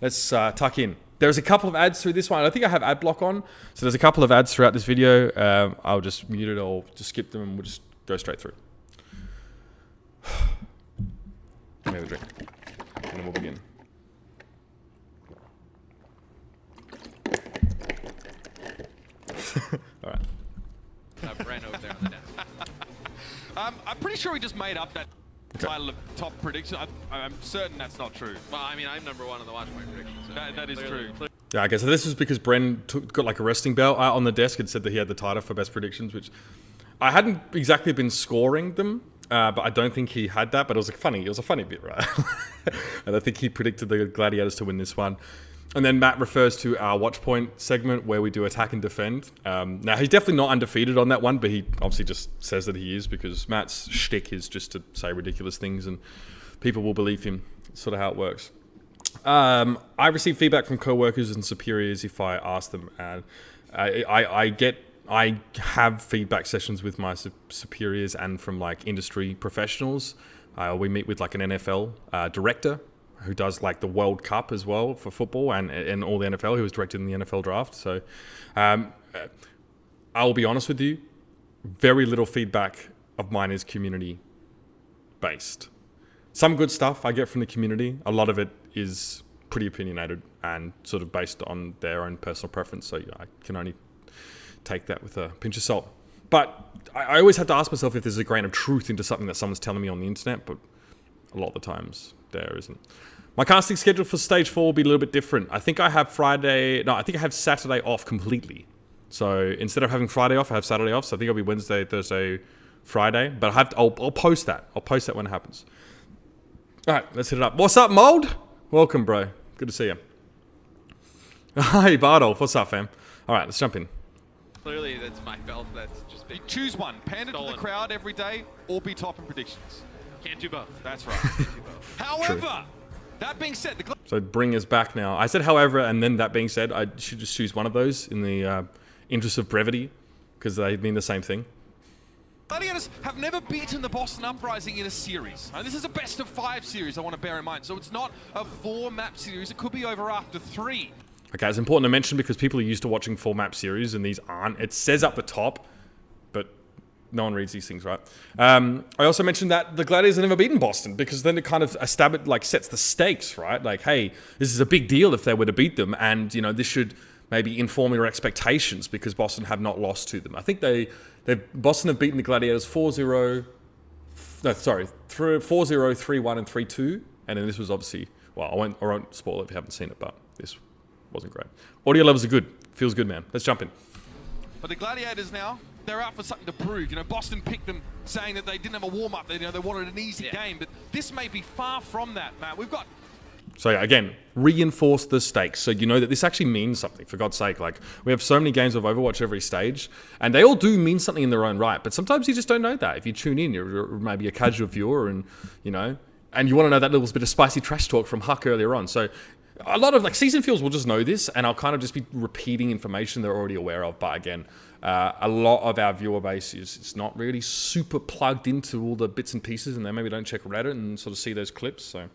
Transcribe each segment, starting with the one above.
let's tuck in. There's a couple of ads through this one. I think I have ad block on. So there's a couple of ads throughout this video. I'll just mute it or just skip them and we'll just go straight through. Let me have a drink. And then we'll begin. All right. Brent over there on the desk. I'm pretty sure we just made up that title of top prediction. I'm certain that's not true. Well, I mean, I'm number one on the watch point prediction. So that is true. Yeah, okay, so this is because Bren got like a resting bell on the desk and said that he had the title for best predictions, which I hadn't exactly been scoring them, but I don't think he had that, but it was a funny bit, right? And I think he predicted the Gladiators to win this one. And then Matt refers to our watch point segment where we do attack and defend. Now, he's definitely not undefeated on that one, but he obviously just says that he is because Matt's shtick is just to say ridiculous things and people will believe him. It's sort of how it works. I receive feedback from co-workers and superiors if I ask them. And I have feedback sessions with my superiors and from like industry professionals. We meet with like an NFL director who does like the World Cup as well for football and all the NFL, who was directed in the NFL draft. So I'll be honest with you, very little feedback of mine is community based. Some good stuff I get from the community. A lot of it is pretty opinionated and sort of based on their own personal preference. So I can only take that with a pinch of salt. But I always have to ask myself if there's a grain of truth into something that someone's telling me on the internet, but a lot of the times there isn't. My casting schedule for stage 4 will be a little bit different. I think I have Saturday off completely. So instead of having Friday off, I have Saturday off. So I think it'll be Wednesday, Thursday, Friday. But I'll post that. I'll post that when it happens. All right, let's hit it up. What's up, Mold? Welcome, bro. Good to see you. Hi, Bardolph. What's up, fam? All right, let's jump in. clearly, that's my belt. That's just been Choose one. Pander to the crowd every day or be top in predictions. Can't do both. That's right. Can't do both. However, that being said, so bring us back now. I said however, and then that being said, I should just choose one of those in the interest of brevity, because they mean the same thing. Gladiators have never beaten the Boston Uprising in a series. And this is a best of 5 series, I want to bear in mind. So it's not a 4-map series. It could be over after 3. Okay, it's important to mention because people are used to watching 4-map series and these aren't. It says up the top, but no one reads these things, right? I also mentioned that the Gladiators have never beaten Boston because then it kind of sets the stakes, right? Like, hey, this is a big deal if they were to beat them, and you know this should maybe inform your expectations because Boston have not lost to them. I think Boston have beaten the Gladiators 4-0, 4-0, 3-1, and 3-2, and then this was obviously, well, I won't spoil it if you haven't seen it, but this wasn't great. Audio levels are good. Feels good, man. Let's jump in. But the Gladiators now, they're out for something to prove. You know, Boston picked them saying that they didn't have a warm-up. They wanted an easy game, but this may be far from that, Matt. We've got... So yeah, again, reinforce the stakes. So you know that this actually means something, for God's sake. Like, we have so many games of Overwatch every stage, and they all do mean something in their own right, but sometimes you just don't know that. If you tune in, you're maybe a casual viewer and, you know, and you want to know that little bit of spicy trash talk from Huck earlier on. So a lot of, like, season fuels will just know this, and I'll kind of just be repeating information they're already aware of. But again, a lot of our viewer base is not really super plugged into all the bits and pieces, and they maybe don't check Reddit and sort of see those clips. So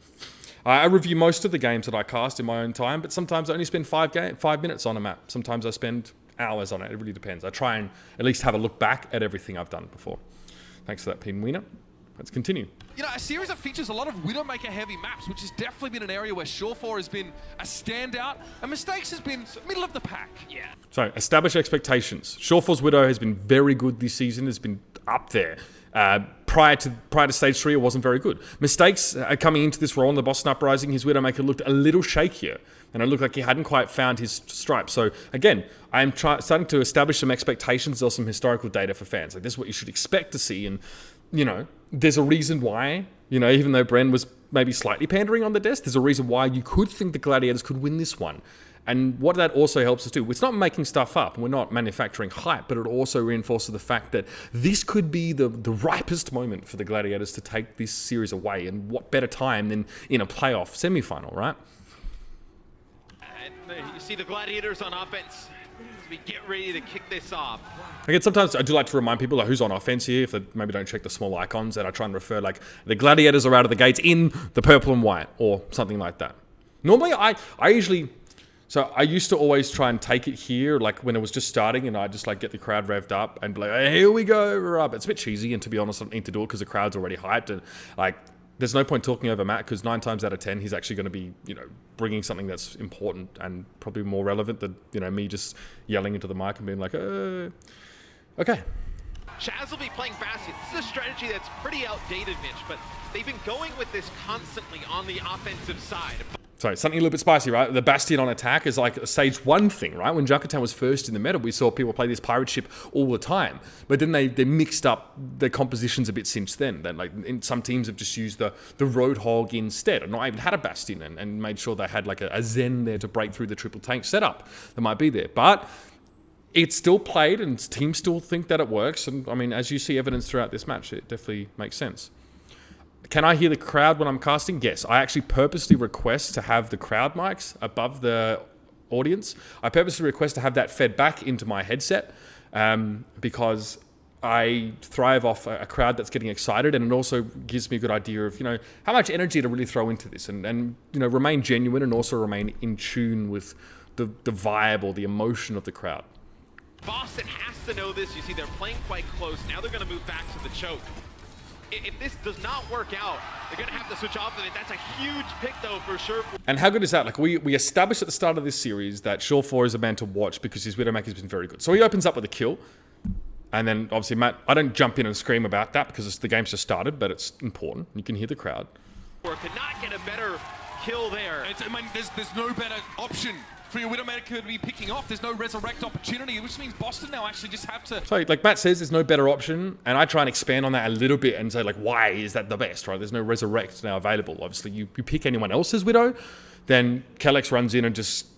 I review most of the games that I cast in my own time, but sometimes I only spend 5 minutes on a map. Sometimes I spend hours on it. It really depends. I try and at least have a look back at everything I've done before. Thanks for that, Pinwiener. Let's continue. You know, a series that features a lot of Widowmaker-heavy maps, which has definitely been an area where Shore4 has been a standout, and Mistakes has been middle of the pack. Yeah. So, establish expectations. Shore4's Widow has been very good this season. Has been up there. Prior to stage 3, it wasn't very good. Mistakes coming into this role in the Boston Uprising, his Widowmaker looked a little shakier, and it looked like he hadn't quite found his stripe. So again, I am starting to establish some expectations or some historical data for fans. Like, this is what you should expect to see, and you know, there's a reason why. You know, even though Bren was maybe slightly pandering on the desk, there's a reason why you could think the Gladiators could win this one. And what that also helps us do, it's not making stuff up, we're not manufacturing hype, but it also reinforces the fact that this could be the ripest moment for the Gladiators to take this series away, and what better time than in a playoff semi-final, right? And you see the Gladiators on offense. As we get ready to kick this off. Again, sometimes I do like to remind people like who's on offense here, if they maybe don't check the small icons, and I try and refer like the Gladiators are out of the gates in the purple and white, or something like that. Normally, I usually... So I used to always try and take it here, like when it was just starting, and I just like get the crowd revved up and be like, hey, here we go. But it's a bit cheesy, and to be honest, I don't need to do it because the crowd's already hyped. And like, there's no point talking over Matt because 9 times out of 10, he's actually going to be, bringing something that's important and probably more relevant than, me just yelling into the mic and being like, okay. Chaz will be playing Bastion. This is a strategy that's pretty outdated, Mitch, but they've been going with this constantly on the offensive side. Sorry, something a little bit spicy, right? The Bastion on attack is like a stage 1 thing, right? When Junkatown was first in the meta, we saw people play this pirate ship all the time. But then they mixed up the compositions a bit since then. Then, like, some teams have just used the Roadhog instead, and not even had a Bastion, and made sure they had like a Zen there to break through the triple tank setup that might be there. But it's still played, and teams still think that it works. And I mean, as you see evidence throughout this match, it definitely makes sense. Can I hear the crowd when I'm casting? Yes. I actually purposely request to have the crowd mics above the audience. I purposely request to have that fed back into my headset because I thrive off a crowd that's getting excited, and it also gives me a good idea of, how much energy to really throw into this and remain genuine and also remain in tune with the vibe or the emotion of the crowd. Boston has to know this. You see, they're playing quite close. Now they're going to move back to the choke. If this does not work out, they're going to have to switch off of it. That's a huge pick, though, for sure. And how good is that? Like, we established at the start of this series that Shore4 is a man to watch because his Widowmaker's been very good. So he opens up with a kill. And then, obviously, Matt, I don't jump in and scream about that because the game's just started, but it's important. You can hear the crowd. Or could not get a better kill there. There's no better option for your Widowmaker to be picking off. There's no resurrect opportunity, which means Boston now actually just have to... So, like Matt says, there's no better option, and I try and expand on that a little bit and say, like, why is that the best, right? There's no resurrect now available. Obviously, you pick anyone else's Widow, then Kellex runs in and just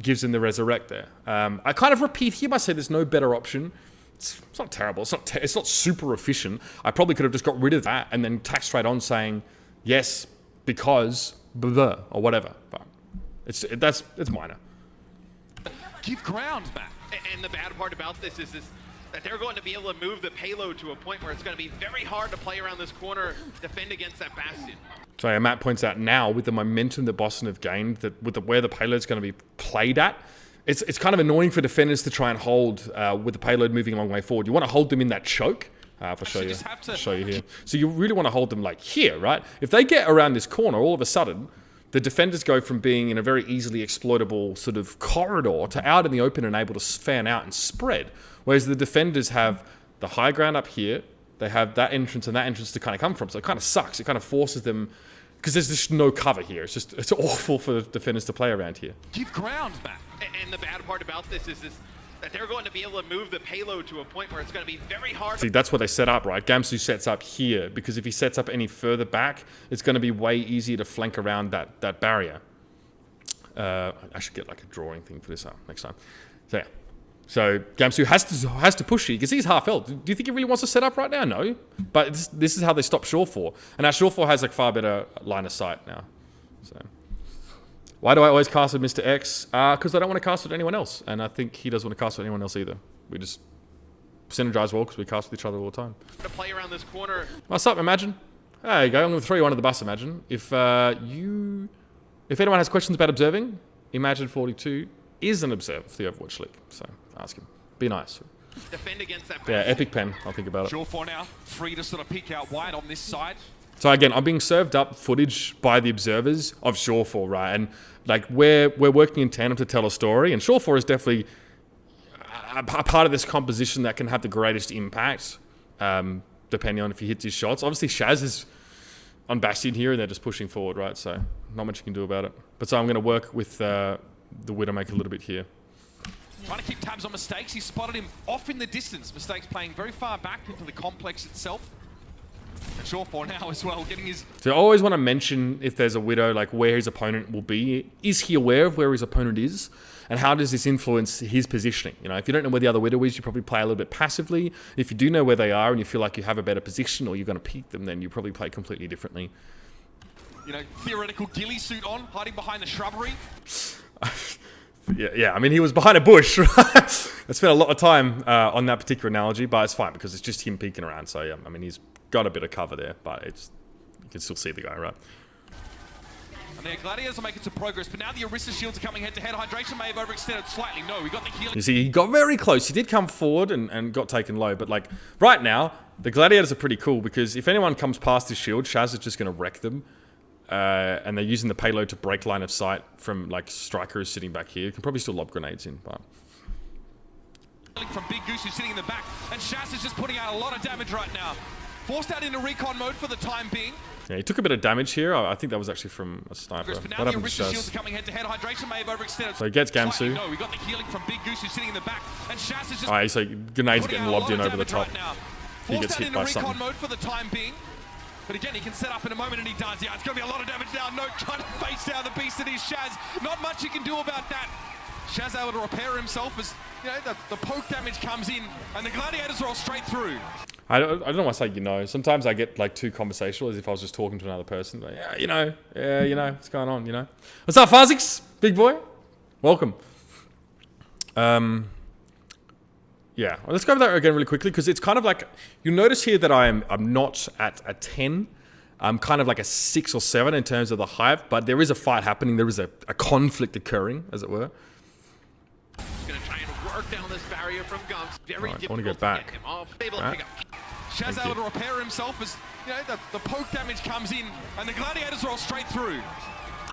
gives in the resurrect there. I kind of repeat here by saying there's no better option. It's not terrible. It's not super efficient. I probably could have just got rid of that and then tack straight on saying, yes, because, blah, blah, or whatever. But it's minor. Give ground back. And the bad part about this is that they're going to be able to move the payload to a point where it's going to be very hard to play around this corner, defend against that Bastion. So Matt points out now, with the momentum that Boston have gained, that with where the payload's going to be played at, it's kind of annoying for defenders to try and hold with the payload moving a long way forward. You want to hold them in that choke. I'll show you here. So you really want to hold them like here, right? If they get around this corner, all of a sudden, the defenders go from being in a very easily exploitable sort of corridor to out in the open and able to fan out and spread. Whereas the defenders have the high ground up here, they have that entrance and that entrance to kind of come from. So it kind of sucks. It kind of forces them, because there's just no cover here. It's awful for defenders to play around here. Give ground back. And the bad part about this is that they're going to be able to move the payload to a point where it's going to be very hard. See, that's what they set up, right? Gamsu sets up here, because if he sets up any further back, it's going to be way easier to flank around that barrier. I should get like a drawing thing for this next time. So yeah. So Gamsu has to push here. You can see he's half health. Do you think he really wants to set up right now? No. But this is how they stop Shore4. And now Shore4 has like far better line of sight now. So why do I always cast with Mr. X? Because I don't want to cast with anyone else. And I think he doesn't want to cast with anyone else either. We just synergize well because we cast with each other all the time. To play around this corner. What's up, Imagine? There you go. I'm going to throw you under the bus, Imagine. If anyone has questions about observing, Imagine42 is an observer for the Overwatch League. So ask him. Be nice. Defend against that. Yeah, Epic Pen. I'll think about it. Shore4 now, free to sort of peek out wide on this side. So again, I'm being served up footage by the observers of Shore4, right? And like we're working in tandem to tell a story, and Shore4 is definitely a part of this composition that can have the greatest impact, depending on if he hits his shots. Obviously, Shaz is on Bastion here, and they're just pushing forward, right? So not much you can do about it. But so I'm going to work with the Widowmaker a little bit here. Trying to keep tabs on Mistakes. He spotted him off in the distance. Mistakes playing very far back into the complex itself. And Shore4 now as well, getting his... So I always want to mention, if there's a Widow, like where his opponent will be. Is he aware of where his opponent is? And how does this influence his positioning? You know, if you don't know where the other Widow is, you probably play a little bit passively. If you do know where they are and you feel like you have a better position or you're going to peek them, then you probably play completely differently. You know, theoretical ghillie suit on, hiding behind the shrubbery. Yeah, I mean, he was behind a bush, right? I spent a lot of time on that particular analogy, but it's fine because it's just him peeking around. So, yeah, I mean, he's got a bit of cover there, but you can still see the guy, right? And the Gladiators are making some progress, but now the Orisa shields are coming head-to-head. Hydration may have overextended slightly. No, we got the healing. You see, he got very close. He did come forward and got taken low. But, like, right now, the Gladiators are pretty cool because if anyone comes past his shield, Shaz is just going to wreck them. And they're using the payload to break line of sight from, like, Striker is sitting back here. You can probably still lob grenades in, but... From Big Goose who's sitting in the back, and Shaz is just putting out a lot of damage right now. Forced out into recon mode for the time being. Yeah, he took a bit of damage here. I think that was actually from a sniper. But now the Orisa shields are coming head-to-head. Hydration may have overextended. So he gets Gamsu. No, we got the healing from Big Goose who's sitting in the back, and Shaz is just... Alright, so grenades getting lobbed in over the top. Right He gets hit by something. Recon mode for the time being. But again, he can set up in a moment, and he does. Yeah, it's going to be a lot of damage now. No, trying to face down the beast that is Shaz. Not much you can do about that. Shaz able to repair himself as, you know, the poke damage comes in, and the Gladiators are all straight through. I don't know why I say you know. Sometimes I get like too conversational as if I was just talking to another person. Like, yeah, you know, what's going on, you know. What's up, Fazix? Big boy? Welcome. Yeah, well, let's go over that again really quickly because it's kind of like, you notice here that I'm not at a 10. I'm kind of like a 6 or 7 in terms of the hype, but there is a fight happening. There is a conflict occurring, as it were. He's going to try and work down this barrier from Gumps. Very Right, I want difficult to get back. get him off. Able to pick up. Shaz able to repair himself as, you know, the poke damage comes in, and the Gladiators are all straight through.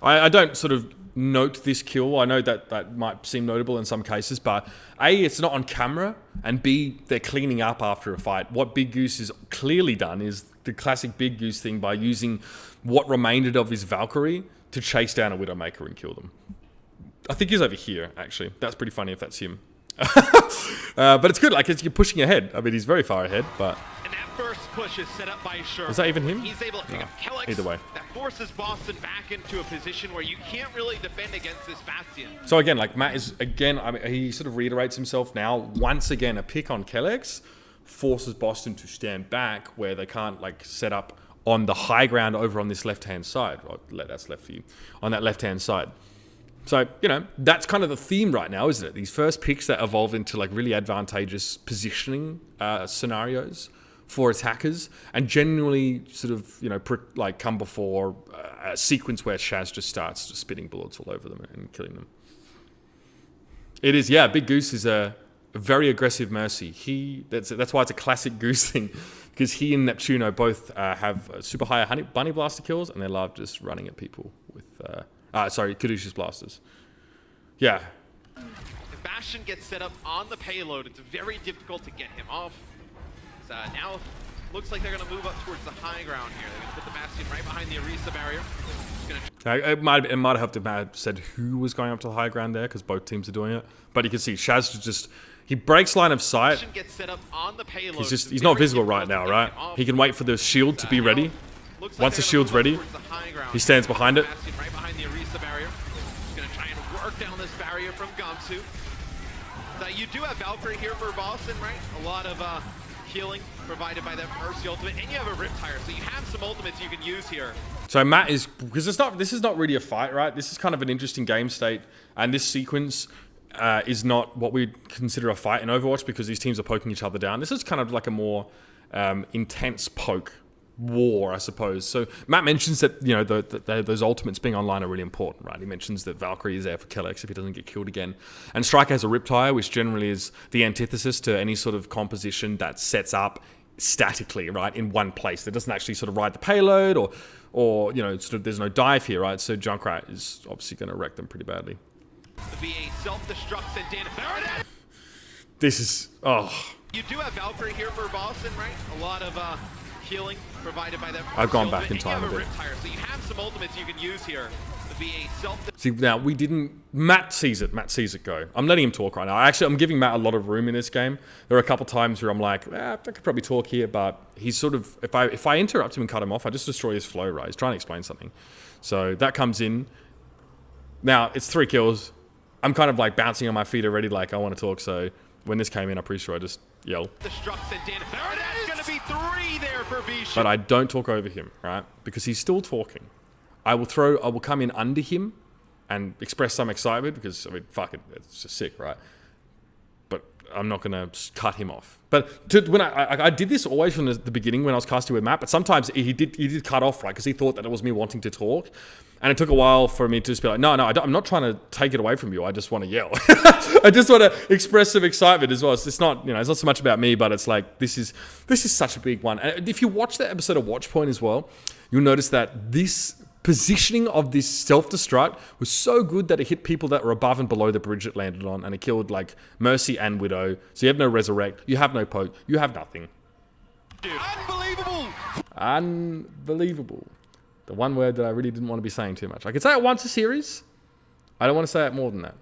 I don't sort of note this kill. I know that might seem notable in some cases, but A, it's not on camera, and B, they're cleaning up after a fight. What Big Goose has clearly done is the classic Big Goose thing by using what remained of his Valkyrie to chase down a Widowmaker and kill them. I think he's over here, actually. That's pretty funny if that's him. But it's good, like, you're pushing ahead. I mean, he's very far ahead, but... And that first push is set up by Sherman. Is that even him? He's able to pick up Kellex. Either way. That forces Boston back into a position where you can't really defend against this Bastion. So again, like, Matt is, again, I mean, he sort of reiterates himself now. Once again, a pick on Kellex forces Boston to stand back where they can't, like, set up on the high ground over on this left-hand side. Well, that's left for you. On that left-hand side. So, you know, that's kind of the theme right now, isn't it? These first picks that evolve into, like, really advantageous positioning scenarios for attackers, and genuinely sort of, you know, come before a sequence where Shaz just starts just spitting bullets all over them and killing them. It is, yeah, Big Goose is a very aggressive Mercy. That's why it's a classic Goose thing, because he and Neptuno both have super high bunny blaster kills, and they love just running at people with... Caduceus blasters. Yeah. If Bastion gets set up on the payload, it's very difficult to get him off. So now looks like they're going to move up towards the high ground here. They're going to put the Bastion right behind the Orisa barrier. It might have helped if Matt had said who was going up to the high ground there, because both teams are doing it. But you can see Shaz just... He breaks line of sight. Gets set up on the payload. He's not visible right now, right? He can wait for the shield to be ready. Once the shield's ready, he stands behind it. Right behind the Orisa barrier. He's going to try and work down this barrier from Gamsu. You do have Valkyrie here for Boston, right? A lot of healing provided by that Mercy ultimate, and you have a Riptire, so you have some ultimates you can use here. So Matt is, because this is not really a fight, right? This is kind of an interesting game state, and this sequence is not what we'd consider a fight in Overwatch because these teams are poking each other down. This is kind of like a more intense poke war, I suppose. So Matt mentions that, you know, those ultimates being online are really important, right? He mentions that Valkyrie is there for Kellex if he doesn't get killed again. And Striker has a Riptire, which generally is the antithesis to any sort of composition that sets up statically, right, in one place. That doesn't actually sort of ride the payload or you know, sort of there's no dive here, right? So Junkrat is obviously going to wreck them pretty badly. The VA self-destructs and damage. There it is! This is... Oh. You do have Valkyrie here for Boston, right? A lot of healing provided by that. I've gone back in time a bit. So you have some ultimates you can use here. The VA self. See, now we didn't... Matt sees it go. I'm letting him talk right now. Actually, I'm giving Matt a lot of room in this game. There are a couple times where I'm like, I could probably talk here, but he's sort of... If I interrupt him and cut him off, I just destroy his flow, right? He's trying to explain something. So that comes in. Now, it's 3 kills. I'm kind of like bouncing on my feet already, like I want to talk, so... When this came in, I'm pretty sure I just yelled. Gonna be 3 there for Visha. But I don't talk over him, right? Because he's still talking. I will come in under him and express some excitement because, I mean, fuck it, it's just sick, right? But I'm not going to cut him off. But when I did this always from the beginning when I was casting with Matt, but sometimes he did cut off, right? Because he thought that it was me wanting to talk. And it took a while for me to just be like, no, I'm not trying to take it away from you. I just want to yell. I just want to express some excitement as well. It's not, it's not so much about me, but it's like, this is such a big one. And if you watch the episode of Watchpoint as well, you'll notice that this positioning of this self-destruct was so good that it hit people that were above and below the bridge it landed on, and it killed like Mercy and Widow. So you have no resurrect, you have no poke, you have nothing. Dude. Unbelievable! Unbelievable. The one word that I really didn't want to be saying too much. I could say it once a series. I don't want to say it more than that.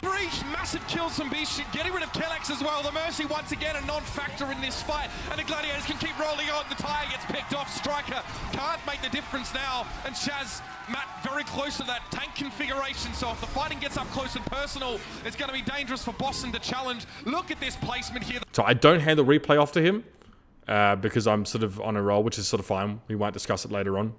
Breach, massive kills from Beast, getting rid of Kellex as well. The Mercy once again a non-factor in this fight, and the Gladiators can keep rolling on. The tire gets picked off. Striker can't make the difference now, and Shaz, Matt, very close to that tank configuration. So if the fighting gets up close and personal, it's going to be dangerous for Boston to challenge. Look at this placement here. So I don't hand the replay off to him because I'm sort of on a roll, which is sort of fine. We might discuss it later on.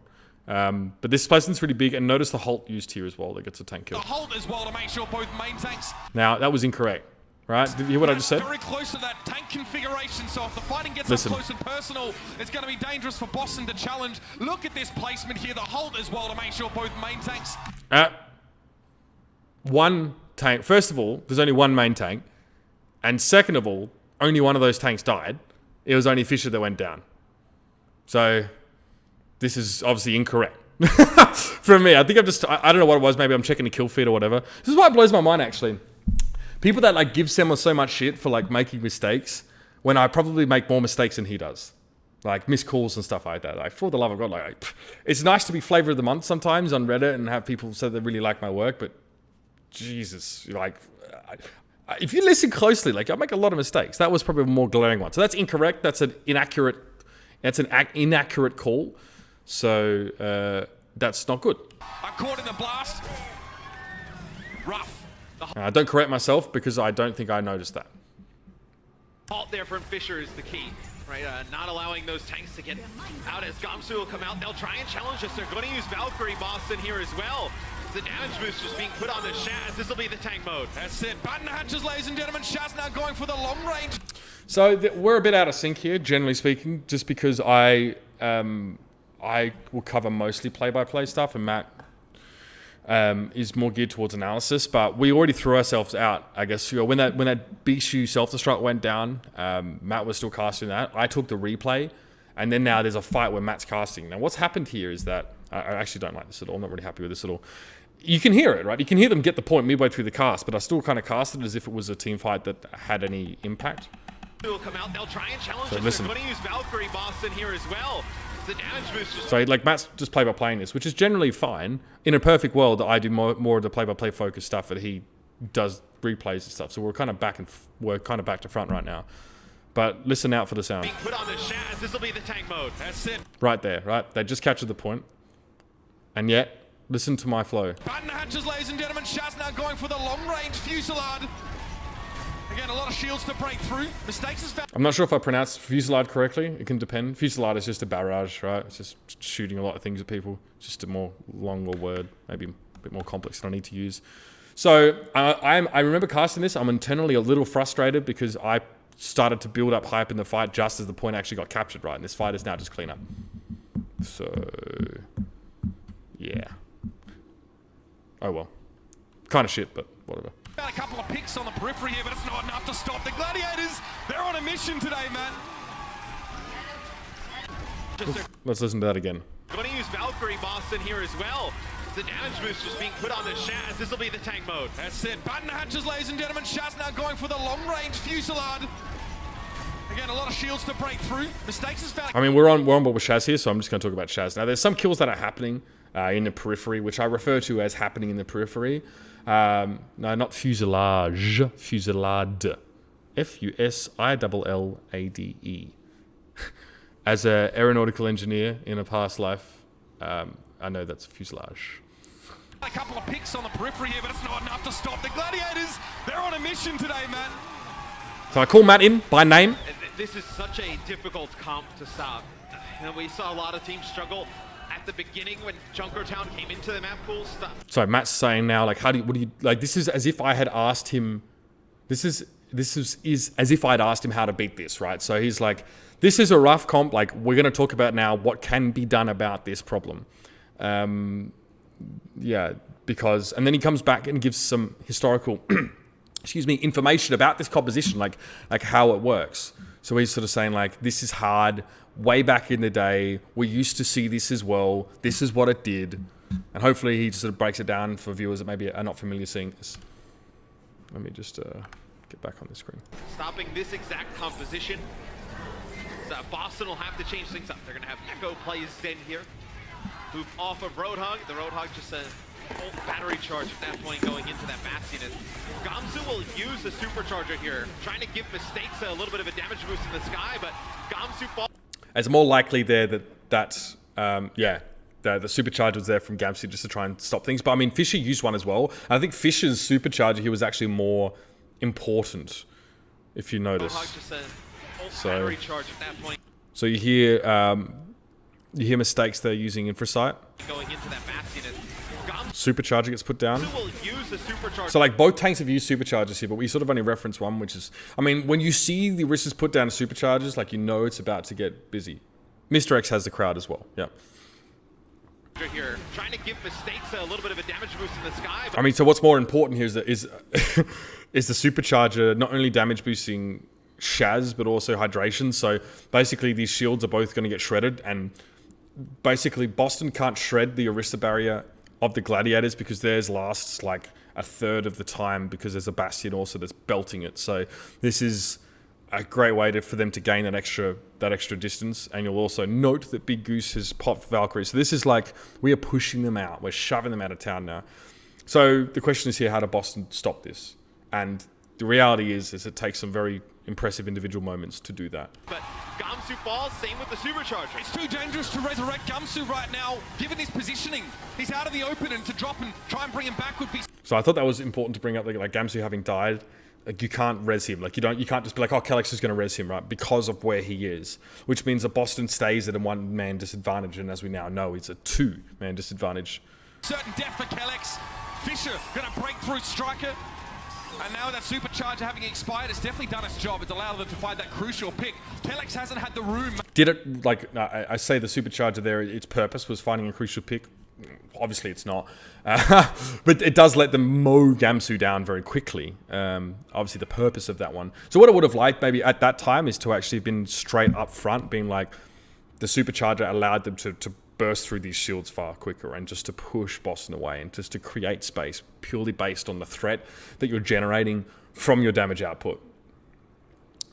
But this placement's really big, and notice the halt used here as well that gets a tank kill. The halt as well to make sure both main tanks. Now that was incorrect, right? Did you hear what I just said? Very close to that tank configuration, so if the fighting gets Listen. up close and personal, it's going to be dangerous for Boston to challenge. Look at this placement here, the halt as well to make sure both main tanks. One tank. First of all, there's only one main tank, and second of all, only one of those tanks died. It was only Fisher that went down. So this is obviously incorrect from me. I think I don't know what it was. Maybe I'm checking the kill feed or whatever. This is why it blows my mind, actually. People that like give someone so much shit for like making mistakes when I probably make more mistakes than he does. Like missed calls and stuff like that. Like, for the love of God, like, it's nice to be flavor of the month sometimes on Reddit and have people say they really like my work, but Jesus, like, if you listen closely, like, I make a lot of mistakes. That was probably a more glaring one. So that's incorrect. That's an inaccurate. That's an inaccurate call. So that's not good. I'm caught in the blast. Rough. Don't correct myself because I don't think I noticed that. Halt there from Fisher is the key, right? Not allowing those tanks to get out as Gamsu will come out. They'll try and challenge us. They're going to use Valkyrie Boston here as well. The damage boost just being put onto Shaz. This will be the tank mode. That's it. Button hatches, ladies and gentlemen. Shaz now going for the long range. So we're a bit out of sync here, generally speaking, just because I will cover mostly play-by-play stuff, and Matt is more geared towards analysis. But we already threw ourselves out, I guess. When that Bishu self-destruct went down, Matt was still casting that. I took the replay, and then now there's a fight where Matt's casting. Now, what's happened here is that I actually don't like this at all. I'm not really happy with this at all. You can hear it, right? You can hear them get the point midway through the cast, but I still kind of cast it as if it was a team fight that had any impact. Will come out. They'll try and challenge So us. listen. They're going to use Valkyrie Boston here as well. The damage boost just So like Matt's just play-by-playing this, which is generally fine. In a perfect world, I do more of the play-by-play focused stuff that he does replays and stuff. So we're kind of back to front right now. But listen out for the sound. being put onto Shaz. This will be the tank mode. That's it. Right there, right? They just captured the point. And yet, listen to my flow. Button hatches, ladies and gentlemen. Shaz now going for the long range fusillade. Again, a lot of shields to break through. Mistakes is found. I'm not sure if I pronounced fusillade correctly. It can depend. Fusillade is just a barrage, right? It's just shooting a lot of things at people. It's just a more longer word, maybe a bit more complex than I need to use. So I remember casting this. I'm internally a little frustrated because I started to build up hype in the fight just as the point actually got captured, right? And this fight is now just clean up. So, yeah. Oh well. Kind of shit, but whatever. Found a couple of picks on the periphery here, but it's not enough to stop the Gladiators. They're on a mission today, man. Let's listen to that again. Going to use Valkyrie Boston here as well. The damage boost just being put onto Shaz. This will be the tank mode. That's it. Button hatches, ladies and gentlemen. Shaz now going for the long range fusillade. Again, a lot of shields to break through. Mistakes is found. I mean, we're on board with Shaz here, so I'm just going to talk about Shaz. Now, there's some kills that are happening in the periphery, which I refer to as happening in the periphery. No, not fuselage. Fusillade. Fusilllade. As an aeronautical engineer in a past life, I know that's fuselage. A couple of picks on the periphery here, but it's not enough to stop the Gladiators. They're on a mission today, man. So I call Matt in by name. This is such a difficult comp to stop. You know, we saw a lot of teams struggle at the beginning when Junkertown came into the map pool stuff. So Matt's saying now, like, what do you, like, this is as if I had asked him, this is this is as if I'd asked him how to beat this, right? So he's like, this is a rough comp. Like, we're going to talk about now what can be done about this problem. Yeah, because, and then he comes back and gives some historical, excuse me, information about this composition, like how it works. So he's sort of saying like, this is hard. Way back in the day, we used to see this as well. This is what it did. And hopefully he just sort of breaks it down for viewers that maybe are not familiar seeing this. Let me just get back on the screen. Stopping this exact composition. So Boston will have to change things up. They're going to have Echo plays Zen here. Move off of Roadhog. The Roadhog just a full battery charge at that point going into that Bastion. Gamsu will use the supercharger here, trying to give Mistakes a little bit of a damage boost in the sky, but Gamsu falls. It's more likely there the supercharger was there from Gamsu just to try and stop things. But I mean, Fisher used one as well. I think Fisher's supercharger here was actually more important, if you notice. So you hear Mistakes they're using Infrasight. Going into that Bastion. Supercharger gets put down. So like both tanks have used superchargers here, but we sort of only reference one, which is, I mean, when you see the Oristans put down superchargers, like, you know it's about to get busy. Mr. X has the crowd as well. Yeah. Here, trying to give Mistakes a little bit of a damage boost in the sky. I mean, so what's more important here is the supercharger not only damage boosting Shaz, but also hydration. So basically these shields are both going to get shredded, and basically Boston can't shred the Orisa barrier of the Gladiators because theirs lasts like a third of the time because there's a Bastion also that's belting it. So this is a great way for them to gain that extra distance. And you'll also note that Big Goose has popped Valkyrie. So this is like, we are pushing them out. We're shoving them out of town now. So the question is here, how do Boston stop this? And the reality is it takes some very impressive individual moments to do that. But Gamsu falls, same with the supercharger. It's too dangerous to resurrect Gamsu right now, given his positioning. He's out of the open, and to drop and try and bring him back would be... So I thought that was important to bring up, like Gamsu having died. Like, you can't res him. Like, you can't just be like, oh, Kellex is going to res him, right? Because of where he is. Which means that Boston stays at a one-man disadvantage, and as we now know, it's a two-man disadvantage. Certain death for Kellex. Fisher going to break through Striker. And now that supercharger having expired, it's definitely done its job. It's allowed them to find that crucial pick. Kellex hasn't had the room. Did it, like, I say the supercharger there, its purpose was finding a crucial pick. Obviously it's not. But it does let them mow Gamsu down very quickly. Obviously the purpose of that one. So what I would have liked maybe at that time is to actually have been straight up front, being like, the supercharger allowed them to burst through these shields far quicker and just to push Boston away and just to create space purely based on the threat that you're generating from your damage output.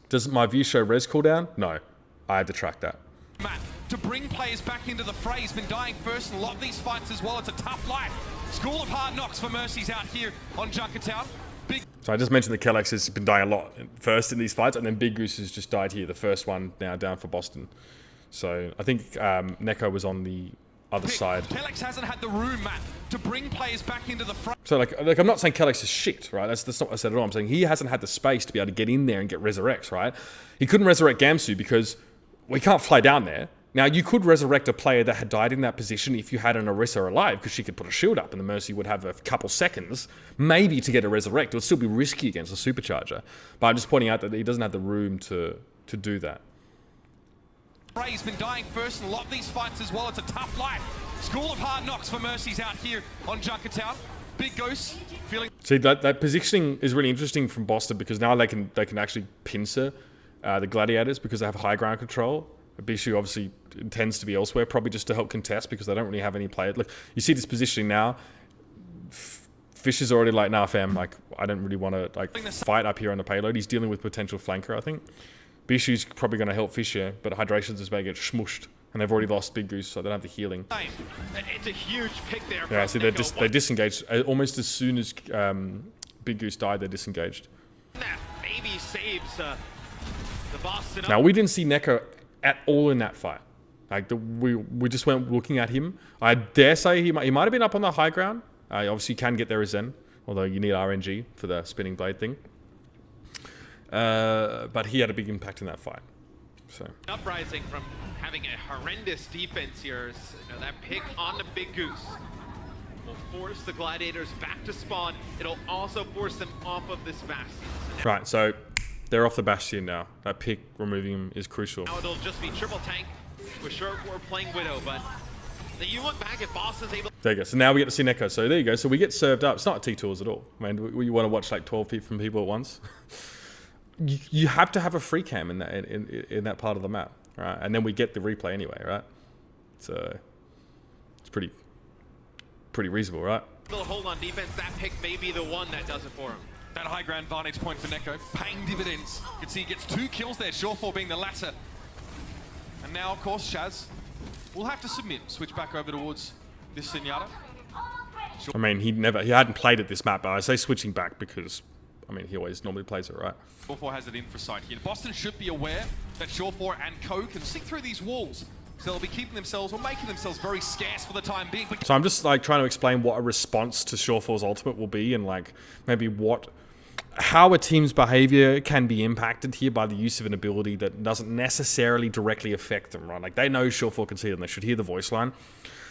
Does my view show res cooldown? No, I had to track that. Matt, to bring players back into the fray, he's been dying first in a lot of these fights as well. It's a tough life. School of Hard Knocks for Mercy's out here on Junkertown. So I just mentioned that Kellex has been dying a lot first in these fights, and then Big Goose has just died here. The first one now down for Boston. So I think Neko was on the other side. Kellex hasn't had the room, Matt, to bring players back into the front. So like I'm not saying Kellex is shit, right? That's not what I said at all. I'm saying he hasn't had the space to be able to get in there and get resurrects, right? He couldn't resurrect Gamsu because we can't fly down there. Now, you could resurrect a player that had died in that position if you had an Orisa alive, because she could put a shield up and the Mercy would have a couple seconds, maybe to get a resurrect. It would still be risky against a supercharger. But I'm just pointing out that he doesn't have the room to do that. He's been dying first in a lot of these fights as well. It's a tough life. School of Hard Knocks for Mercy's out here on Junkertown. Big Ghost feeling... See, that positioning is really interesting from Boston because now they can actually pincer the Gladiators because they have high ground control. Bishu obviously intends to be elsewhere, probably just to help contest because they don't really have any players. Look, you see this positioning now. Fish is already like, nah, fam, like, I don't really want to like fight up here on the payload. He's dealing with potential flanker, I think. Bishu's probably going to help Fish here, but Hydration's just going to get smushed. And they've already lost Big Goose, so they don't have the healing. It's a huge pick there. Yeah, see, they disengaged. Almost as soon as Big Goose died, they disengaged. That maybe saves the Boston. Now, we didn't see Neko at all in that fight. Like, we just went looking at him. I dare say he might have been up on the high ground. Obviously, you can get there as Zen, although you need RNG for the spinning blade thing. But he had a big impact in that fight. So Uprising from having a horrendous defense here. You know, that pick on the Big Goose will force the Gladiators back to spawn. It'll also force them off of this fast. Right, so They're off the Bastion now. That pick, removing him, is crucial. Now it'll just be triple tank with Short War playing Widow, but then you look back at Boston's able. There you go. So now we get to see Neko. So there you go. So we get served up. It's not T-Tours at all. I mean, you want to watch like 12 from people at once. You have to have a free cam in that part of the map, right? And then we get the replay anyway, right? So it's pretty reasonable, right? Little hold on defense. That pick may be the one that does it for him. That high ground vantage point for Neko, paying dividends. You can see he gets 2 kills there, Shawfall being the latter. And now, of course, Shaz will have to submit, switch back over towards this Zenyatta. I mean, he hadn't played at this map, but I say switching back because, I mean, he always normally plays it, right? Shawfall has it in for sight here. Boston should be aware that Shawfall and Co can sink through these walls. So they'll be keeping themselves, or making themselves very scarce for the time being. So I'm just like trying to explain what a response to Shawfall's ultimate will be, and like maybe how a team's behavior can be impacted here by the use of an ability that doesn't necessarily directly affect them, right? Like they know Shawfall can see it and they should hear the voice line.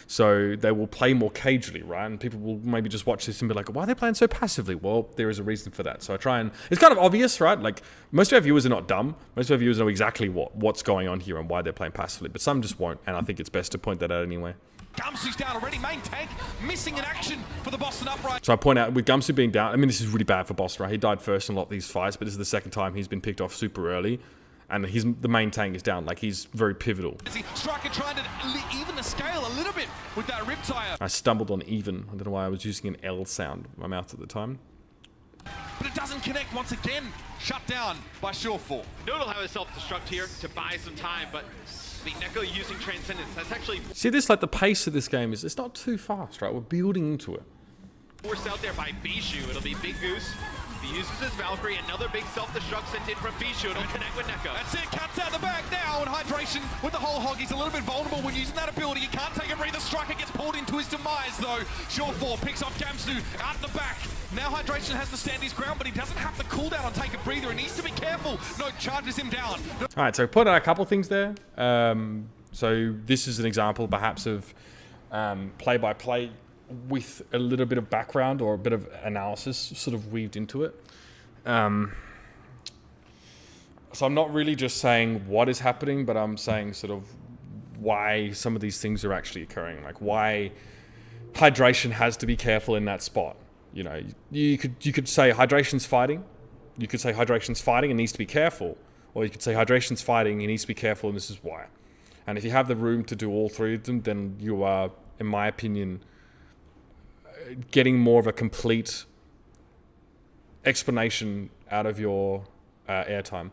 So they will play more cagely, right? And people will maybe just watch this and be like, why are they playing so passively? Well, there is a reason for that. So I try and... It's kind of obvious, right? Like, most of our viewers are not dumb. Most of our viewers know exactly what's going on here and why they're playing passively. But some just won't, and I think it's best to point that out anyway. Gumsu's down already, main tank, missing in action for the Boston upright. So I point out, with Gumsu being down, I mean, this is really bad for Boston, right? He died first in a lot of these fights, but this is the second time he's been picked off super early. And the main tank is down. Like, he's very pivotal. Striker trying to even the scale a little bit with that riptire. I stumbled on even. I don't know why I was using an L sound in my mouth at the time. But it doesn't connect once again. Shut down by Shawfall. Note will have a self-destruct here to buy some time, but the Neko using Transcendence, that's actually... See this, like the pace of this game is, it's not too fast, right? We're building into it. Forced out there by Bijou. It'll be Big Goose. He uses his Valkyrie, another big self-destruct sent in from Bijou. It'll connect with Neko. That's it, cuts out the back now, and Hydration with the whole hog. He's a little bit vulnerable when using that ability. He can't take a breather. Striker gets pulled into his demise, though. Shawfall picks off Gamsu out in the back. Now Hydration has to stand his ground, but he doesn't have the cooldown on take a breather. He needs to be careful. No, charges him down. All right, so point out a couple things there. So this is an example, perhaps, of play-by-play with a little bit of background or a bit of analysis sort of weaved into it. So I'm not really just saying what is happening, but I'm saying sort of why some of these things are actually occurring. Like why Hydration has to be careful in that spot. You know, you could say Hydration's fighting. You could say Hydration's fighting and needs to be careful. Or you could say Hydration's fighting, he needs to be careful, and this is why. And if you have the room to do all three of them, then you are, in my opinion, getting more of a complete explanation out of your airtime.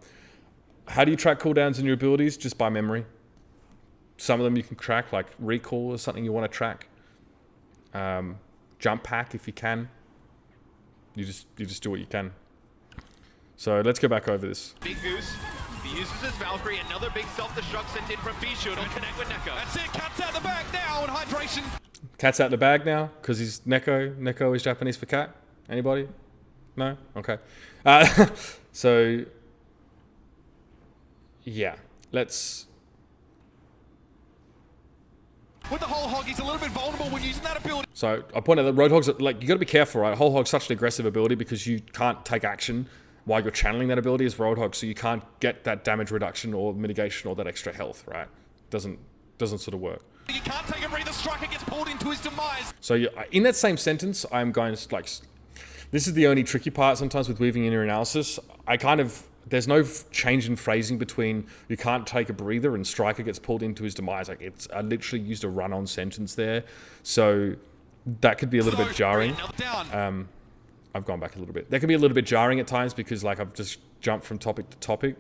How do you track cooldowns in your abilities? Just by memory. Some of them you can track, like recall is something you want to track. Jump pack if you can. You just do what you can. So let's go back over this. Big Goose. He uses his Valkyrie, another big self-destruct sent in from Bijou. It'll connect with Neko. That's it, cuts out the back now, and Hydration. Cat's out the bag now, because he's Neko. Neko is Japanese for cat. Anybody? No? Okay. So, yeah. Let's... With the whole hog, he's a little bit vulnerable when using that ability. So, I pointed out that Roadhog's, like, you got to be careful, right? Whole Hog's such an aggressive ability because you can't take action while you're channeling that ability as Roadhog, so you can't get that damage reduction or mitigation or that extra health, right? Doesn't sort of work. You can't take a breather. Striker gets pulled into his demise. So in that same sentence, I'm going to like, this is the only tricky part sometimes with weaving in your analysis. There's no change in phrasing between you can't take a breather and Striker gets pulled into his demise. Like I literally used a run-on sentence there. So that could be a little bit jarring. I've gone back a little bit. That can be a little bit jarring at times because like I've just jumped from topic to topic.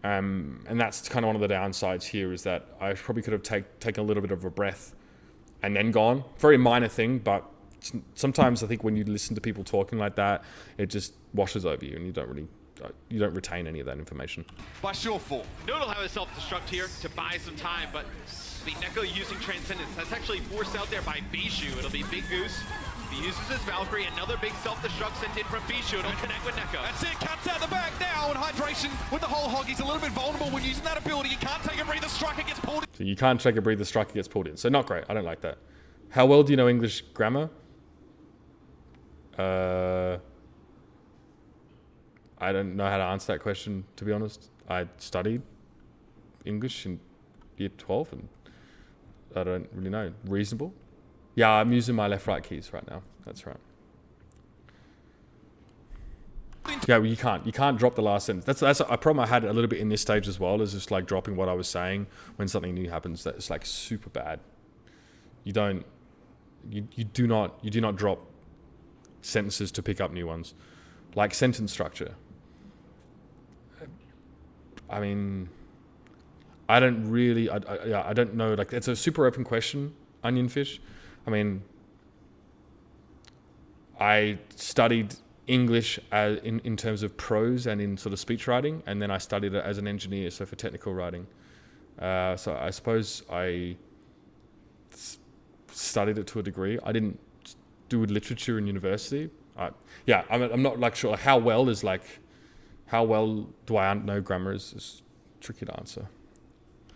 And that's kind of one of the downsides here is that I probably could have taken a little bit of a breath and then gone. Very minor thing, but sometimes I think when you listen to people talking like that, it just washes over you and you don't retain any of that information. By Shawfall. Note will have a self-destruct here to buy some time, but the Neko using Transcendence, that's actually forced out there by Bijou. It'll be Big Goose. He uses his Valkyrie, another big self-destruct sent in from Bijou. It'll connect with Neko. That's it, cuts out the back now, and Hydration with the whole hog. He's a little bit vulnerable when using that ability. He can't take a breather. Striker gets pulled in. So you can't take a breather, Striker gets pulled in. So not great. I don't like that. How well do you know English grammar? I I don't know how to answer that question, to be honest. I studied English in year 12 and I don't really know. Reasonable? Yeah, I'm using my left-right keys right now. That's right. Yeah, well, you can't drop the last sentence. That's a problem I had a little bit in this stage as well, is just like dropping what I was saying when something new happens. That's like super bad. You do not drop sentences to pick up new ones. Like sentence structure. I mean, I don't really, I don't know. Like, it's a super open question, Onion Fish. I mean, I studied English in terms of prose and in sort of speech writing, and then I studied it as an engineer, so for technical writing. So I suppose I studied it to a degree. I didn't do literature in university. I'm not like sure how well do I know grammar is tricky to answer.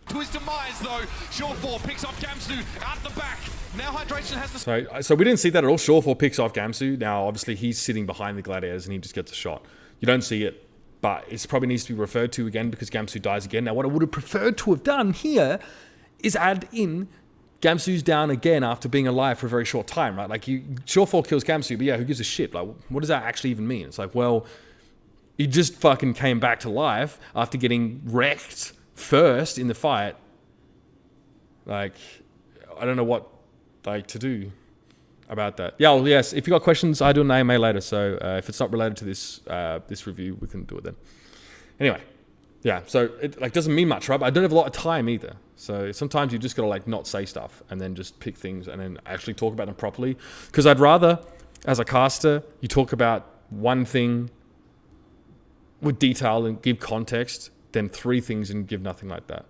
To his demise, though, Shawfall picks off Gamsu out the back. Now Hydration has the... So we didn't see that at all. Shawfall picks off Gamsu. Now, obviously, he's sitting behind the Gladiators and he just gets a shot. You don't see it, but it probably needs to be referred to again because Gamsu dies again. Now, what I would have preferred to have done here is add in Gamsu's down again after being alive for a very short time, right? Like, Shawfall kills Gamsu, but yeah, who gives a shit? Like, what does that actually even mean? It's like, well, he just fucking came back to life after getting wrecked first in the fight. Like, I don't know what to do about that. Yeah, well, yes, if you got questions, I do an AMA later, so if it's not related to this review, we can do it then. Anyway, yeah, so it doesn't mean much, right? But I don't have a lot of time either. So sometimes you just gotta not say stuff and then just pick things and then actually talk about them properly. Because I'd rather, as a caster, you talk about one thing with detail and give context than three things and give nothing like that.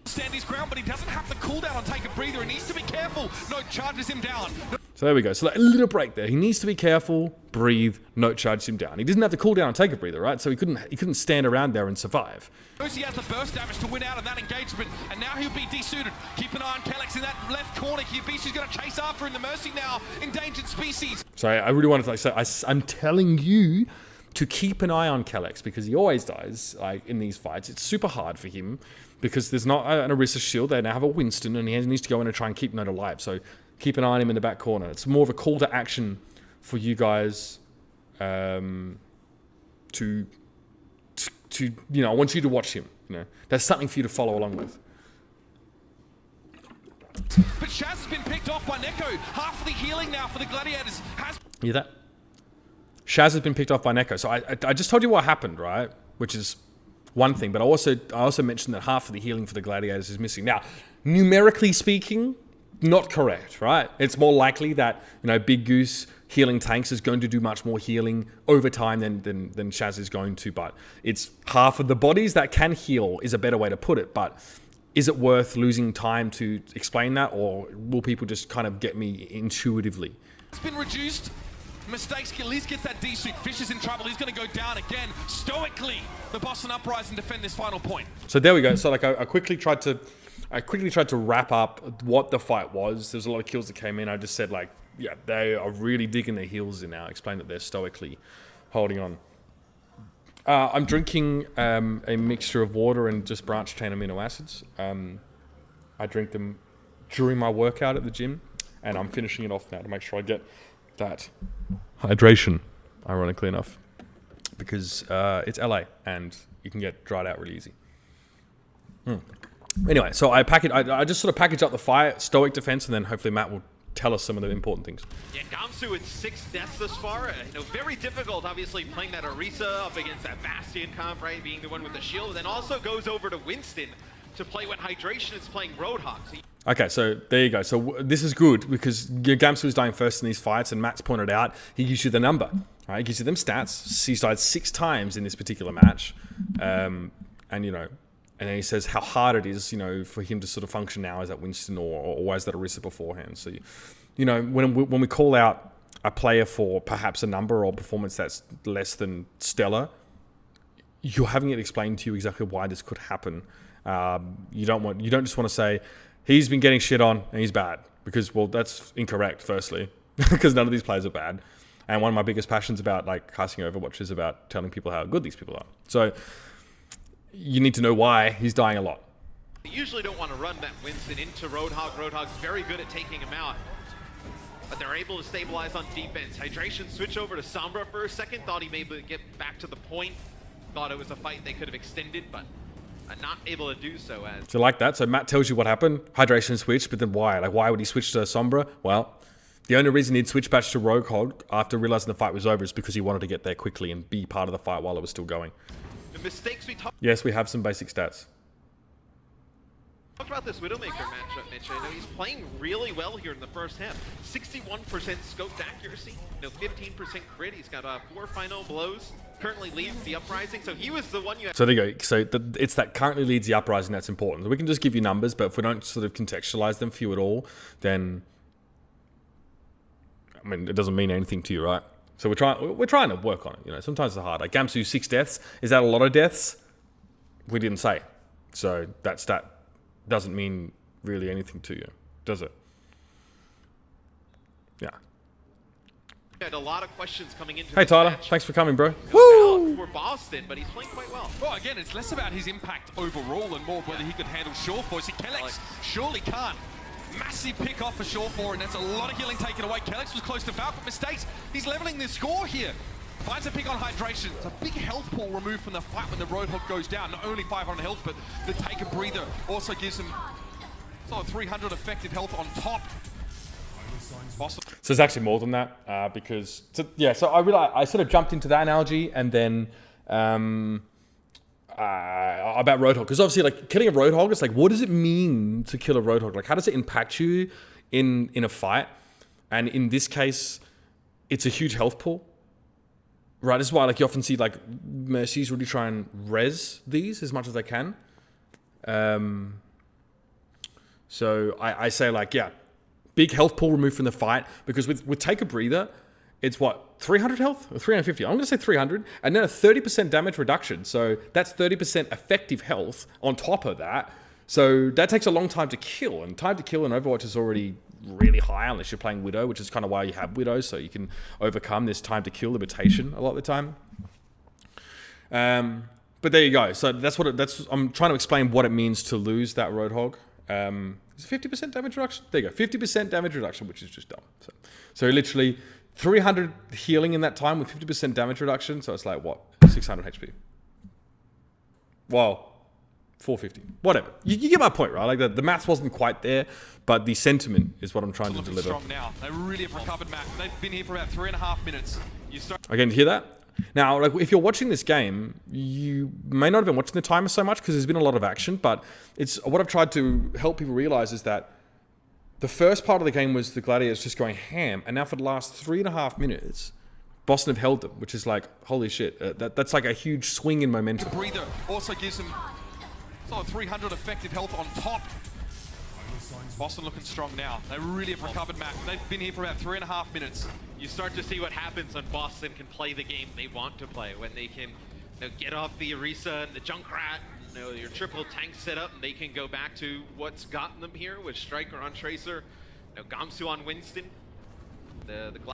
Stand his ground, but he doesn't have the cooldown on Take a Breather. He needs to be careful. Note charges him down. So there we go. So a little break there. He needs to be careful, breathe, Note charges him down. He didn't have the cooldown on Take a Breather, right? So he couldn't stand around there and survive. He has the burst damage to win out of that engagement, and now he'll be desuited. Keep an eye on Kellex in that left corner. Kyubishi's going to chase after him. The Mercy now, endangered species. So I really wanted to say, I'm telling you to keep an eye on Kellex because he always dies in these fights. It's super hard for him because there's not an Orisa shield. They now have a Winston and he needs to go in and try and keep Note alive. So keep an eye on him in the back corner. It's more of a call to action for you guys to I want you to watch him. There's something for you to follow along with. But Shaz has been picked off by Neko. Half of the healing now for the Gladiators has... You hear that? Shaz has been picked off by Neko. So I just told you what happened, right? Which is one thing. But I also mentioned that half of the healing for the Gladiators is missing. Now, numerically speaking, not correct, right? It's more likely that, Big Goose healing tanks is going to do much more healing over time than Shaz is going to. But it's half of the bodies that can heal is a better way to put it. But is it worth losing time to explain that? Or will people just kind of get me intuitively? It's been reduced. Mistakes, at least gets that D-suit. Fish is in trouble. He's going to go down again. Stoically, the Boston Uprising defend this final point. So there we go. So I quickly tried to wrap up what the fight was. There's a lot of kills that came in. I just said yeah, they are really digging their heels in now. Explain that they're stoically holding on. I'm drinking a mixture of water and just branched chain amino acids. I drink them during my workout at the gym, and I'm finishing it off now to make sure I get that hydration, ironically enough, because it's LA and you can get dried out really easy. Anyway, so I just sort of package up the fight, stoic defense, and then hopefully Matt will tell us some of the important things. Yeah, Gamsu with 6 deaths thus far. Very difficult, obviously, playing that Orisa up against that Bastion comp, right? Being the one with the shield, and then also goes over to Winston to play when Hydration is playing Roadhog. Okay, so there you go. So this is good because Gamsu was dying first in these fights, and Matt's pointed out he gives you the number. Right? He gives you them stats. He's died 6 times in this particular match, and then he says how hard it is, for him to sort of function now as that Winston or as that Orisa beforehand. So, when we call out a player for perhaps a number or performance that's less than stellar, you're having it explained to you exactly why this could happen. You don't just want to say he's been getting shit on and he's bad because, well, that's incorrect. Firstly, because none of these players are bad, And one of my biggest passions about like casting Overwatch is about telling people how good these people are. So you need to know why he's dying a lot. You usually don't want to run that Winston into Roadhog. Roadhog's very good at taking him out. But they're able to stabilize on defense. Hydration switch over to Sombra for a second. Thought he may get back to the point. Thought it was a fight they could have extended, but not able to do so. So like that. So Matt tells you what happened. Hydration switch, but then why? Like why would he switch to Sombra? Well, the only reason he'd switch back to Roadhog after realizing the fight was over is because he wanted to get there quickly and be part of the fight while it was still going. The mistakes we talked Yes, we have some basic stats. about this Widowmaker matchup, Mitch. I know he's playing really well here in the first half. 61% scoped accuracy, 15% crit. He's got 4 final blows. Currently leads the Uprising, so he was the one you had. So there you go. So it's that currently leads the Uprising that's important. We can just give you numbers, but if we don't sort of contextualize them for you at all, then I mean it doesn't mean anything to you, right? So we're trying to work on it. You know, sometimes it's hard. Like Gamsu 6 deaths. Is that a lot of deaths? We didn't say. So that stat doesn't mean really anything to you, does it? Yeah. Had a lot of questions coming into Hey this Tyler, match. thanks for coming, bro. Woo! For Boston, but he's playing quite well. Well, again, it's less about his impact overall and more whether he could handle Shawford. See, Kellex surely can't. Massive pick off for Shawford, and that's a lot of healing taken away. Kellex was close to Valkyrie mistakes. He's leveling the score here. Finds a pick on Hydration. It's a big health pool removed from the fight when the Roadhog goes down. Not only 500 health, but the take a breather also gives him solid 300 effective health on top. Boston. So it's actually more than that because, so I realized I sort of jumped into that analogy and then about Roadhog. Because obviously, like, killing a Roadhog, it's like, what does it mean to kill a Roadhog? Like, how does it impact you in a fight? And in this case, it's a huge health pool. Right, this is why like you often see like Mercies really try and res these as much as they can. So I say like, yeah, big health pool removed from the fight because with Take a Breather, it's what, 300 health or 350? I'm going to say 300 and then a 30% damage reduction. So that's 30% effective health on top of that. So that takes a long time to kill, and time to kill in Overwatch is already really high unless you're playing Widow, which is kind of why you have Widows, so you can overcome this time to kill limitation a lot of the time. But there you go. So I'm trying to explain what it means to lose that Roadhog. Is it 50% damage reduction? There you go, 50% damage reduction, which is just dumb. So literally 300 healing in that time with 50% damage reduction. So it's like what, 600 HP. Wow. 450, whatever. You get my point, right? Like the maths wasn't quite there, but the sentiment is what I'm trying to deliver. Strong now. They really have recovered, Matt. They've been here for about 3.5 minutes. Again, hear that? Now, like if you're watching this game, you may not have been watching the timer so much because there's been a lot of action, but it's what I've tried to help people realize is that the first part of the game was the Gladiators just going ham, and now for the last 3.5 minutes, Boston have held them, which is like, holy shit, that's like a huge swing in momentum. Breather also gives them 300 effective health on top. Boston looking strong now. They really have recovered, Matt. They've been here for about 3.5 minutes. You start to see what happens when Boston can play the game they want to play, when they can get off the Orisa and the Junkrat, your triple tank setup, and they can go back to what's gotten them here with Striker on Tracer, Gamsu on Winston.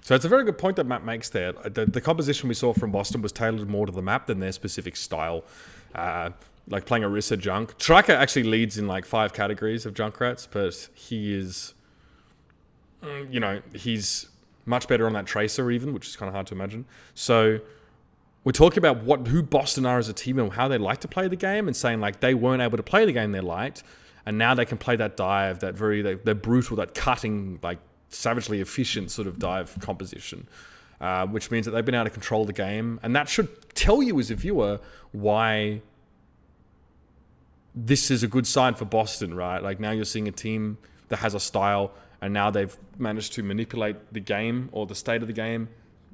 So it's a very good point that Matt makes there. The composition we saw from Boston was tailored more to the map than their specific style. Like playing Orisa Junk. Striker actually leads in like 5 categories of Junkrats, but he is, he's much better on that Tracer even, which is kind of hard to imagine. So we're talking about who Boston are as a team and how they like to play the game, and saying like they weren't able to play the game they liked, and now they can play that dive, that they're brutal, that cutting, like savagely efficient sort of dive composition, which means that they've been able to control the game, and that should tell you as a viewer why this is a good sign for Boston, right? Like now you're seeing a team that has a style, and now they've managed to manipulate the game or the state of the game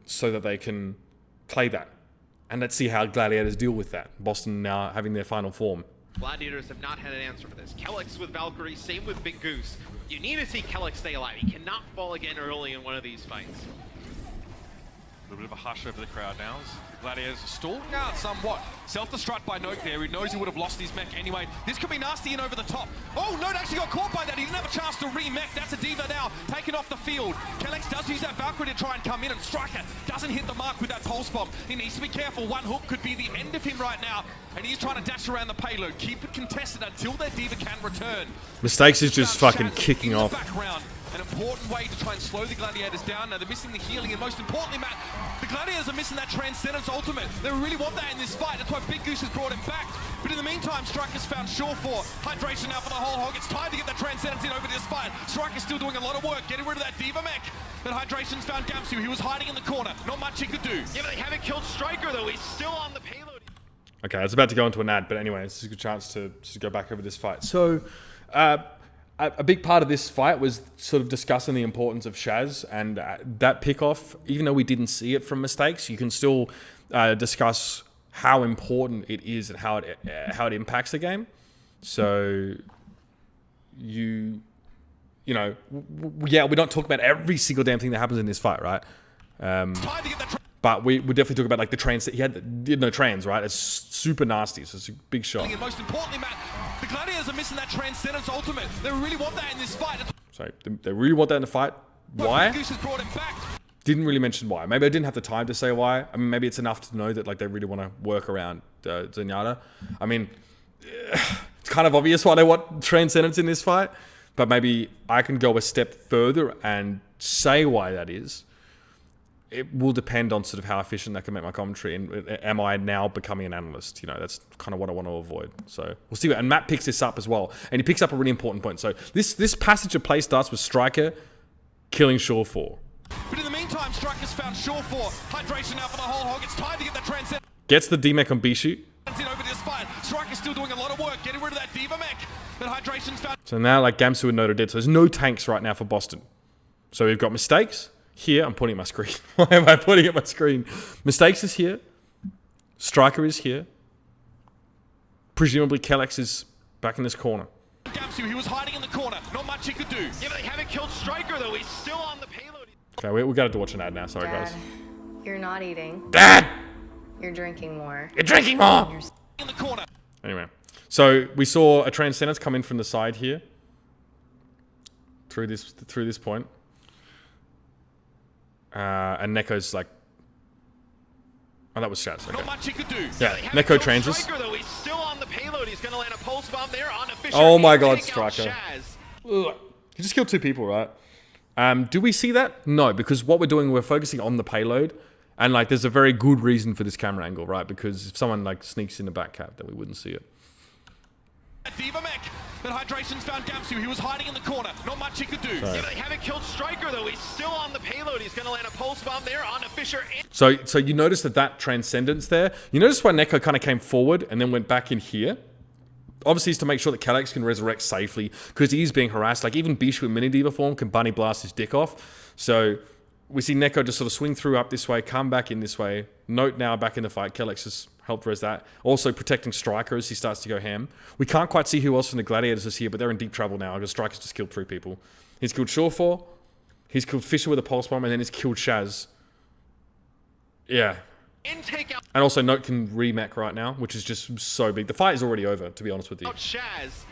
so that they can play that. And let's see how Gladiators deal with that. Boston now having their final form. Gladiators have not had an answer for this. Kellex with Valkyrie, same with Big Goose. You need to see Kellex stay alive. He cannot fall again early in one of these fights. A little bit of a hush over the crowd now as the Gladiators are stalling out somewhat. Self-destruct by Note there. He knows he would have lost his mech anyway. This could be nasty and over the top. Oh, Note actually got caught by that. He didn't have a chance to re-mech. That's a Diva now, taken off the field. Kelex does use that Valkyrie to try and come in, and Striker doesn't hit the mark with that pulse bomb. He needs to be careful. One hook could be the end of him right now, and he's trying to dash around the payload. Keep it contested until their Diva can return. Mistakes is just fucking Shaz kicking in the off. background. An important way to try and slow the Gladiators down. Now they're missing the healing, and most importantly, Matt, the Gladiators are missing that Transcendence ultimate. They really want that in this fight. That's why Big Goose has brought him back. But in the meantime, Striker's found Shore-4. Hydration now for the whole hog. It's time to get that Transcendence in over this fight. Striker's still doing a lot of work, getting rid of that Diva mech. But Hydration's found Gamsu. He was hiding in the corner. Not much he could do. Yeah, but they haven't killed Striker, though. He's still on the payload. Okay, I was about to go into an ad, but anyway, this is a good chance to just go back over this fight. So, a big part of this fight was sort of discussing the importance of Shaz, and that pick-off, even though we didn't see it from Mistakes, you can still discuss how important it is and how it impacts the game. So, you know, yeah, we don't talk about every single damn thing that happens in this fight, right? But we definitely talk about like the trans. He had no trans, right? It's super nasty. So it's a big shot. And most importantly, Matt, the Gladiators are missing that Transcendence ultimate. They really want that in this fight. Sorry, they really want that in the fight. Why? Goose has brought him back. Didn't really mention why. Maybe I didn't have the time to say why. I mean, maybe it's enough to know that like they really want to work around Zenyatta. I mean, it's kind of obvious why they want Transcendence in this fight, but maybe I can go a step further and say why that is. It will depend on sort of how efficient I can make my commentary, and am I now becoming an analyst? You know, that's kind of what I want to avoid. So we'll see. And Matt picks this up as well, and he picks up a really important point. So this passage of play starts with Striker killing Shore-4. But in the meantime, Striker's found Shore-4. Hydration now for the whole hog. It's time to get the Transcendence Gets the D-Mech on Bishu. in over this fight. Striker's still doing a lot of work, getting rid of that Diva mech. But Hydration's found. So now like Gamsu and Note are dead. So there's no tanks right now for Boston. So we've got Mistakes. Here, I'm pointing at my screen. Why am I pointing at my screen? Mistakes is here. Striker is here. Presumably, Kelex is back in this corner. Gamsu, he was hiding in the corner. Not much he could do. Yeah, but they haven't killed Striker, though. He's still on the payload. Okay, we got to watch an ad now. Sorry, Dad, guys. you're not eating. Dad! You're drinking more. You're drinking more! You're In the corner. Anyway, so we saw a Transcendence come in from the side here. Through this point. And Neko's like, oh, that was Shaz. Okay. Not much he could do. Yeah, They haven't Neko killed transes. Striker, though. He's still on the payload. He's going to land a pulse bomb there on a Fisher. Oh my He'll God, take out Striker. Shaz. Ugh. You just killed two people, right? Do we see that? No, because what we're doing, we're focusing on the payload, and like, there's a very good reason for this camera angle, right? Because if someone like sneaks in the back cab, then we wouldn't see it. Diva mech. But Hydration's found Gamsu. He was hiding in the corner. Not much he could do. Sorry. Yeah, but they haven't killed Striker, though. He's still on the payload. He's going to land a pulse bomb there on a Fisher. So you notice that Transcendence there. You notice why Neko kind of came forward and then went back in here. Obviously, it's to make sure that Kelex can resurrect safely because he's being harassed. Like even Bishu in mini Diva form can bunny blast his dick off. So we see Neko just sort of swing through up this way, come back in this way. Note now back in the fight. Kelex has helped res that. Also protecting Striker as he starts to go ham. We can't quite see who else from the Gladiators is here, but they're in deep trouble now because Striker's just killed 3 people. He's killed Shore-4. He's killed Fisher with a pulse bomb, and then he's killed Shaz. Yeah. Intake out And also Note can remech right now, which is just so big. The fight is already over, to be honest with you. Shaz.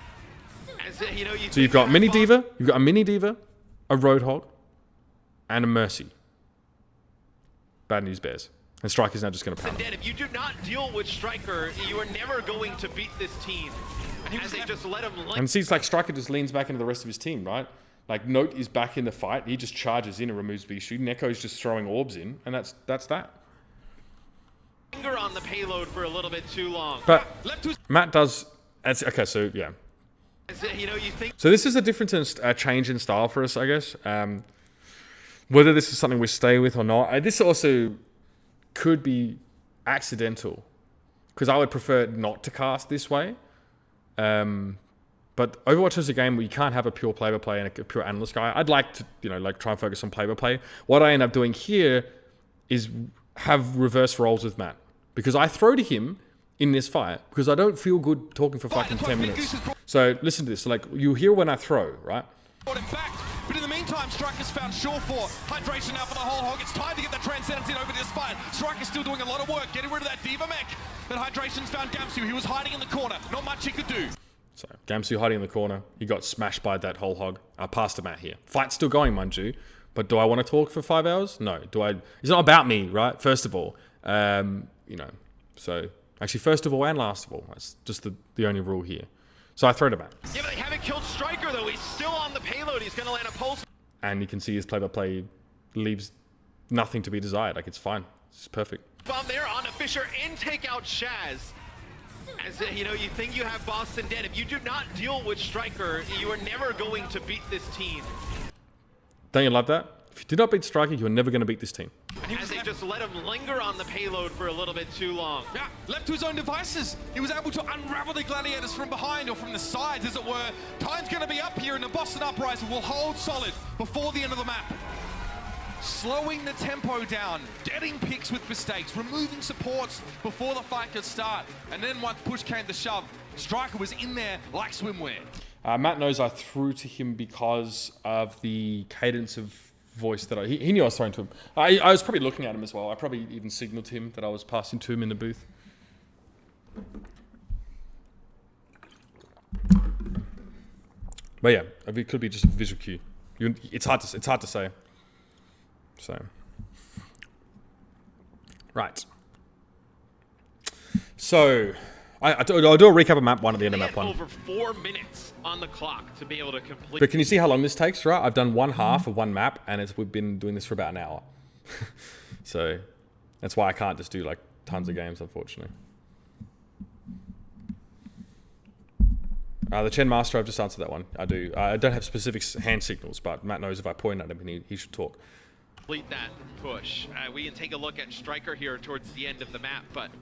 As, you know, So you've got Mini Diva, you've got a Mini Diva, a Roadhog, and a Mercy. Bad news bears. And Striker's now just going to pound him. Dead. If you do not deal with Striker, you are never going to beat this team. As they just let him And see, it's like Striker just leans back into the rest of his team, right? Like Note is back in the fight. He just charges in and removes Bishu. Neko's just throwing orbs in, and that's that. linger on the payload for a little bit too long. But Matt does... Okay, so yeah. You know, you think So this is a difference in a change in style for us, I guess. Whether this is something we stay with or not. This also could be accidental, because I would prefer not to cast this way. But Overwatch is a game where you can't have a pure play-by-play and a pure analyst guy. I'd like to, you know, like try and focus on play-by-play. What I end up doing here is have reverse roles with Matt, because I throw to him in this fight because I don't feel good talking for fucking 10 minutes. So listen to this. So like, you hear when I throw, right? But in the meantime, time, Striker's found Sure for. Hydration now for the whole hog. It's time to get the Transcendence in over this fight. Striker's still doing a lot of work, getting rid of that Diva mech. But Hydration's found Gamsu. He was hiding in the corner. Not much he could do. So Gamsu hiding in the corner. He got smashed by that whole hog. I passed him out here. Fight's still going, mind you. But do I want to talk for 5 hours? No. Do I? It's not about me, right? First of all, you know. So actually, first of all and last of all, that's just the only rule here. So I throw him out. Yeah, but they haven't killed Striker though. He's still on the payload. He's gonna land a pulse. And you can see his play-by-play leaves nothing to be desired. Like, it's fine. It's perfect. Bomb there on a Fisher and take out Shaz. As you know, you think you have Boston dead. If you do not deal with Striker, you are never going to beat this team. Don't you love that? If you do not beat Striker, you are never going to beat this team. As they just let him linger on the payload for a little bit too long. Yeah, left to his own devices. He was able to unravel the Gladiators from behind or from the sides, as it were. Time's going to be up here, and the Boston Uprising will hold solid before the end of the map. Slowing the tempo down, getting picks with mistakes, removing supports before the fight could start. And then once push came to shove, Striker was in there like swimwear. Matt knows I threw to him because of the cadence of voice that he knew I was throwing to him. I was probably looking at him as well. I probably even signaled to him that I was passing to him in the booth. But yeah, it could be just a visual cue. It's hard to say. So, right. So, I'll do a recap of map 1 at the end of map 1. Over 4 minutes on the clock to be able to complete. But can you see how long this takes, right? I've done one half of one map, and we've been doing this for about an hour. So, that's why I can't just do like tons of games, unfortunately. The Chen Master, I've just answered that one. I do. I don't have specific hand signals, but Matt knows if I point at him, he should talk. Complete that push. We can take a look at Striker here towards the end of the map, but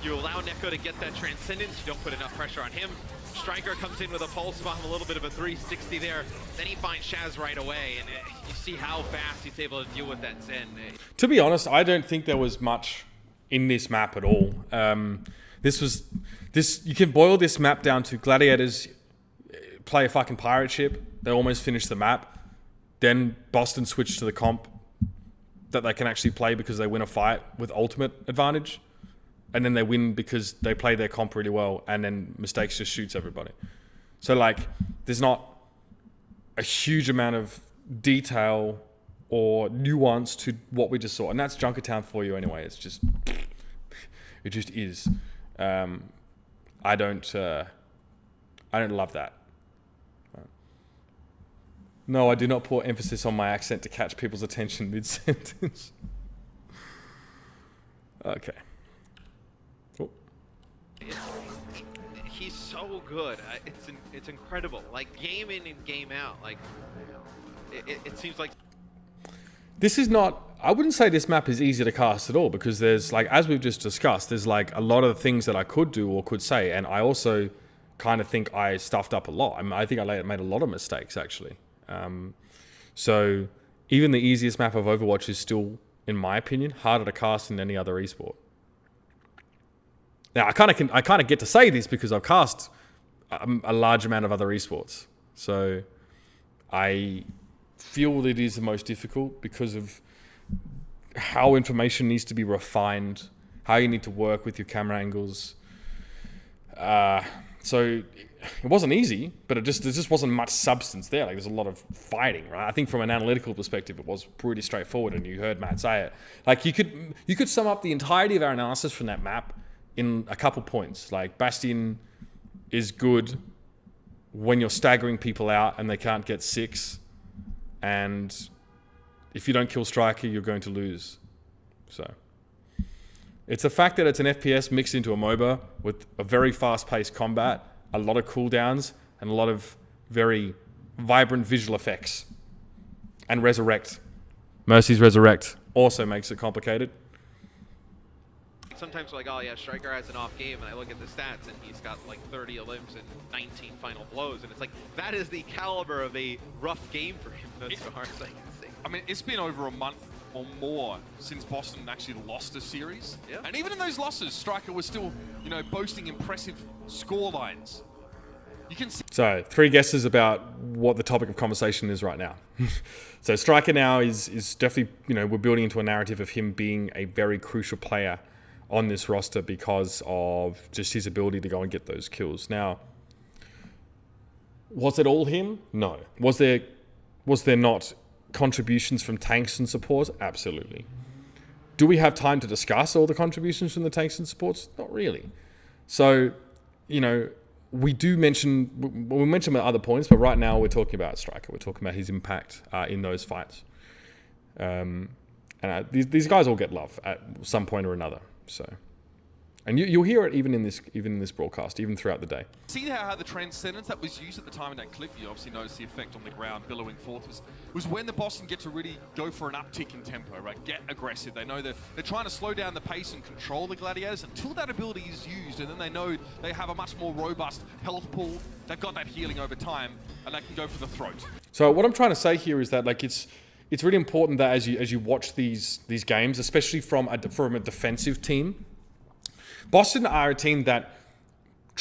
you allow Neko to get that Transcendence, you don't put enough pressure on him. Striker comes in with a pulse bomb, a little bit of a 360 there. Then he finds Shaz right away, and you see how fast he's able to deal with that Zen. To be honest, I don't think there was much in this map at all. You can boil this map down to Gladiators play a fucking pirate ship. They almost finish the map. Then Boston switch to the comp that they can actually play because they win a fight with ultimate advantage. And then they win because they play their comp really well, and then mistakes just shoots everybody. So like, there's not a huge amount of detail or nuance to what we just saw, and that's Junkertown for you anyway. It just is. I don't love that. No, I do not put emphasis on my accent to catch people's attention mid-sentence. Okay. Oh. He's so good. It's incredible. Like, game in and game out. Like, it seems like... This is not... I wouldn't say this map is easy to cast at all, because there's, like, as we've just discussed, there's, like, a lot of things that I could do or could say, and I also kind of think I stuffed up a lot. I mean, I think I made a lot of mistakes, actually. So even the easiest map of Overwatch is still, in my opinion, harder to cast than any other esport. Now, I kind of get to say this because I've cast a large amount of other esports. So I feel it is the most difficult because of how information needs to be refined, how you need to work with your camera angles. So it wasn't easy, but there just wasn't much substance there. Like, there's a lot of fighting, right? I think from an analytical perspective, it was pretty straightforward, and you heard Matt say it. Like, you could sum up the entirety of our analysis from that map in a couple points. Like, Bastion is good when you're staggering people out and they can't get 6, and if you don't kill Striker, you're going to lose. So it's the fact that it's an FPS mixed into a MOBA with a very fast-paced combat, a lot of cooldowns, and a lot of very vibrant visual effects. And Resurrect. Mercy's Resurrect also makes it complicated. Sometimes we're like, oh yeah, Striker has an off game, and I look at the stats, and he's got like 30 elims and 19 final blows, and it's like, that is the caliber of a rough game for him, as far as I can see. I mean, it's been over a month or more since Boston actually lost a series. Yeah. And even in those losses, Striker was still, boasting impressive score lines. You can see. So 3 guesses about what the topic of conversation is right now. So Striker now is definitely, you know, we're building into a narrative of him being a very crucial player on this roster because of just his ability to go and get those kills. Now, was it all him? No. Was there not contributions from tanks and supports? Absolutely. Do we have time to discuss all the contributions from the tanks and supports? Not really. So, you know, we mention at other points, but right now we're talking about Striker. We're talking about his impact in those fights. And these guys all get love at some point or another. So, and you'll hear it even in this broadcast, even throughout the day. See how the transcendence that was used at the time in that clip, you obviously noticed the effect on the ground, billowing forth, was when the Boston get to really go for an uptick in tempo, right? Get aggressive. They know that they're trying to slow down the pace and control the Gladiators until that ability is used, and then they know they have a much more robust health pool. They've got that healing over time, and they can go for the throat. So what I'm trying to say here is that, like, it's really important that as you watch these games, especially from a defensive team, Boston are a team that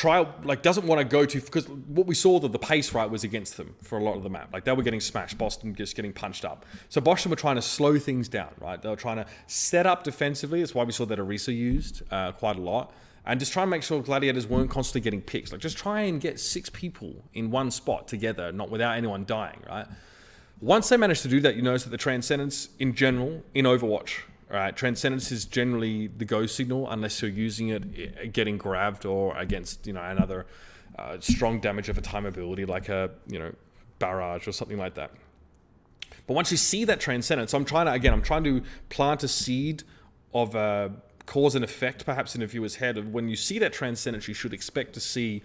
doesn't want to go to, because what we saw, that the pace right was against them for a lot of the map. Like, they were getting smashed, Boston just getting punched up. So Boston were trying to slow things down, right? They were trying to set up defensively. That's why we saw that Orisa used quite a lot. And just try and make sure Gladiators weren't constantly getting picks. Like, just try and get 6 people in one spot together, not without anyone dying, right? Once they managed to do that, you notice that the Transcendence in general, in Overwatch, right, Transcendence is generally the go signal unless you're using it getting grabbed or against, you know, another strong damage of a time ability like a, you know, barrage or something like that. But once you see that Transcendence, I'm trying to plant a seed of cause and effect perhaps in a viewer's head. When you see that Transcendence, you should expect to see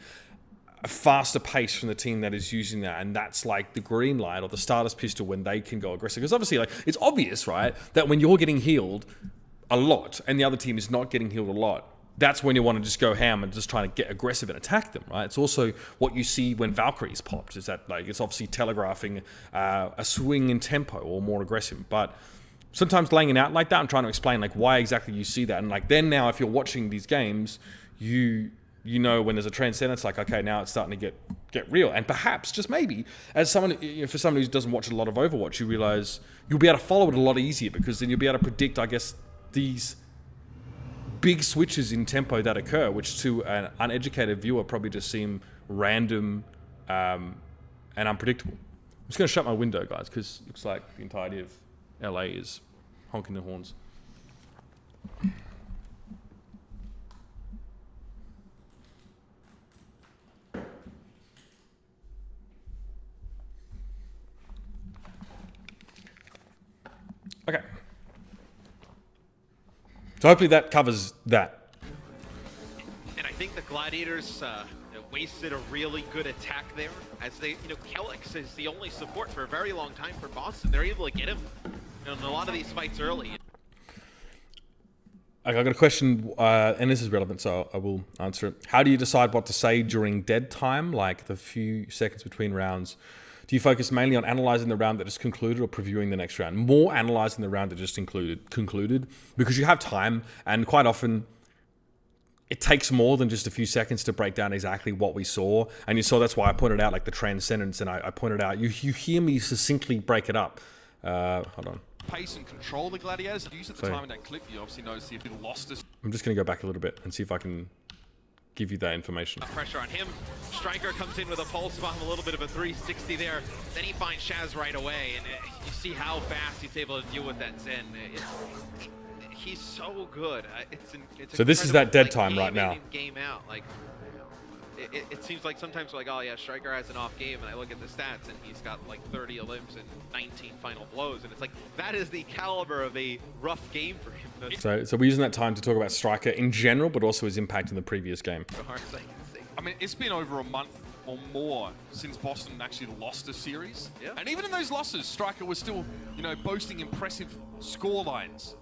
a faster pace from the team that is using that, and that's like the green light or the starter's pistol when they can go aggressive. Because obviously, like, it's obvious, right, that when you're getting healed a lot and the other team is not getting healed a lot, that's when you want to just go ham and just try to get aggressive and attack them, right? It's also what you see when Valkyrie's popped, is that, like, it's obviously telegraphing a swing in tempo or more aggressive. But sometimes laying it out like that, I'm trying to explain, like, why exactly you see that. And, like, then now if you're watching these games, you know when there's a Transcendence, like, okay, now it's starting to get real. And perhaps, just maybe, as someone, you know, for someone who doesn't watch a lot of Overwatch, you realize you'll be able to follow it a lot easier, because then you'll be able to predict, I guess, these big switches in tempo that occur, which to an uneducated viewer probably just seem random and unpredictable. I'm just going to shut my window, guys, because it looks like the entirety of LA is honking their horns. Okay. So hopefully that covers that. And I think the Gladiators wasted a really good attack there, as they, you know, Kellex is the only support for a very long time for Boston. They're able to get him in a lot of these fights early. Okay, I've got a question, and this is relevant, so I will answer it. How do you decide what to say during dead time, like the few seconds between rounds? Do you focus mainly on analyzing the round that just concluded or previewing the next round? More analyzing the round that just concluded, because you have time, and quite often it takes more than just a few seconds to break down exactly what we saw. And you saw, that's why I pointed out, like, the Transcendence, and I pointed out, you hear me succinctly break it up. Hold on. Pace and control the Gladiators. Used at the time in that clip, you obviously noticed he lost us. I'm just going to go back a little bit and see if I can give you that information. Pressure on him. Striker comes in with a pulse bomb, a little bit of a 360 there. Then he finds Shaz right away, and you see how fast he's able to deal with that Zen. He's so good. It's so this is that dead time right now. Game out. Like, it seems like sometimes we're like, oh yeah, Striker has an off game, and I look at the stats, and he's got like 30 elims and 19 final blows, and it's like, that is the caliber of a rough game for him. So we're using that time to talk about Striker in general, but also his impact in the previous game. I mean, it's been over a month or more since Boston actually lost a series. Yeah. And even in those losses, Striker was still, you know, boasting impressive score lines.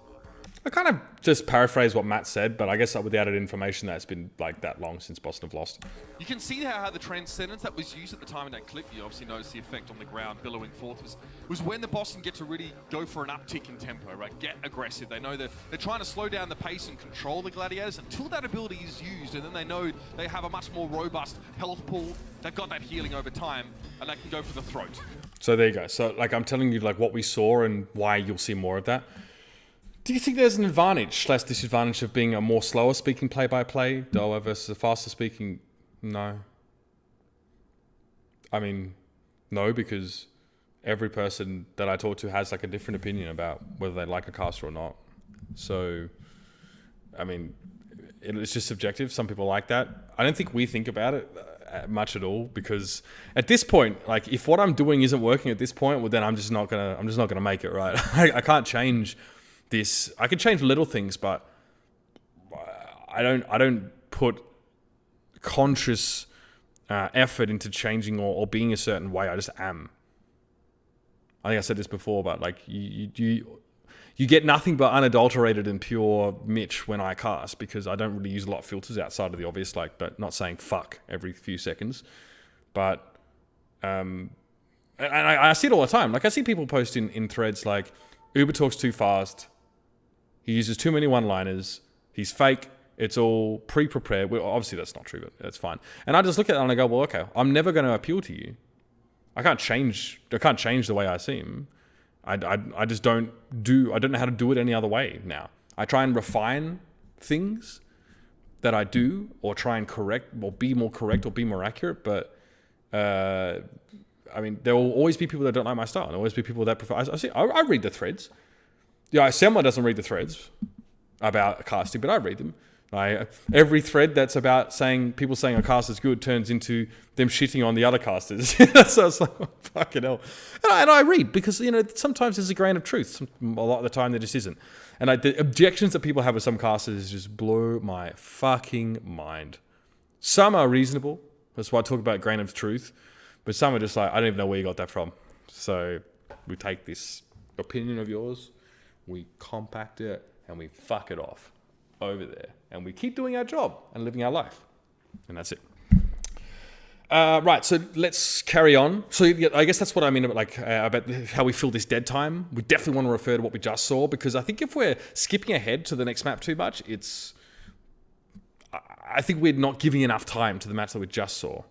I kind of just paraphrase what Matt said, but I guess with the added information that it's been like that long since Boston have lost. You can see how the transcendence that was used at the time in that clip, you obviously notice the effect on the ground, billowing forth, was when the Boston get to really go for an uptick in tempo, right? Get aggressive. They know that they're trying to slow down the pace and control the Gladiators until that ability is used, and then they know they have a much more robust health pool. They've got that healing over time, and they can go for the throat. So there you go. So like I'm telling you like what we saw and why you'll see more of that. Do you think there's an advantage / disadvantage of being a more slower speaking play-by-play Doa versus a faster speaking? No. I mean, no, because every person that I talk to has like a different opinion about whether they like a caster or not. So, I mean, it's just subjective. Some people like that. I don't think we think about it much at all, because at this point, like if what I'm doing isn't working at this point, well then I'm just not gonna make it, right? I can't change this. I can change little things, but I don't put conscious effort into changing or being a certain way. I just am. I think I said this before, but like you get nothing but unadulterated and pure Mitch when I cast, because I don't really use a lot of filters outside of the obvious, like, but not saying fuck every few seconds. But and I see it all the time. Like I see people post in threads like, Uber talks too fast. He uses too many one-liners. He's fake. It's all pre-prepared. Well, obviously, that's not true, but that's fine. And I just look at it and I go, well, okay, I'm never going to appeal to you. I can't change the way I seem. I just don't know how to do it any other way now. I try and refine things that I do, or try and correct, or be more correct, or be more accurate. But, I mean, there will always be people that don't like my style. There will always be people that prefer. I read the threads. Yeah, Semler doesn't read the threads about casting, but I read them. Every thread that's about people saying a cast is good turns into them shitting on the other casters. So it's like, oh, fucking hell. And I read, because, you know, sometimes there's a grain of truth. A lot of the time there just isn't. And the objections that people have with some casters just blow my fucking mind. Some are reasonable. That's why I talk about grain of truth. But some are just like, I don't even know where you got that from. So we take this opinion of yours, we compact it, and we fuck it off over there. And we keep doing our job and living our life. And that's it. Right, so let's carry on. So yeah, I guess that's what I mean about how we fill this dead time. We definitely want to refer to what we just saw, because I think if we're skipping ahead to the next map too much, I think we're not giving enough time to the match that we just saw.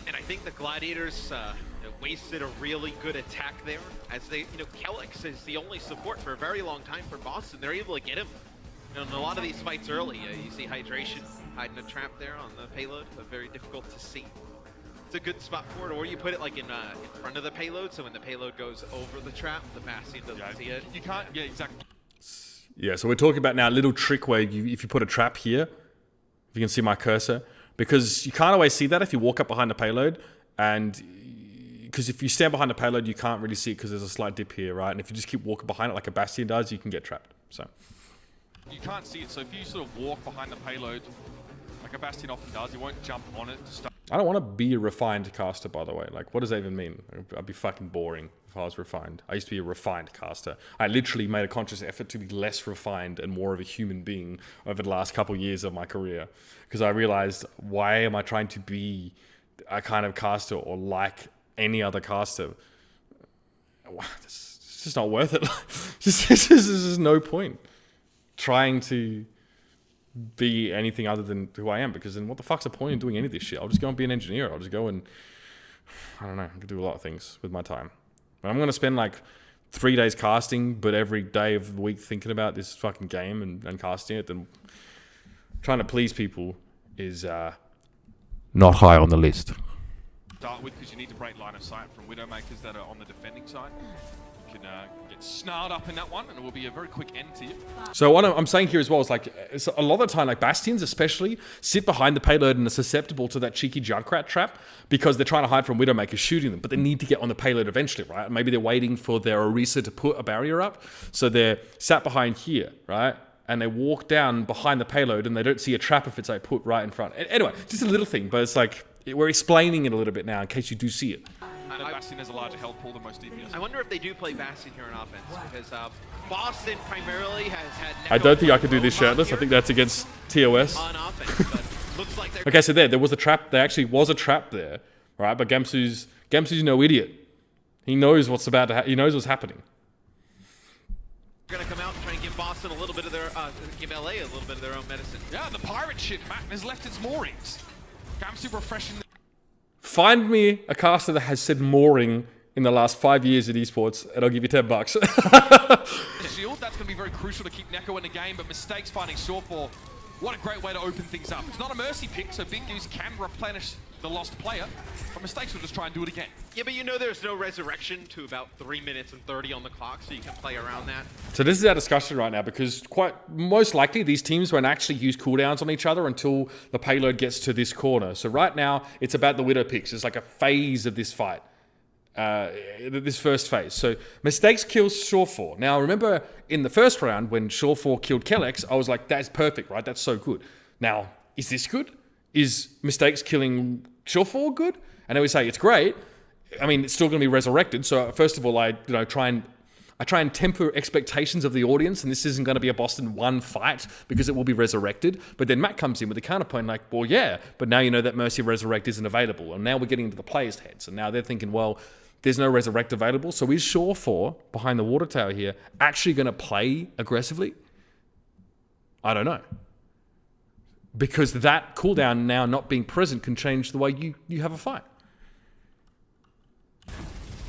And I think the Gladiators wasted a really good attack there, as Kellex is the only support for a very long time for Boston. They're able to get him in a lot of these fights early. You see Hydration hiding a trap there on the payload, but very difficult to see. It's a good spot for it, or you put it like in front of the payload, so when the payload goes over the trap, the Bastion doesn't see it. You can't, yeah, exactly. Yeah, so we're talking about now a little trick where if you put a trap here, if you can see my cursor, because you can't always see that if you walk up behind the payload, and because if you stand behind the payload, you can't really see it because there's a slight dip here, right? And if you just keep walking behind it like a Bastion does, you can get trapped. So you can't see it, so if you sort of walk behind the payload, like a Bastion often does, you won't jump on it to start. I don't want to be a refined caster, by the way. Like, what does that even mean? I'd be fucking boring if I was refined. I used to be a refined caster. I literally made a conscious effort to be less refined and more of a human being over the last couple of years of my career, because I realized, why am I trying to be a kind of caster or like any other caster? It's just not worth it. There's just no point trying to be anything other than who I am, because then what the fuck's the point in doing any of this shit? I'll just go and be an engineer. I'll just go and, I don't know, I can do a lot of things with my time. But I'm going to spend like 3 days casting, but every day of the week thinking about this fucking game and casting it, then trying to please people is not high on the list. Start with, because you need to break line of sight from Widowmakers that are on the defending side. You can get snarled up in that one, and it will be a very quick end to you. So what I'm saying here as well is, like, it's a lot of the time, like Bastions especially, sit behind the payload and are susceptible to that cheeky Junkrat trap because they're trying to hide from Widowmakers shooting them, but they need to get on the payload eventually, right? Maybe they're waiting for their Orisa to put a barrier up, so they're sat behind here, right? And they walk down behind the payload and they don't see a trap if it's like put right in front. Anyway, just a little thing, but it's like, we're explaining it a little bit now in case you do see it. Bastion has a larger health pool than most DPS. I wonder if they do play Bastion here on offense, because Boston primarily has had... I don't think I could do this shirtless. I think that's against TOS. On offense, but looks like they're... Okay, so there was a trap. There actually was a trap there, right? But Gamsu's no idiot. He knows what's about to he knows what's happening. Going to come out and try and give Boston a little bit of their... give LA a little bit of their own medicine. Yeah, the pirate ship, Matt, has left its moorings. Gamsu refreshing... Find me a caster that has said mooring in the last 5 years at esports, and I'll give you $10. Shield, that's going to be very crucial to keep Neko in the game, but mistakes finding Shortfall. What a great way to open things up. It's not a mercy pick, so Big Goose can replenish the lost player, but mistakes will just try and do it again. Yeah, but you know there's no resurrection to about 3 minutes and 30 on the clock, so you can play around that. So this is our discussion right now, because most likely these teams won't actually use cooldowns on each other until the payload gets to this corner. So right now, it's about the Widow picks. It's like a phase of this fight. This first phase. So mistakes kills Shawfall. Now remember in the first round when Shawfall killed Kellex, I was like, that's perfect, right? That's so good. Now, is this good? Is mistakes killing Shawfall good? And then we say it's great. I mean, it's still going to be resurrected. So first of all, I try and temper expectations of the audience, and this isn't going to be a Boston 1 fight because it will be resurrected. But then Matt comes in with a counterpoint like, well, yeah, but now you know that Mercy Resurrect isn't available. And now we're getting into the players' heads. And now they're thinking, well, there's no Resurrect available. So is Shore behind the water tower here actually going to play aggressively? I don't know. Because that cooldown now not being present can change the way you have a fight.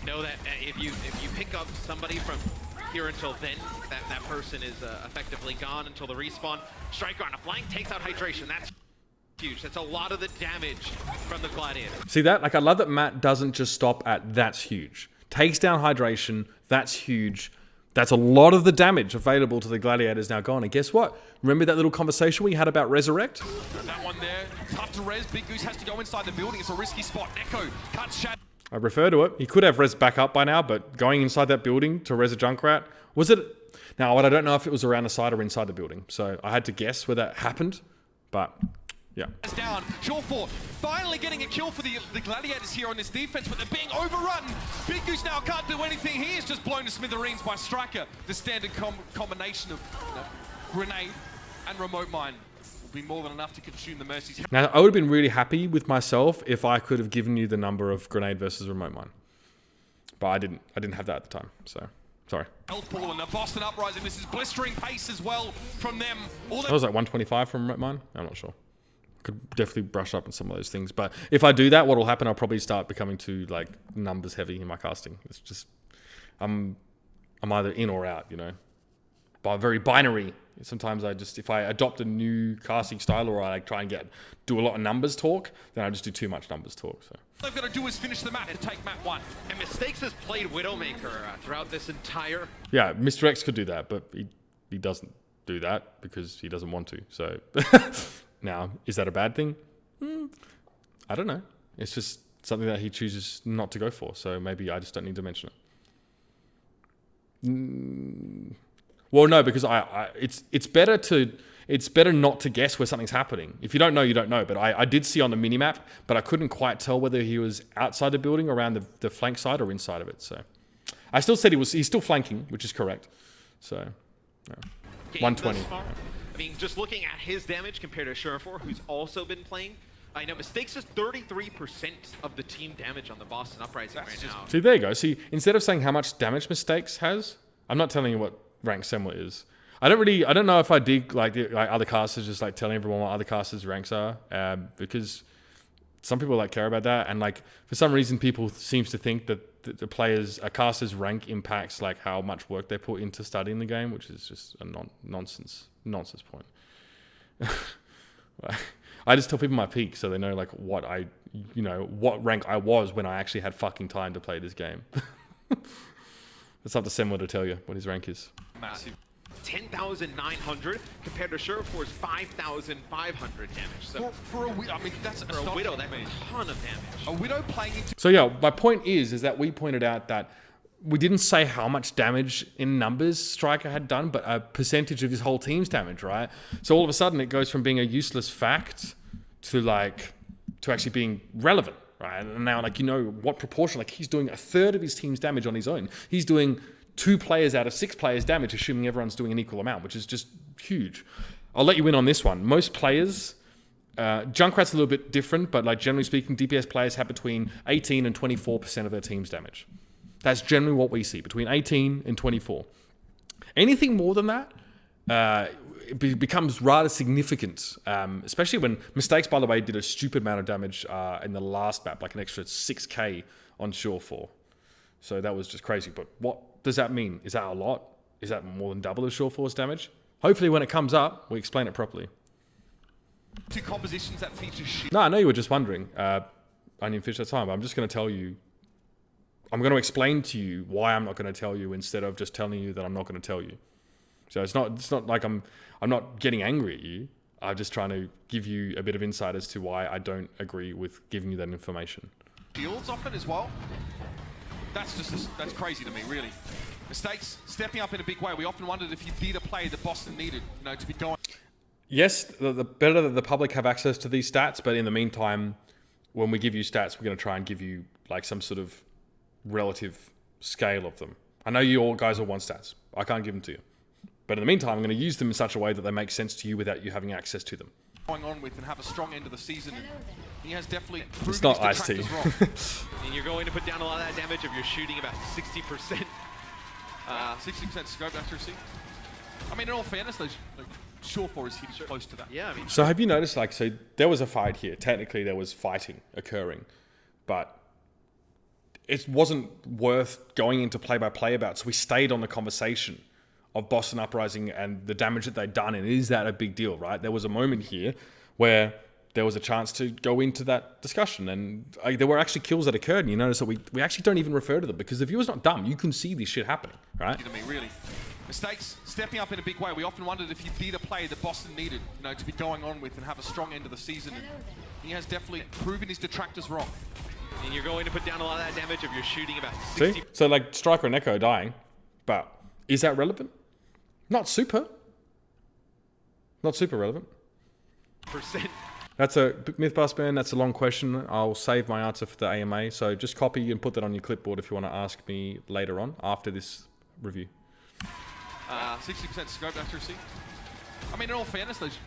Know that if you pick up somebody from here until then, that person is effectively gone until the respawn. Striker on a flank takes out hydration. That's huge. That's a lot of the damage from the Gladiators. See that? Like, I love that Matt doesn't just stop at that's huge. Takes down hydration, that's huge. That's a lot of the damage available to the Gladiators now gone. And guess what? Remember that little conversation we had about Resurrect? That one there, tough to res. Big Goose has to go inside the building. It's a risky spot. Neko cuts Shad. I refer to it. He could have res back up by now, but going inside that building to res a Junkrat, was it? Now, I don't know if it was around the side or inside the building. So I had to guess where that happened, but yeah. Down. Shawfall finally getting a kill for the Gladiators here on this defense, but they're being overrun. Big Goose now can't do anything. He is just blown to smithereens by Striker. The standard combination of grenade and remote mine will be more than enough to consume the Mercies. Now, I would have been really happy with myself if I could have given you the number of grenade versus remote mine. But I didn't. I didn't have that at the time, so sorry. Health pool and the Boston Uprising. This is blistering pace as well from them. That was like 125 from remote mine? I'm not sure. Could definitely brush up on some of those things. But if I do that, what will happen, I'll probably start becoming too like numbers heavy in my casting. It's just, I'm either in or out, you know. But very binary. Sometimes if I adopt a new casting style or I like try and do a lot of numbers talk, then I just do too much numbers talk. So all they've got to do is finish the map and take map 1. And Mistakes has played Widowmaker throughout this entire... Yeah, Mr. X could do that, but he doesn't do that because he doesn't want to. So now, is that a bad thing? I don't know. It's just something that he chooses not to go for. So maybe I just don't need to mention it. Well, no, because it's better not to guess where something's happening. If you don't know, you don't know. But I did see on the minimap, but I couldn't quite tell whether he was outside the building, around the flank side, or inside of it. So I still said he's still flanking, which is correct. So yeah. 120. I mean, just looking at his damage compared to Surefour, who's also been playing, I know Mistakes is 33% of the team damage on the Boston Uprising right now. See, there you go. See, instead of saying how much damage Mistakes has, I'm not telling you what rank Semler is. I don't know if I dig like other casters, just like telling everyone what other casters' ranks are, because some people like care about that, and like for some reason people seems to think that a caster's rank impacts like how much work they put into studying the game, which is just a nonsense point. I just tell people my peak so they know like what rank I was when I actually had fucking time to play this game. It's up to Semler to tell you what his rank is. Massive. 10,900 compared to Surefour's 5,500 damage. So for a Widow, I mean, that's for a Widow, that's a ton of damage. A Widow playing into... So yeah, my point is that we pointed out that we didn't say how much damage in numbers Striker had done, but a percentage of his whole team's damage, right? So all of a sudden it goes from being a useless fact to actually being relevant, right? And now, like, you know what proportion, like he's doing 1/3 of his team's damage on his own. He's doing 2 players out of 6 players damage, assuming everyone's doing an equal amount, which is just huge. I'll let you in on this one. Most players, Junkrat's a little bit different, but like generally speaking, DPS players have between 18 and 24% of their team's damage. That's generally what we see, between 18 and 24. Anything more than that, it becomes rather significant, especially when Mistakes, by the way, did a stupid amount of damage in the last map, like an extra 6k on Shore 4. So that was just crazy. But what does that mean? Is that a lot? Is that more than double of Shore 4's damage? Hopefully when it comes up, we explain it properly. 2 compositions that feature shit. No, I know you were just wondering. Onion Fish, that's fine, but I'm just going to tell you. I'm going to explain to you why I'm not going to tell you instead of just telling you that I'm not going to tell you. So it's not like I'm not getting angry at you. I'm just trying to give you a bit of insight as to why I don't agree with giving you that information. Shields often as well. That's crazy to me, really. Mistakes stepping up in a big way. We often wondered if he'd be the player that Boston needed, to be going. Yes, the better that the public have access to these stats, but in the meantime, when we give you stats, we're going to try and give you like some sort of relative scale of them. I know you all guys all want stats. I can't give them to you. But in the meantime, I'm going to use them in such a way that they make sense to you without you having access to them. Going on with and have a strong end of the season. He has definitely proven It's not his Ice-T. detractors wrong. And you're going to put down a lot of that damage if you're shooting about 60%. 60% scope accuracy. I mean, in all fairness, those Shore 4 is hitting close to that. Yeah, I mean, So have you noticed, like, so there was a fight here. Technically, there was fighting occurring. But it wasn't worth going into play-by-play about. So we stayed on the conversation of Boston Uprising and the damage that they'd done. And is that a big deal, right? There was a moment here where there was a chance to go into that discussion. And there were actually kills that occurred. And you notice that we actually don't even refer to them because the viewer's not dumb. You can see this shit happening, right? To me, really. Mistakes stepping up in a big way. We often wondered if he'd be the player that Boston needed, to be going on with and have a strong end of the season. And he has definitely proven his detractors wrong. and you're going to put down a lot of that damage if you're shooting about 60%. See? So like Striker and Echo dying, but is that relevant? Not super. Not super relevant. That's a Mythbustman. That's a long question. I'll save my answer for the AMA. So just copy and put that on your clipboard if you want to ask me later on after this review. 60% scope accuracy. I mean, in all fairness, those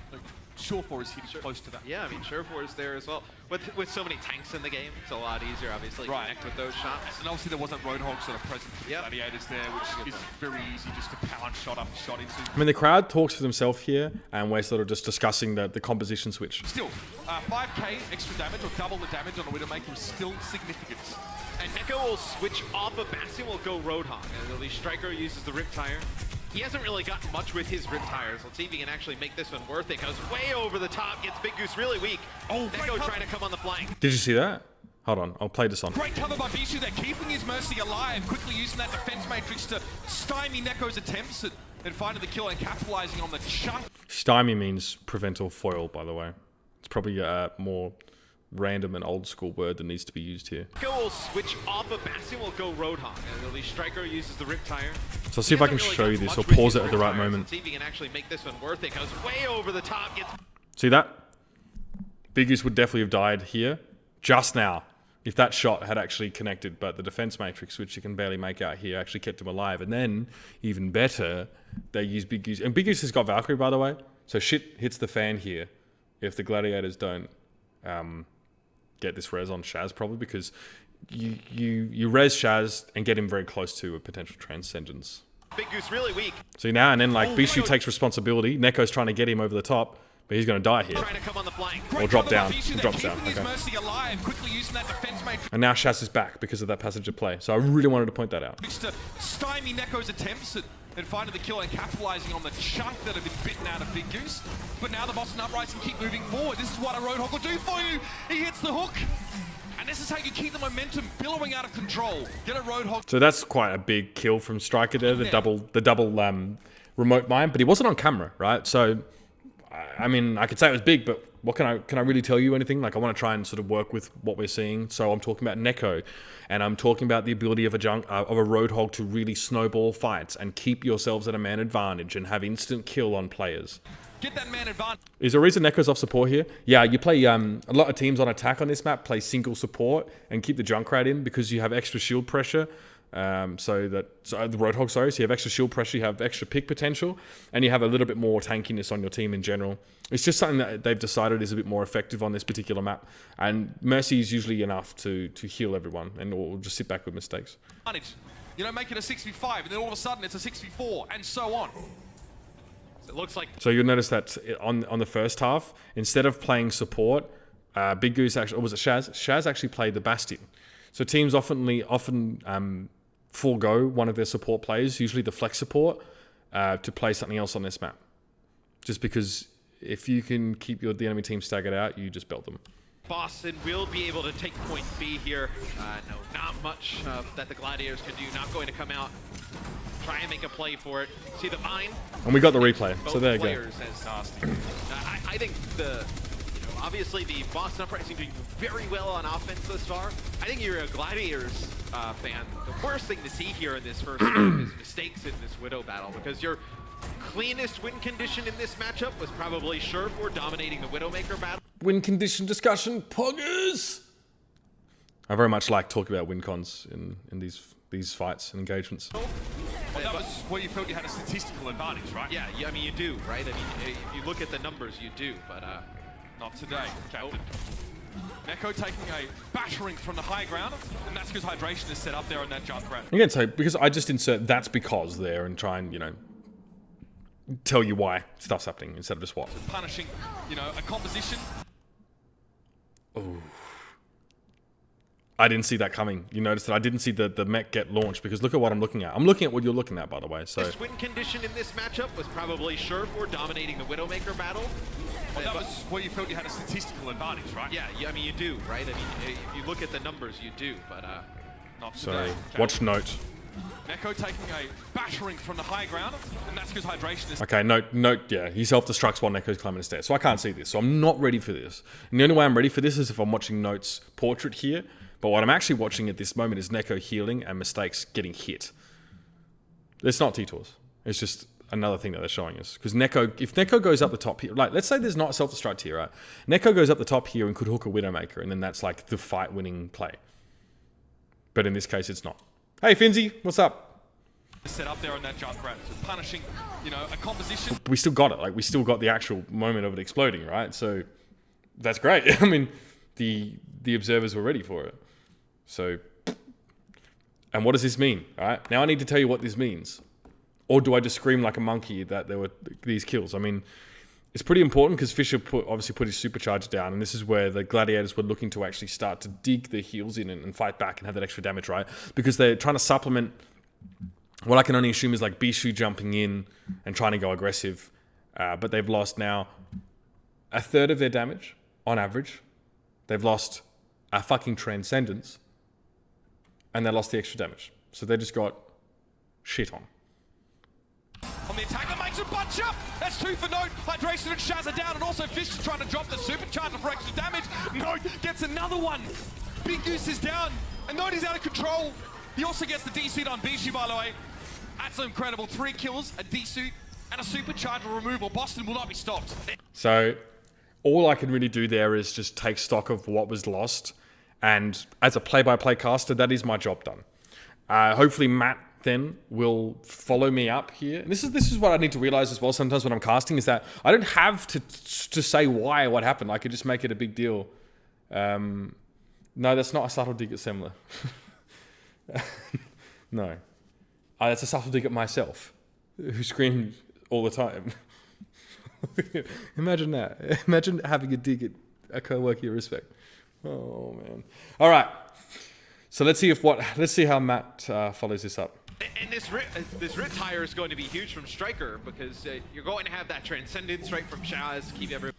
Shore 4 is hitting close to that. Yeah, I mean, Shore 4 is there as well. With so many tanks in the game, it's a lot easier, obviously, to connect with those shots. And obviously there wasn't Roadhogs that are present for the Gladiators there, which is very easy just to pound shot after shot into. I mean, the crowd talks for themselves here, and we're sort of just discussing the composition switch. Still, 5k extra damage or double the damage on a Widowmaker is still significant. And Echo will switch off of Bastion, will go Roadhog. And at least Striker uses the Rip Tire. He hasn't really gotten much with his Rip Tires. Let's see if he can actually make this one worth it. Goes way over the top, gets Big Goose really weak. Oh, Echo trying to come on the flank. Did you see that? Hold on, I'll play this on. Great cover by Bishu there, keeping his Mercy alive, quickly using that defense matrix to stymie Neko's attempts at finding the kill and capitalizing on the chunk. Stymie means prevent or foil, by the way. It's probably a more random and old school word that needs to be used here. Echo will switch off of Bastion, will go Roadhog. And at least Striker uses the Rip Tire. So I'll see if I can show you this or pause it at the right moment. Let's see if he can actually make this one worth it. Goes way over the top, gets... See that? Big Goose would definitely have died here just now if that shot had actually connected, but the defense matrix, which you can barely make out here, actually kept him alive. And then, even better, they use Big Goose. And Big Goose has got Valkyrie, by the way, so shit hits the fan here if the Gladiators don't get this res on Shaz, probably, because you res Shaz and get him very close to a potential transcendence. Big Goose really weak. See now, and then like Bishu takes responsibility. Neko's trying to get him over the top, but he's going to die here. Trying to come on the flank. Or drop down. He drops down. Okay. Alive, quickly using that defense matrix And now Shaz is back because of that passage of play. So I really wanted to point that out. to stymie Neko's attempts at finding the kill and capitalizing on the chunk that have been bitten out of Big Goose. But now the Boston Uprising keep moving forward. This is what a Roadhog will do for you. He hits the hook. And this is how you keep the momentum billowing out of control. Get a Roadhog. So that's quite a big kill from Striker there, the double remote mine, but he wasn't on camera, right? So, I mean, I could say it was big, but what can I really tell you anything? Like I want to try and sort of work with what we're seeing. So I'm talking about Neko, and I'm talking about the ability of a Roadhog to really snowball fights and keep yourselves at a man advantage and have instant kill on players. Get that man advantage. Is there a reason Neko's off support here? Yeah, you play a lot of teams on attack on this map play single support and keep the Junkrat in because you have extra shield pressure. So the Roadhog, sorry, so you have extra shield pressure, you have extra pick potential, and you have a little bit more tankiness on your team in general. It's just something that they've decided is a bit more effective on this particular map, and Mercy is usually enough to heal everyone, and or just sit back with mistakes. You know, make it a 6v5, and then all of a sudden it's a 6v4, and so on. It looks like... So you'll notice that on the first half, instead of playing support, Big Goose actually, or was it Shaz? Shaz actually played the Bastion. So teams often forego one of their support players, usually the flex support, to play something else on this map. Just because if you can keep the enemy team staggered out, you just belt them. Boston will be able to take point B here. No, not much that the Gladiators can do. Not going to come out, try and make a play for it. See the mine? And we got the replay, so there you go. I think obviously the Boston Uprising doing very well on offense thus far. I think you're a Gladiators fan. The worst thing to see here in this first game is mistakes in this Widow battle, because your cleanest win condition in this matchup was probably sure for dominating the Widowmaker battle. Win condition discussion, poggers! I very much like talking about win cons in these fights and engagements. Well, that was where you felt you had a statistical advantage, right? Yeah, I mean you do, right? I mean, if you look at the numbers, you do, but not today, Captain. Neko taking a battering from the high ground, and that's because hydration is set up there on that Junkrat. Again, so because I just insert that's because there and try and, tell you why stuff's happening instead of just what. Punishing, a composition. Ooh. I didn't see that coming. You noticed that I didn't see the mech get launched because look at what I'm looking at. I'm looking at what you're looking at, by the way. So this win condition in this matchup was probably sure for dominating the Widowmaker battle. Well, that was where you felt you had a statistical advantage, right? Yeah, I mean you do, right? I mean, if you look at the numbers, you do, but not sorry. today. Watch note. Neko taking a battering from the high ground, and that's because hydration is... Okay, note, yeah, he self-destructs while Neko's climbing the stairs. So I can't see this, so I'm not ready for this. And the only way I'm ready for this is if I'm watching Note's portrait here, but what I'm actually watching at this moment is Neko healing and mistakes getting hit. It's not T-Tours. It's just another thing that they're showing us. Because if Neko goes up the top here, like, let's say there's not self-destruct here, right? Neko goes up the top here and could hook a Widowmaker, and then that's like the fight-winning play. But in this case, it's not. Hey, Finzi, what's up? Set up there on that Junkrat, punishing, a composition. We still got it. Like, we still got the actual moment of it exploding, right? So that's great. I mean, the observers were ready for it. So, and what does this mean? All right, now I need to tell you what this means. Or do I just scream like a monkey that there were these kills? I mean, it's pretty important because Fisher obviously put his supercharge down, and this is where the Gladiators were looking to actually start to dig their heels in and fight back and have that extra damage, right? Because they're trying to supplement what I can only assume is like Bishu jumping in and trying to go aggressive, but they've lost now a third of their damage on average. They've lost a fucking Transcendence, and they lost the extra damage. So they just got shit on. On the attacker makes a bunch up. That's 2 for Note. Hydration and Shaz are down, and also Fish is trying to drop the supercharger for extra damage. Note gets another one. Big Goose is down, and Note is out of control. He also gets the D-suit on Bishu, by the way. That's incredible. 3 kills, a D-suit, and a supercharger removal. Boston will not be stopped. So all I can really do there is just take stock of what was lost, and as a play-by-play caster, that is my job done. Hopefully Matt then will follow me up here. And this is what I need to realize as well sometimes when I'm casting, is that I don't have to say why what happened. I could just make it a big deal. No, that's not a subtle dig at Semler. No. That's a subtle dig at myself, who screams all the time. Imagine that. Imagine having a dig at a co-worker you respect. Oh, man. All right. So let's see how Matt follows this up. And this Ritz hire is going to be huge from Striker, because you're going to have that Transcendence right from Shaz, keep everyone...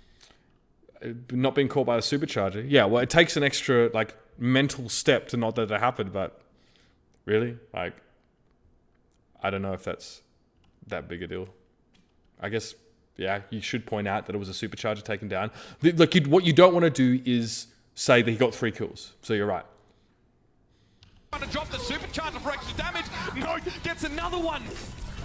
Not being caught by a supercharger. Yeah, well, it takes an extra, mental step to not let it happen, but really? I don't know if that's that big a deal. I guess Yeah, you should point out that it was a supercharger taken down. Look, what you don't want to do is say that he got 3 kills. So you're right. Trying to drop the supercharger for extra damage. Note gets another one.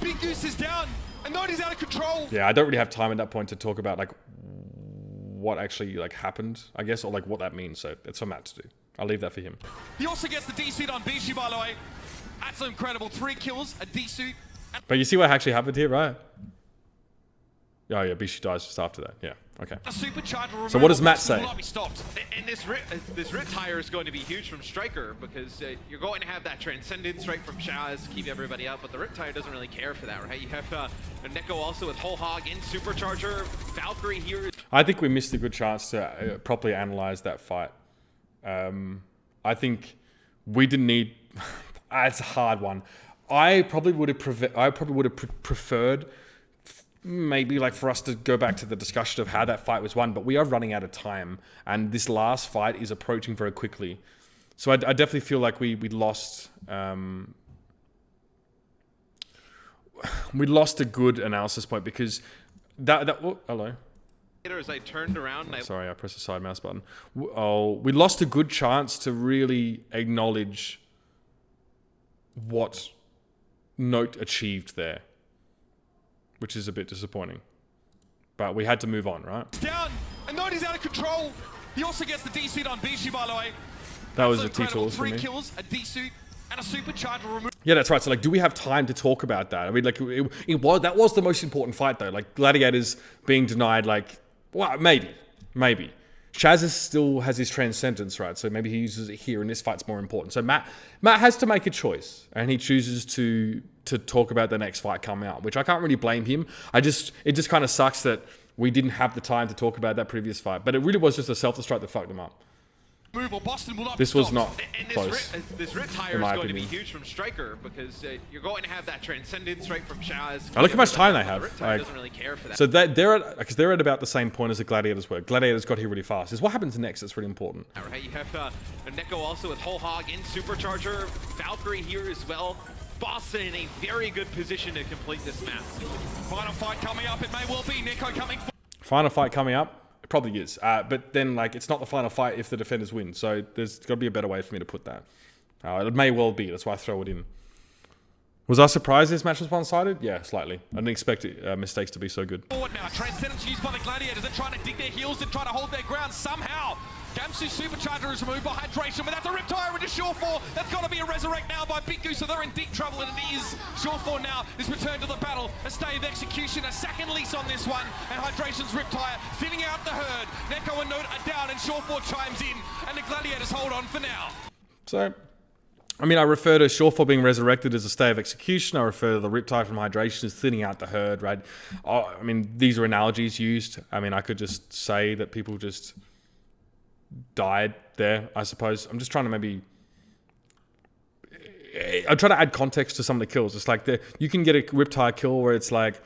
Big Goose is down, and Note is out of control. Yeah, I don't really have time at that point to talk about like what actually like happened, I guess, or like what that means. So it's for Matt to do. I'll leave that for him. He also gets the D-suit on Bishi, by the way. That's incredible. 3 kills, a D-suit. But you see what actually happened here, right? Oh yeah, Bishi dies just after that. Yeah, okay. A supercharger. So what does Matt say? Will not be stopped. And this rip tire is going to be huge from Striker because you're going to have that transcendence right from Shaz to keep everybody up, but the rip tire doesn't really care for that, right? You have Neko also with Whole Hog in supercharger. Valkyrie here. I think we missed a good chance to properly analyze that fight. I think we didn't need. It's a hard one. I probably would have preferred maybe like for us to go back to the discussion of how that fight was won, but we are running out of time, and this last fight is approaching very quickly. So I definitely feel like we lost. We lost a good analysis point because oh, hello. As I turned around, Sorry, I pressed the side mouse button. Oh, we lost a good chance to really acknowledge what Note achieved there, which is a bit disappointing. But we had to move on, right? Down, and Note is out of control. He also gets the D-suit on Bishi, by the way. That was a T-Tools for me. 3 kills, a D-suit, and a supercharger removed. Yeah, that's right. So, like, do we have time to talk about that? I mean, like, that was the most important fight, though. Like, Gladiators being denied, like, well, maybe. Shaz still has his transcendence, right? So maybe he uses it here, and this fight's more important. So Matt has to make a choice, and he chooses to talk about the next fight coming out, which I can't really blame him. It just kind of sucks that we didn't have the time to talk about that previous fight, but it really was just a self-destruct that fucked him up. Boston will not this was not close. This rip tire is going to be huge from Striker because you're going to have that transcendence right from Shaz. Oh, look how much time they have. The rip tire doesn't really care for that. So they're at about the same point as the Gladiators were. Gladiators got here really fast. Is what happens next that's really important. All right, you have Neko also with Whole Hog in supercharger. Valkyrie here as well. Boston in a very good position to complete this map. Final fight coming up. It may well be Neko coming. Final fight coming up. It probably is. But then, like, it's not the final fight if the defenders win. So there's got to be a better way for me to put that. It may well be. That's why I throw it in. Was I surprised this match was one-sided? Yeah, slightly. I didn't expect mistakes to be so good. Forward now. Transcendence used by the Gladiators. They're trying to dig their heels and try to hold their ground somehow. Gamsu's supercharger is removed by hydration, but that's a Riptire into Shore4. That's got to be a resurrect now by Big Goose, so they're in deep trouble, and it is. Shore4 now is returned to the battle. A stay of execution, a second lease on this one, and hydration's Riptire thinning out the herd. Neko and Note are down, and Shore4 chimes in, and the Gladiators hold on for now. So, I mean, I refer to Shore4 being resurrected as a stay of execution. I refer to the Riptide from hydration as thinning out the herd, right? I mean, these are analogies used. I mean, I could just say that people just died there, I suppose. I'm just trying to maybe... I'm trying to add context to some of the kills. It's like you can get a Riptide kill where it's like,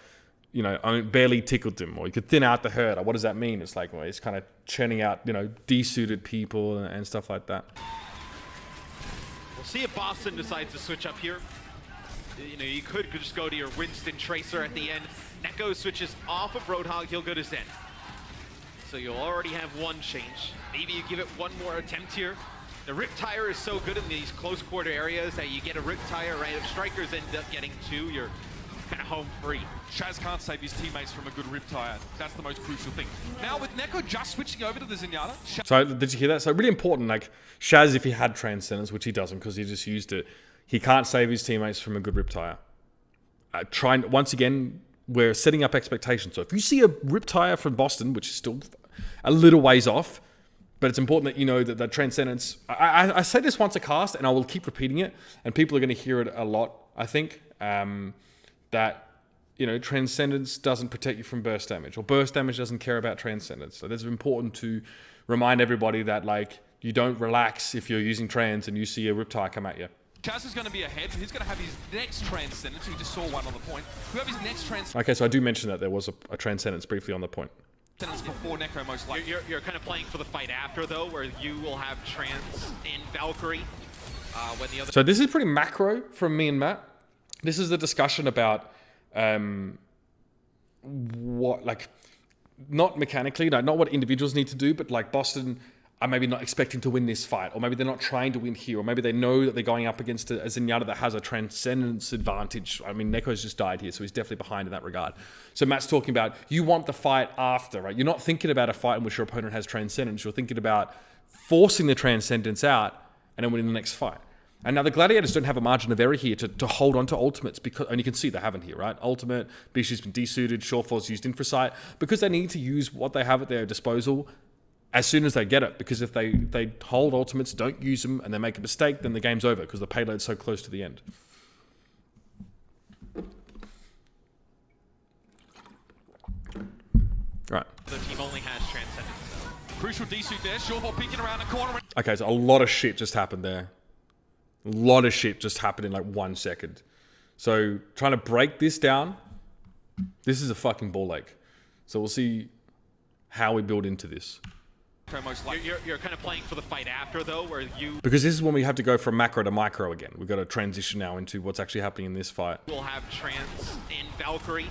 you know, barely tickled them, or you could thin out the herd. What does that mean? It's like, well, it's kind of churning out, you know, de-suited people and stuff like that. We'll see if Boston decides to switch up here. You know, you could just go to your Winston Tracer at the end. Neko switches off of Roadhog, he'll go to Zen. So you'll already have one change. Maybe you give it one more attempt here. The Riptire is so good in these close quarter areas that you get a Riptire, right? If Strikers end up getting 2, you're kind of home free. Shaz can't save his teammates from a good Riptire. That's the most crucial thing. Now with Neko just switching over to the Zenyatta. So did you hear that? So really important, like Shaz, if he had Transcendence, which he doesn't because he just used it, he can't save his teammates from a good Riptire. Once again, we're setting up expectations. So if you see a Riptire from Boston, which is still a little ways off, but it's important that you know that Transcendence... I say this once a cast, and I will keep repeating it, and people are going to hear it a lot, I think, that, you know, Transcendence doesn't protect you from burst damage, or burst damage doesn't care about Transcendence. So it's important to remind everybody that, like, you don't relax if you're using Trans and you see a Riptire come at you. Shaz is going to be ahead. He's going to have his next Transcendence. We just saw one on the point. Who have his next Transcendence? Okay, so I do mention that there was a Transcendence briefly on the point. Before Neko, most likely. You're kind of playing for the fight after, though, where you will have Trans in Valkyrie. When the other... So this is pretty macro from me and Matt. This is the discussion about what, like, not mechanically, like, not what individuals need to do, but like Boston are maybe not expecting to win this fight, or maybe they're not trying to win here, or maybe they know that they're going up against a Zenyatta that has a transcendence advantage. I mean, Neko's just died here, so he's definitely behind in that regard. So Matt's talking about, you want the fight after, right? You're not thinking about a fight in which your opponent has transcendence. You're thinking about forcing the transcendence out and then winning the next fight. And now the Gladiators don't have a margin of error here to hold on to ultimates, because, and you can see they haven't here, right? Ultimate, Bishu's been desuited, Shawfall's used Infrasight, because they need to use what they have at their disposal as soon as they get it. Because if they hold ultimates, don't use them, and they make a mistake, then the game's over, because the payload's so close to the end. Right. The team only has transcendence. Crucial desuit there. Shawfall peeking around the corner. Okay, so a lot of shit just happened there. A lot of shit just happened in like 1 second. So trying to break this down, this is a fucking ball ache. So we'll see how we build into this. You're kind of playing for the fight after, though, where you Because this is when we have to go from macro to micro again. We've got to transition now into what's actually happening in this fight. will have trans in Valkyrie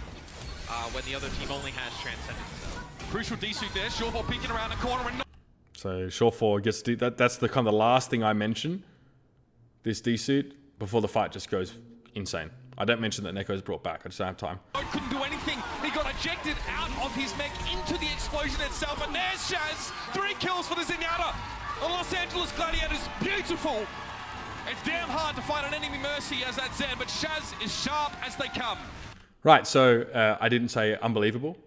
when the other team only has transcendence. Crucial desuit there. Shawfall peeking around the corner. And So Shawfall gets that's the kind of the last thing I mention. This desuit before the fight just goes insane. I don't mention that Neko's brought back. I just don't have time. couldn't do anything. He got ejected out of his mech into the explosion itself. And there's Shaz. 3 kills for the Zenyatta. The Los Angeles Gladiators. Beautiful. It's damn hard to fight an enemy mercy as that Zen, but Shaz is sharp as they come. Right, so I didn't say unbelievable,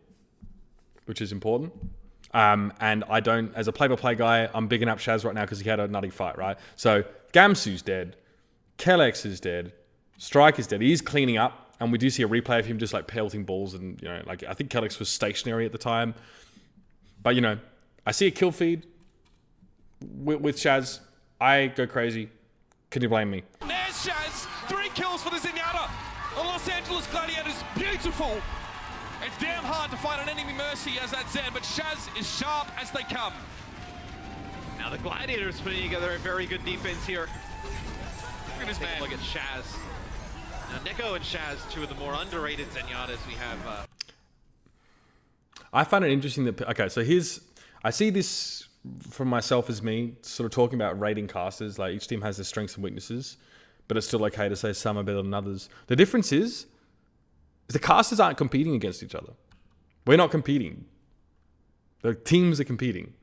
which is important. And I don't, as a play-by-play guy, I'm bigging up Shaz right now because he had a nutty fight, right? So Gamsu's dead, Kellex is dead, Strike is dead. He's cleaning up, and we do see a replay of him just like pelting balls, and you know, like I think Kellex was stationary at the time. But you know, I see a kill feed with Shaz. I go crazy. Can you blame me? There's Shaz. 3 kills for the Zenyatta. The Los Angeles Gladiators. Beautiful. It's damn hard to fight an enemy mercy as that Zen, but Shaz is sharp as they come. Now the Gladiators putting together a very good defense here. Look at this Take man. a look at Shaz. Now Neko and Shaz, 2 of the more underrated Zenyatas we have. I find it interesting that, okay, so I see this from myself as me, sort of talking about rating casters, like each team has their strengths and weaknesses, but it's still okay to say some are better than others. The difference is the casters aren't competing against each other. We're not competing. The teams are competing.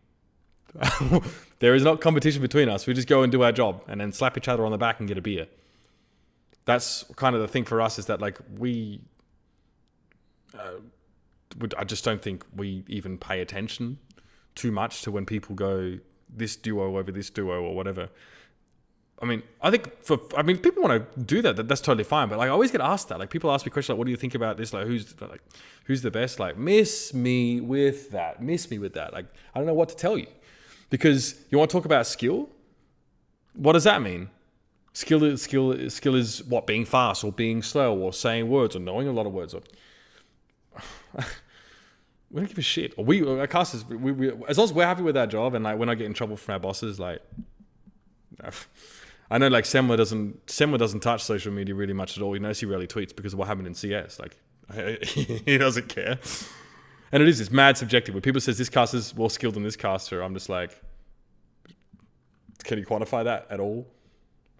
There is not competition between us. We just go and do our job and then slap each other on the back and get a beer. That's kind of the thing for us, is that like I just don't think we even pay attention too much to when people go this duo over this duo or whatever. I mean, I think people want to do that. That's totally fine. But like, I always get asked that. Like, people ask me questions like, "What do you think about this? Like, who's the best?" Like, miss me with that. Like, I don't know what to tell you, because you want to talk about skill. What does that mean? Skill is what, being fast or being slow or saying words or knowing a lot of words. Or we don't give a shit. Or our casters, we as long as we're happy with our job and like we're not getting in trouble from our bosses, like. I know like Semler doesn't touch social media really much at all. He knows he rarely tweets because of what happened in CS. Like, he doesn't care. And it's mad subjective. When people says this caster is more skilled than this caster, I'm just like, can you quantify that at all?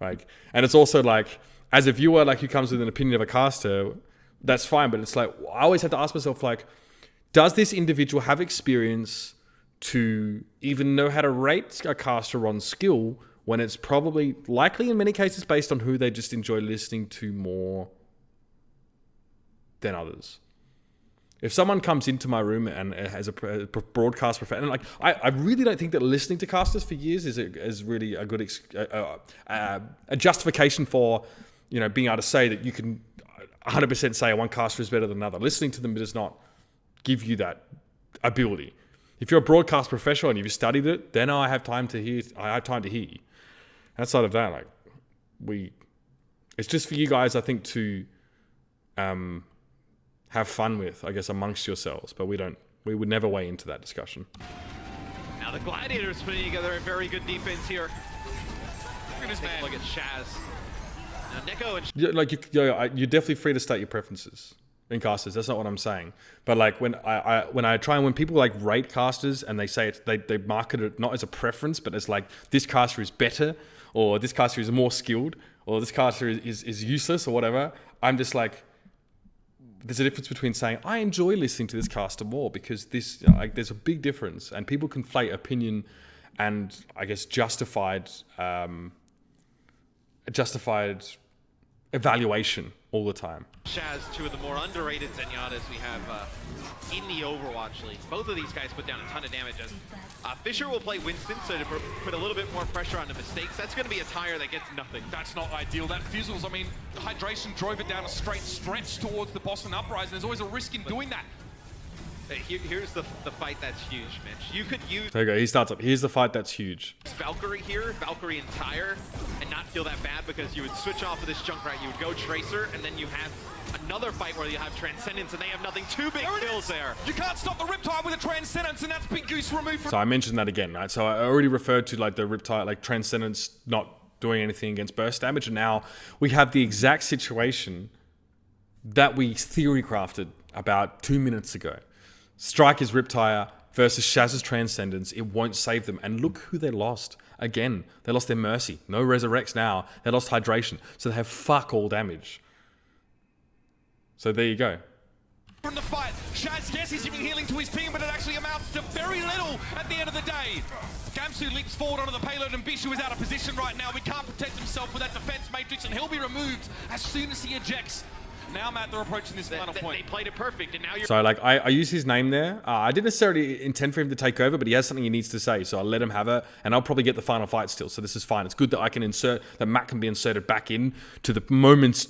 Like, and it's also like, as a viewer, like who comes with an opinion of a caster, that's fine. But it's like, I always have to ask myself, like, does this individual have experience to even know how to rate a caster on skill, when it's probably likely in many cases based on who they just enjoy listening to more than others? If someone comes into my room and has a broadcast profession, like I really don't think that listening to casters for years is really a good a justification for, you know, being able to say that you can 100% say one caster is better than another. Listening to them does not give you that ability. If you're a broadcast professional and you've studied it, then I have time to hear you. Outside of that, like it's just for you guys, I think, to have fun with, I guess, amongst yourselves. But we would never weigh into that discussion. Now the Gladiators putting together a very good defense here. Look at this Take man. a look at Shaz. Now Neko and You're definitely free to state your preferences. in casters. That's not what I'm saying. But like when people like rate casters and they say they market it not as a preference, but as like this caster is better, or this caster is more skilled, or this caster is useless, or whatever. I'm just like, there's a difference between saying I enjoy listening to this caster more because this like there's a big difference, and people conflate opinion and I guess justified evaluation all the time. Shaz, two of the more underrated Zenyatas we have in the Overwatch League. Both of these guys put down a ton of damage. Fisher will play Winston, so to put a little bit more pressure on the mistakes. That's going to be a tire that gets nothing. That's not ideal. That fizzles. I mean, hydration drove it down a straight stretch towards the Boston Uprising. There's always a risk in doing that. Here's the fight that's huge, Mitch. You could use... There you go. He starts up. Here's the fight that's huge. Valkyrie here, Valkyrie and Tyre, and not feel that bad because you would switch off of this Junkrat. You would go Tracer, and then you have another fight where you have Transcendence, and they have nothing. Two big kills there. You can't stop the Riptide with a Transcendence, and that's Big Goose removed from... So I mentioned that again, right? So I already referred to like the Riptide, like Transcendence not doing anything against burst damage, and now we have the exact situation that we theory crafted about 2 minutes ago. Striker's Riptire versus Shaz's Transcendence. It won't save them. And look who they lost. Again, they lost their Mercy. No Resurrects now. They lost Hydration. So they have fuck all damage. So there you go. From the fight, Shaz, yes, he's giving healing to his team, but it actually amounts to very little at the end of the day. Gamsu leaps forward onto the payload, and Bishu is out of position right now. He can't protect himself with that defense matrix, and he'll be removed as soon as he ejects. Now, Matt, they're approaching this final point. They played it perfect, and now you're... So, like, I use his name there. I didn't necessarily intend for him to take over, but he has something he needs to say, so I'll let him have it, and I'll probably get the final fight still, so this is fine. It's good that I can that Matt can be inserted back in to the moments,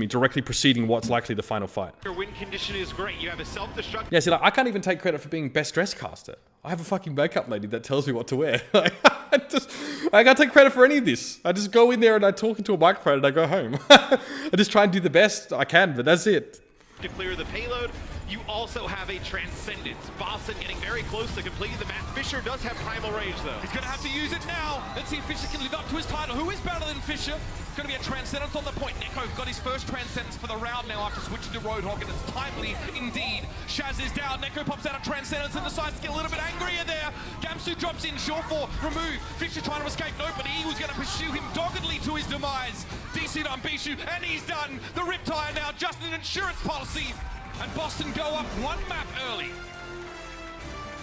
directly preceding what's likely the final fight. Your win condition is great. You have a self-destruct... Yeah, see, like, I can't even take credit for being best dressed caster. I have a fucking makeup lady that tells me what to wear. I can't take credit for any of this. I just go in there and I talk into a microphone and I go home. I just try and do the best I can, but that's it. To clear the payload, you also have a Transcendence. Boston getting very close to completing the match. Fisher does have Primal Rage, though. He's going to have to use it now. Let's see if Fisher can live up to his title. Who is better than Fisher? It's going to be a Transcendence on the point. Neko got his first Transcendence for the round now after switching to Roadhog, and it's timely indeed. Shaz is down. Neko pops out a Transcendence and decides to get a little bit angrier there. Gamsu drops in. Shore 4 removed. Fisher trying to escape. No, but he was going to pursue him doggedly to his demise. DC'd on Bishu, and he's done. The Riptire now just an insurance policy. And Boston go up one map early.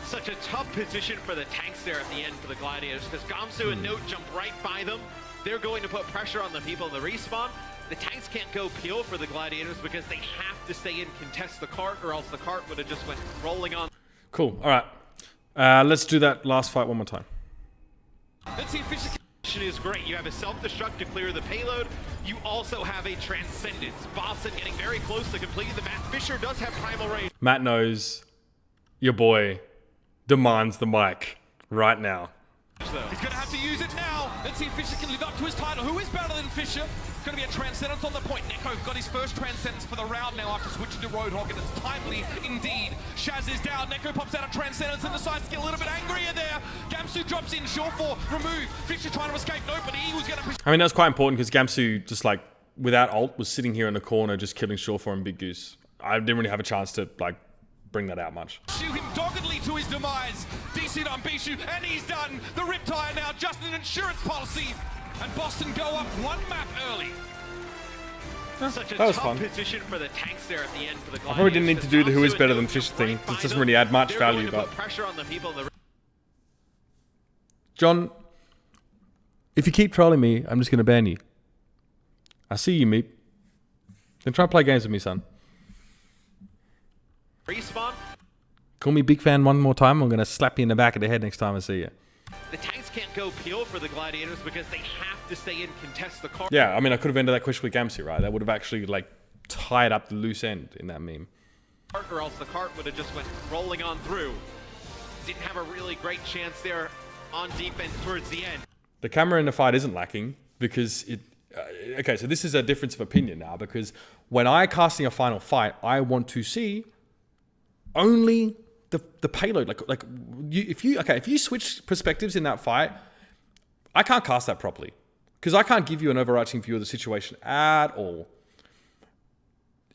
Such a tough position for the tanks there at the end for the Gladiators, because Gamsu and Note jump right by them. They're going to put pressure on the people in the respawn. The tanks can't go peel for the Gladiators because they have to stay in, contest the cart, or else the cart would have just went rolling on. Cool. All right. Let's do that last fight one more time. Let's see if Fisher can... is great. You have a self-destruct to clear the payload. You also have a Transcendence. Boston getting very close to completing the match. Fisher does have Primal Rage. Matt knows your boy demands the mic right now. He's going to have to use it now. Let's see if Fisher can live up to his title. Who is better than Fisher? It's going to be a Transcendence on the point. Neko got his first Transcendence for the round now after switching to Roadhog, and it's timely indeed. Shaz is down. Neko pops out a Transcendence and decides to get a little bit angrier there. Gamsu drops in. Shore 4 removed. Fisher trying to escape. No, but he was going to... I mean, that's quite important because Gamsu, just like, without ult, was sitting here in the corner just killing Shore 4 and Big Goose. I didn't really have a chance to, like, bring that out much. Shoot him doggedly to his demise. DC'd on Bishu, and he's done. The Riptire now just an insurance policy. And Boston go up one map early. Such a that was tough fun. Position for the tanks there at the end for the Gladiators. I probably didn't need to do the who is better than Fisher thing. It doesn't really add much value, but... pressure on the people in the... John, if you keep trolling me, I'm just going to ban you. I see you, Meep. Then try and play games with me, son. Respawn. Call me big fan one more time. I'm going to slap you in the back of the head next time I see you. The tanks can't go peel for the Gladiators because they have to stay in, contest the cart. Yeah, I mean, I could have ended that question with Gamsu, right? That would have actually, like, tied up the loose end in that meme. Or else the cart would have just went rolling on through. Didn't have a really great chance there on defense towards the end. The camera in the fight isn't lacking because it... okay, so this is a difference of opinion now, because when I casting a final fight, I want to see only the payload. If you switch perspectives in that fight, I can't cast that properly because I can't give you an overarching view of the situation at all.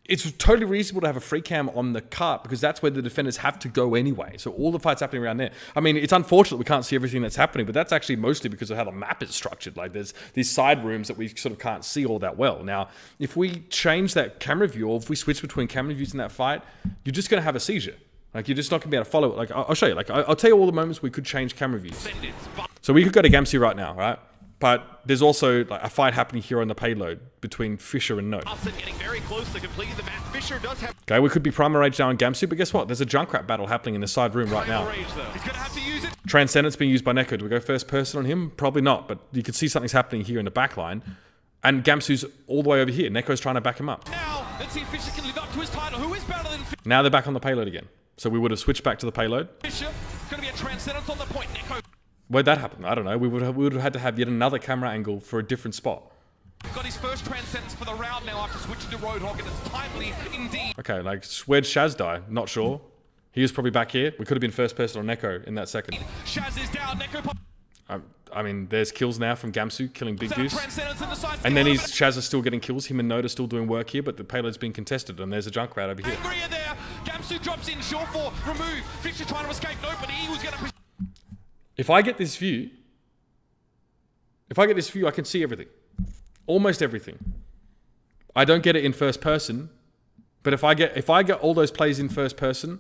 it's totally reasonable to have a free cam on the cart because that's where the defenders have to go anyway. So all the fights happening around there. I mean, it's unfortunate we can't see everything that's happening, but that's actually mostly because of how the map is structured. Like there's these side rooms that we sort of can't see all that well. Now, if we change that camera view or if we switch between camera views in that fight, you're just going to have a seizure. Like you're just not going to be able to follow it. Like I'll show you. Like I'll tell you all the moments we could change camera views. So we could go to Gamsu right now, right? But there's also like a fight happening here on the payload between Fisher and Note. Getting very close to completing the match. Fisher does have. Okay, we could be Primal Rage now in Gamsu, but guess what? There's a Junkrat battle happening in the side room right now. Rage, he's gonna have to use it. Transcendence being used by Neko. Do we go first person on him? Probably not, but you can see something's happening here in the back line. And Gamsu's all the way over here. Neko's trying to back him up. Now, let's see if Fisher can live up to his title. Who is better than Fisher? Now they're back on the payload again. So we would have switched back to the payload. Fisher, gonna be a Transcendence on the point. Neko. Where'd that happen? I don't know. We would have had to have yet another camera angle for a different spot. Got his first Transcendence for the round now after switching to Roadhog, and it's timely indeed. Okay, like, where'd Shaz die? Not sure. He was probably back here. We could have been first person on Neko in that second. Shaz is down, Neko. I mean, there's kills now from Gamsu, killing Big Goose. And then Shaz is still getting kills. Him and Note are still doing work here, but the payload's being contested, and there's a Junkrat over here. There. Gamsu drops in, short for remove. Fisher trying to escape Note, but he was going to... If I get this view, I can see everything. Almost everything. I don't get it in first person, but if I get all those plays in first person,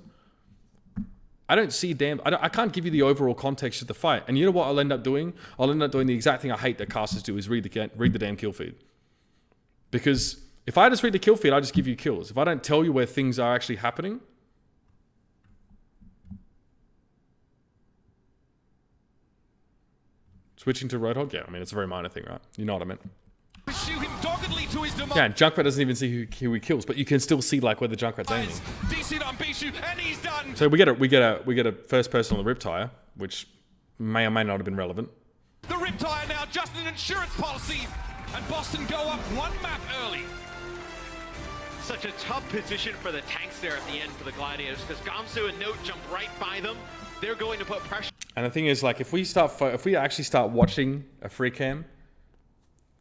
I don't see I can't give you the overall context of the fight. And you know what I'll end up doing? I'll end up doing the exact thing I hate that casters do, is read the damn kill feed. Because if I just read the kill feed, I just give you kills. If I don't tell you where things are actually happening, switching to Roadhog? Yeah, I mean, it's a very minor thing, right? You know what I meant. Pursue him doggedly to his demise. Yeah, and Junkrat doesn't even see who he kills, but you can still see like where the Junkrat's aiming. DC on Bishu, and he's done. So we get a first person on the Riptire, which may or may not have been relevant. The Riptire now just an insurance policy, and Boston go up one map early. Such a tough position for the tanks there at the end for the Gladiators, because Gamsu and Note jump right by them. They're going to put pressure. And the thing is, like, if we actually start watching a free cam,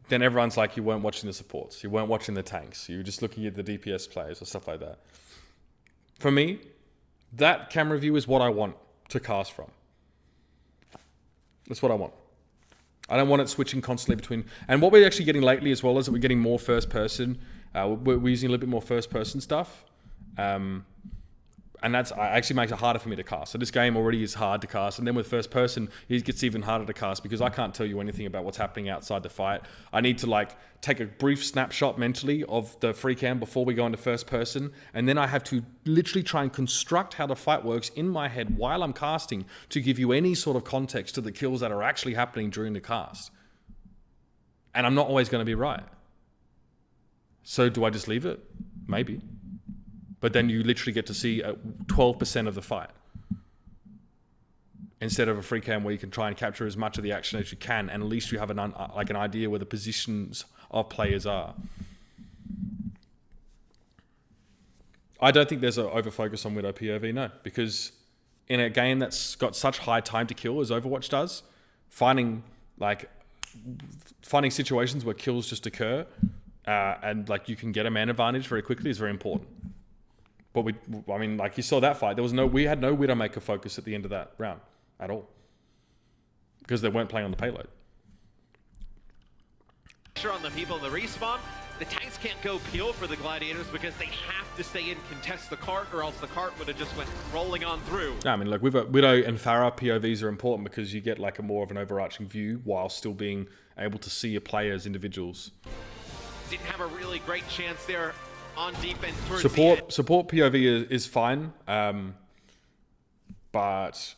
then everyone's like, you weren't watching the supports, you weren't watching the tanks, you were just looking at the DPS players or stuff like that. For me, that camera view is what I want to cast from. That's what I want. I don't want it switching constantly between... And what we're actually getting lately as well is that we're getting more first person. We're using a little bit more first person stuff. And that's actually makes it harder for me to cast. So this game already is hard to cast. And then with first person, it gets even harder to cast because I can't tell you anything about what's happening outside the fight. I need to like take a brief snapshot mentally of the free cam before we go into first person. And then I have to literally try and construct how the fight works in my head while I'm casting to give you any sort of context to the kills that are actually happening during the cast. And I'm not always going to be right. So do I just leave it? Maybe. But then you literally get to see 12% of the fight instead of a free cam where you can try and capture as much of the action as you can, and at least you have an idea where the positions of players are. I don't think there's an over-focus on Widow POV, no, because in a game that's got such high time to kill as Overwatch does, finding situations where kills just occur and like you can get a man advantage very quickly is very important. But I mean, like you saw that fight, we had no Widowmaker focus at the end of that round at all because they weren't playing on the payload. Pressure on the people in the respawn. The tanks can't go peel for the Gladiators because they have to stay in, contest the cart, or else the cart would have just went rolling on through. Yeah, I mean, like Widow and Pharah POVs are important because you get like a more of an overarching view while still being able to see your players individuals. Didn't have a really great chance there on defense towards support POV is fine, but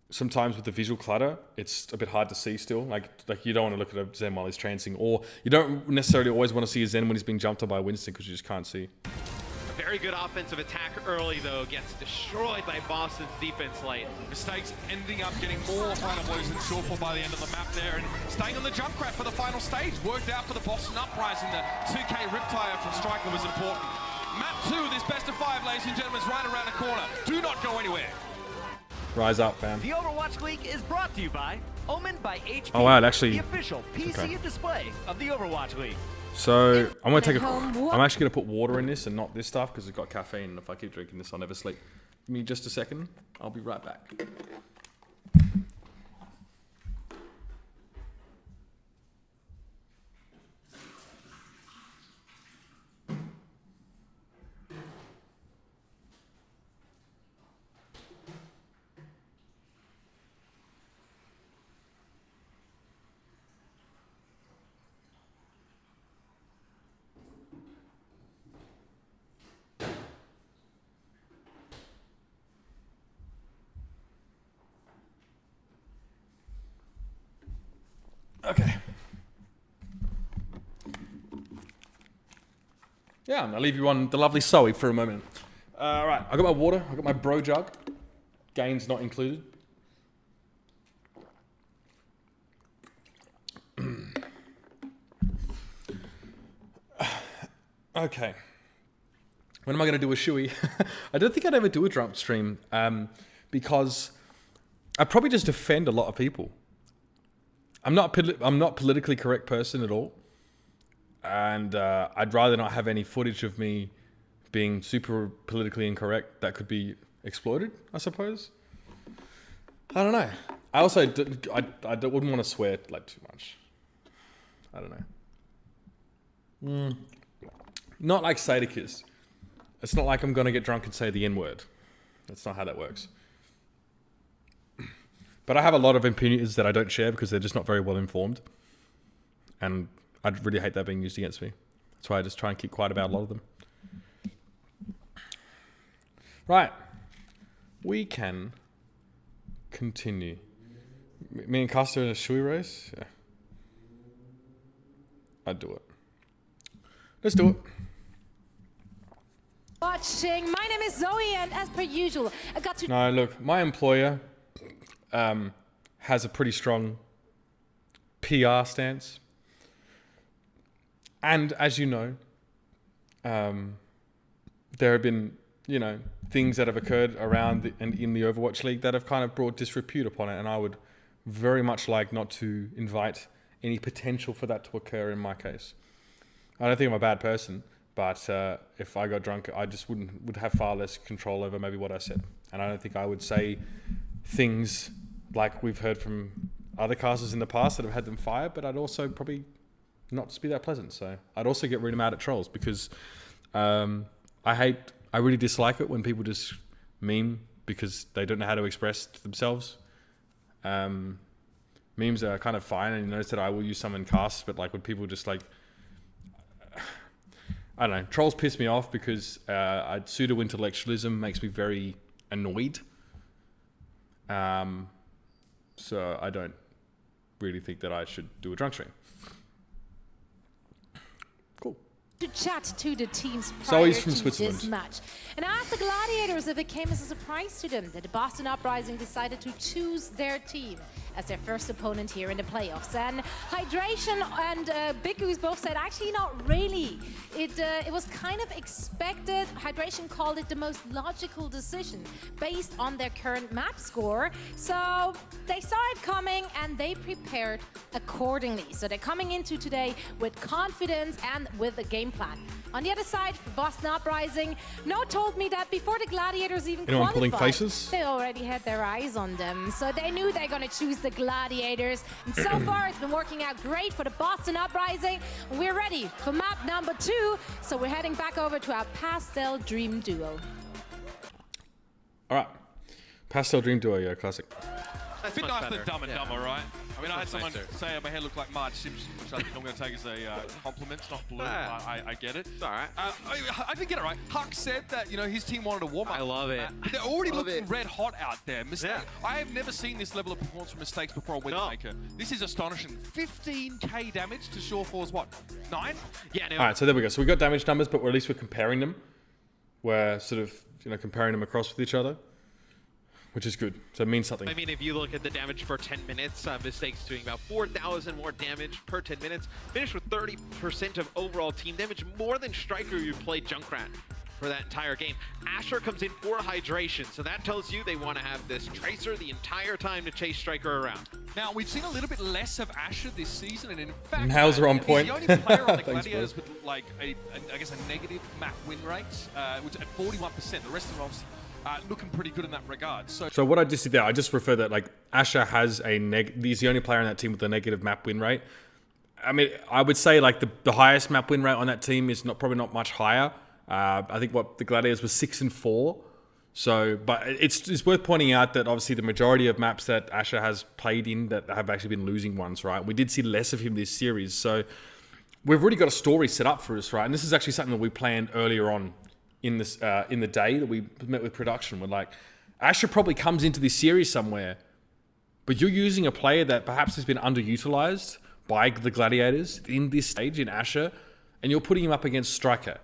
sometimes with the visual clutter, it's a bit hard to see still. Like you don't want to look at a Zen while he's trancing, or you don't necessarily always want to see a Zen when he's being jumped on by a Winston because you just can't see. A very good offensive attack early though, gets destroyed by Boston's defense late. Mistakes ending up getting more final blows than Shawful by the end of the map there, and staying on the Junkrat for the final stage. Worked out for the Boston Uprising. The 2K Riptire from Striker was important. Map 2, this best of 5, ladies and gentlemen, is right around the corner. Do not go anywhere. Rise up, fam. The Overwatch League is brought to you by Omen by HP. Oh wow, actually, the official PC and display of the Overwatch League. So I'm gonna take I'm actually gonna put water in this and not this stuff because it's got caffeine. And if I keep drinking this, I'll never sleep. Give me just a second. I'll be right back. Okay. Yeah, I'm gonna leave you on the lovely Zoe for a moment. All right, I got my water. I got my bro jug. Gains not included. Okay. When am I gonna do a shoey? I don't think I'd ever do a drunk stream because I probably just offend a lot of people. I'm not politically correct person at all, and I'd rather not have any footage of me being super politically incorrect that could be exploited, I suppose. I don't know. I also wouldn't want to swear like too much. I don't know. Not like Sadakist. It's not like I'm gonna get drunk and say the N-word. That's not how that works. But I have a lot of opinions that I don't share because they're just not very well informed. And I'd really hate that being used against me. That's why I just try and keep quiet about a lot of them. Right. We can continue. Me and Costa in a shoey race? Yeah. I'd do it. Let's do it. Watching. My name is Zoe, and as per usual, I got to... No, look, my employer has a pretty strong PR stance. And as you know, there have been, things that have occurred around and in the Overwatch League that have kind of brought disrepute upon it. And I would very much like not to invite any potential for that to occur in my case. I don't think I'm a bad person, but if I got drunk, I just would have far less control over maybe what I said. And I don't think I would say things like we've heard from other casters in the past that have had them fired, but I'd also probably not just be that pleasant. So I'd also get really mad at trolls because I really dislike it when people just meme because they don't know how to express themselves. Memes are kind of fine, and you notice that I will use some in casts, but like when people just like, I don't know, trolls piss me off because pseudo-intellectualism makes me very annoyed. So I don't really think that I should do a drunk stream. Cool. To chat to the teams So prior he's from to Switzerland. this match. And I asked the Gladiators if it came as a surprise to them that the Boston Uprising decided to choose their team as their first opponent here in the playoffs. And Hydration and Big Goose both said, actually not really. It was kind of expected. Hydration called it the most logical decision based on their current map score. So they saw it coming and they prepared accordingly. So they're coming into today with confidence and with a game plan. On the other side, for Boston Uprising, No told me that before the Gladiators even Anyone pulling qualified, faces? they already had their eyes on them. So they knew they're going to choose the Gladiators. And so far, it's been working out great for the Boston Uprising. We're ready for map number 2. So we're heading back over to our Pastel Dream Duo. All right. Pastel Dream Duo, yeah, classic. That's A bit much nicer better. than Dumb and Dumber, right? I mean, I had someone nicer. say my hair looked like Marge Simpson, which I think I'm going to take as a compliment, not blue. Ah. I get it. It's all right. I did get it right. Huck said that, his team wanted a warm-up. I love it. They're already Love looking it. red hot out there. Mistake. Yeah. I have never seen this level of performance from Mistakes before a Widowmaker. This is astonishing. 15k damage to Shawfall's what? 9? Yeah, no. All right, so there we go. So we got damage numbers, but at least we're comparing them. We're sort of, comparing them across with each other, which is good. So it means something. I mean, if you look at the damage for 10 minutes, Mistakes doing about 4,000 more damage per 10 minutes. Finished with 30% of overall team damage, more than Striker who played Junkrat. for that entire game. Asher comes in for hydration, so that tells you they want to have this Tracer the entire time to chase Striker around. Now, we've seen a little bit less of Asher this season, and in fact, Nails are on he's point. the only player on the Thanks, Gladiators bro. with like I guess a negative map win rate, which at 41%. The rest of them obviously looking pretty good in that regard. So what I just did there, I just refer that like Asher has he's the only player on that team with a negative map win rate. I mean, I would say like the highest map win rate on that team is probably not much higher. I think what the Gladiators was 6-4. So, but it's worth pointing out that obviously the majority of maps that Asher has played in that have actually been losing ones, right? We did see less of him this series. So we've already got a story set up for us, right? And this is actually something that we planned earlier on in this in the day that we met with production. We're like, Asher probably comes into this series somewhere, but you're using a player that perhaps has been underutilized by the Gladiators in this stage in Asher, and you're putting him up against Striker.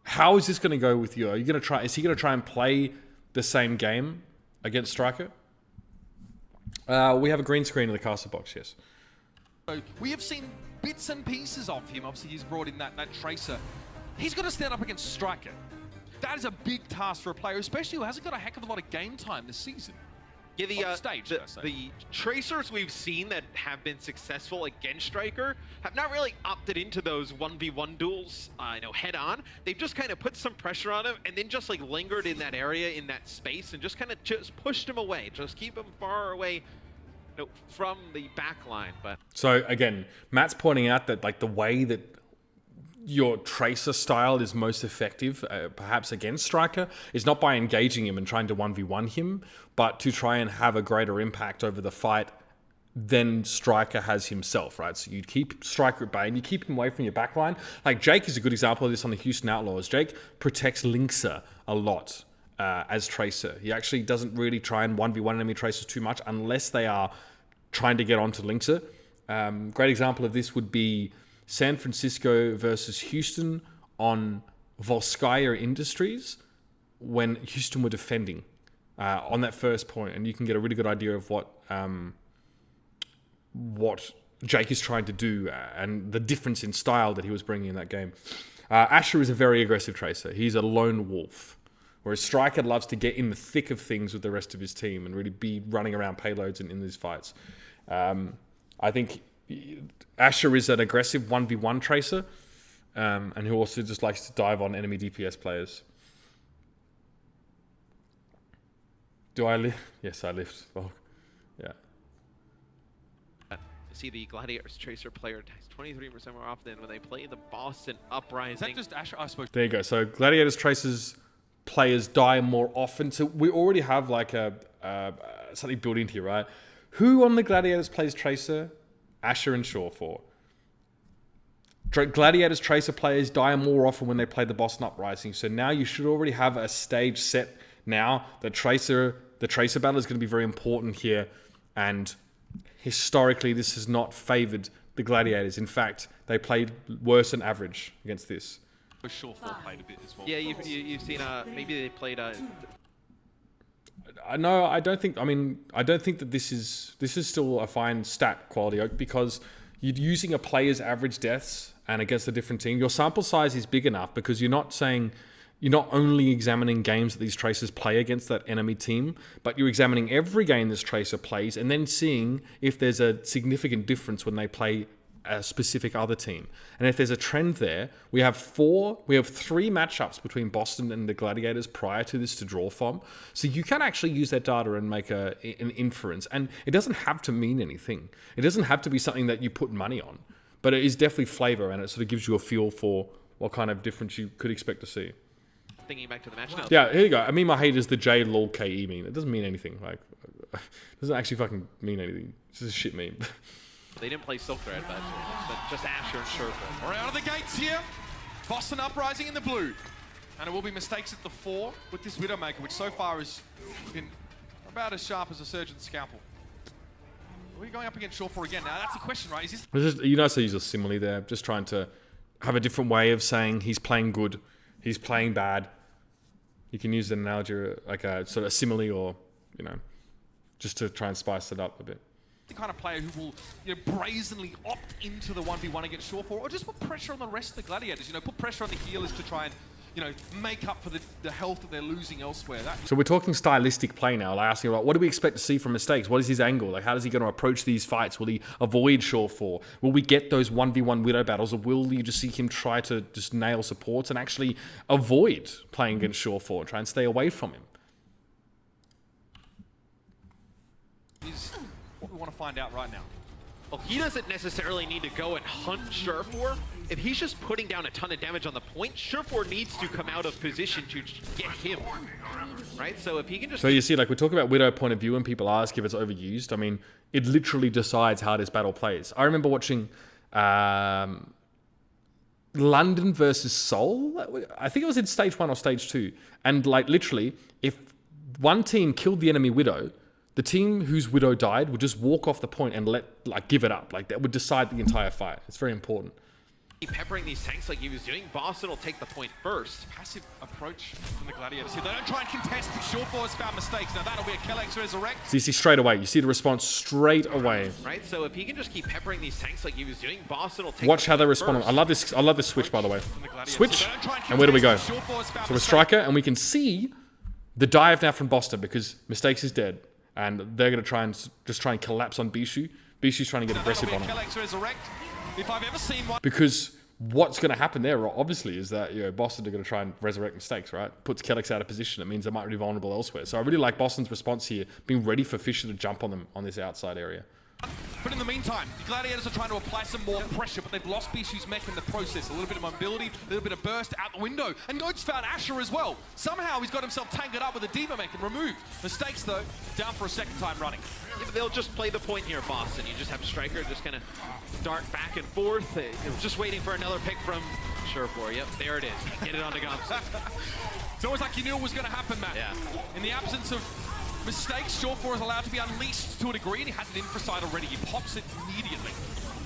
How is this going to go with you? Are you going to try? Is he going to try and play the same game against Striker? We have a green screen in the caster box. Yes. So we have seen bits and pieces of him. Obviously, he's brought in that Tracer. He's got to stand up against Striker. That is a big task for a player, especially who hasn't got a heck of a lot of game time this season. Yeah, the Tracers we've seen that have been successful against Striker have not really opted into those 1v1 duels, head on. They've just kind of put some pressure on him and then just like lingered in that area, in that space, and just kind of just pushed him away. Just keep him far away from the back line. But so again, Matt's pointing out that like the way that your Tracer style is most effective, perhaps against Striker, is not by engaging him and trying to 1v1 him, but to try and have a greater impact over the fight than Striker has himself, right? So you keep Striker at bay and you keep him away from your backline. Like Jake is a good example of this on the Houston Outlaws. Jake protects Linkser a lot as Tracer. He actually doesn't really try and 1v1 enemy Tracers too much unless they are trying to get onto Linkser. Great example of this would be San Francisco versus Houston on Volskaya Industries when Houston were defending on that first point, and you can get a really good idea of what Jake is trying to do and the difference in style that he was bringing in that game. Asher is a very aggressive Tracer. He's a lone wolf, whereas Striker loves to get in the thick of things with the rest of his team and really be running around payloads in these fights. I think Asher is an aggressive 1v1 Tracer, and who also just likes to dive on enemy DPS players. Do I lift? Yes, I lift. Oh, yeah. See the Gladiators Tracer player dies 23% more often when they play the Boston Uprising. Is that just Asher? I suppose. There you go. So Gladiators Tracers players die more often. So we already have like something built into here, right? Who on the Gladiators plays Tracer? Asher and Shaw for. Gladiators Tracer players die more often when they play the Boston Uprising. So now you should already have a stage set now. The Tracer battle is going to be very important here. And historically, this has not favored the Gladiators. In fact, they played worse than average against this. Shaw played a bit as well. Yeah, you've seen maybe they played No, I don't think that this is still a fine stat quality because you're using a player's average deaths and against a different team. Your sample size is big enough because you're not only examining games that these Tracers play against that enemy team, but you're examining every game this Tracer plays and then seeing if there's a significant difference when they play a specific other team. And if there's a trend there, we have 3 matchups between Boston and the Gladiators prior to this to draw from. So you can actually use that data and make an inference. And it doesn't have to mean anything. It doesn't have to be something that you put money on. But it is definitely flavor, and it sort of gives you a feel for what kind of difference you could expect to see. Thinking back to the match now. Yeah, here you go. I mean, my hate is the J lol KE meme. It doesn't mean anything. Like, it doesn't actually fucking mean anything. It's just a shit meme. They didn't play Silk Thread, but just Asher and Sherpa. We're out of the gates here. Boston Uprising in the blue. And it will be mistakes at the 4 with this Widowmaker, which so far has been about as sharp as a surgeon's scalpel. Are we going up against Shaw for again? Now, that's the question, right? Is this... You notice I use a simile there, just trying to have a different way of saying he's playing good, he's playing bad. You can use an analogy like a sort of simile or, just to try and spice it up a bit. the kind of player who will, brazenly opt into the 1v1 against Shore 4, or just put pressure on the rest of the Gladiators, put pressure on the healers to try and, make up for the health that they're losing elsewhere. So we're talking stylistic play now, like asking about what do we expect to see from Mistakes? What is his angle? Like, how is he going to approach these fights? Will he avoid Shore 4? Will we get those 1v1 Widow battles, or will you just see him try to just nail supports and actually avoid playing against Shore 4, try and stay away from him? Is what we want to find out right now. Well, he doesn't necessarily need to go and hunt Surefour. If he's just putting down a ton of damage on the point, Surefour needs to come out of position to get him, right? So if he can just... So you see, like, we're talking about Widow point of view, and people ask if it's overused. I mean, it literally decides how this battle plays. I remember watching London versus Seoul. I think it was in stage 1 or stage 2. And, like, literally, if one team killed the enemy Widow, the team whose Widow died would just walk off the point and give it up. Like, that would decide the entire fight. It's very important. Peppering these tanks like he was doing, Boston will take the point first. Passive approach from the Gladiators here. They don't try and contest, but Shore 4 has found mistakes. Now that'll be a Kellex resurrect. So you see straight away. You see the response straight away. Right, so if he can just keep peppering these tanks like he was doing, Boston will take Watch how they respond. first. I love this switch, by the way. Switch, and where do we go? So we're Striker, and we can see the dive now from Boston because Mistakes is dead. And they're going to try and collapse on Bishu. Bishu's trying to get aggressive on him. If I've ever seen one. Because what's going to happen there, obviously, is that Boston are going to try and resurrect Mistakes, right? Puts Kellex out of position. It means they might be vulnerable elsewhere. So I really like Boston's response here, being ready for Fisher to jump on them on this outside area. But in the meantime, the Gladiators are trying to apply some more pressure, but they've lost Bishu's mech in the process. A little bit of mobility, a little bit of burst out the window. And Note's found Asher as well. Somehow he's got himself tangled up with a Diva mech and removed. Mistakes, though, down for a second time running. Yeah, but they'll just play the point here, Boston. You just have Striker just kind of dart back and forth. Just waiting for another pick from Surefour. Yep, there it is. Get it on the guns. It's almost like you knew it was going to happen, Matt. Yeah. In the absence of Mistakes, Shore 4 is allowed to be unleashed to a degree, and he has an infrasight already. He pops it immediately.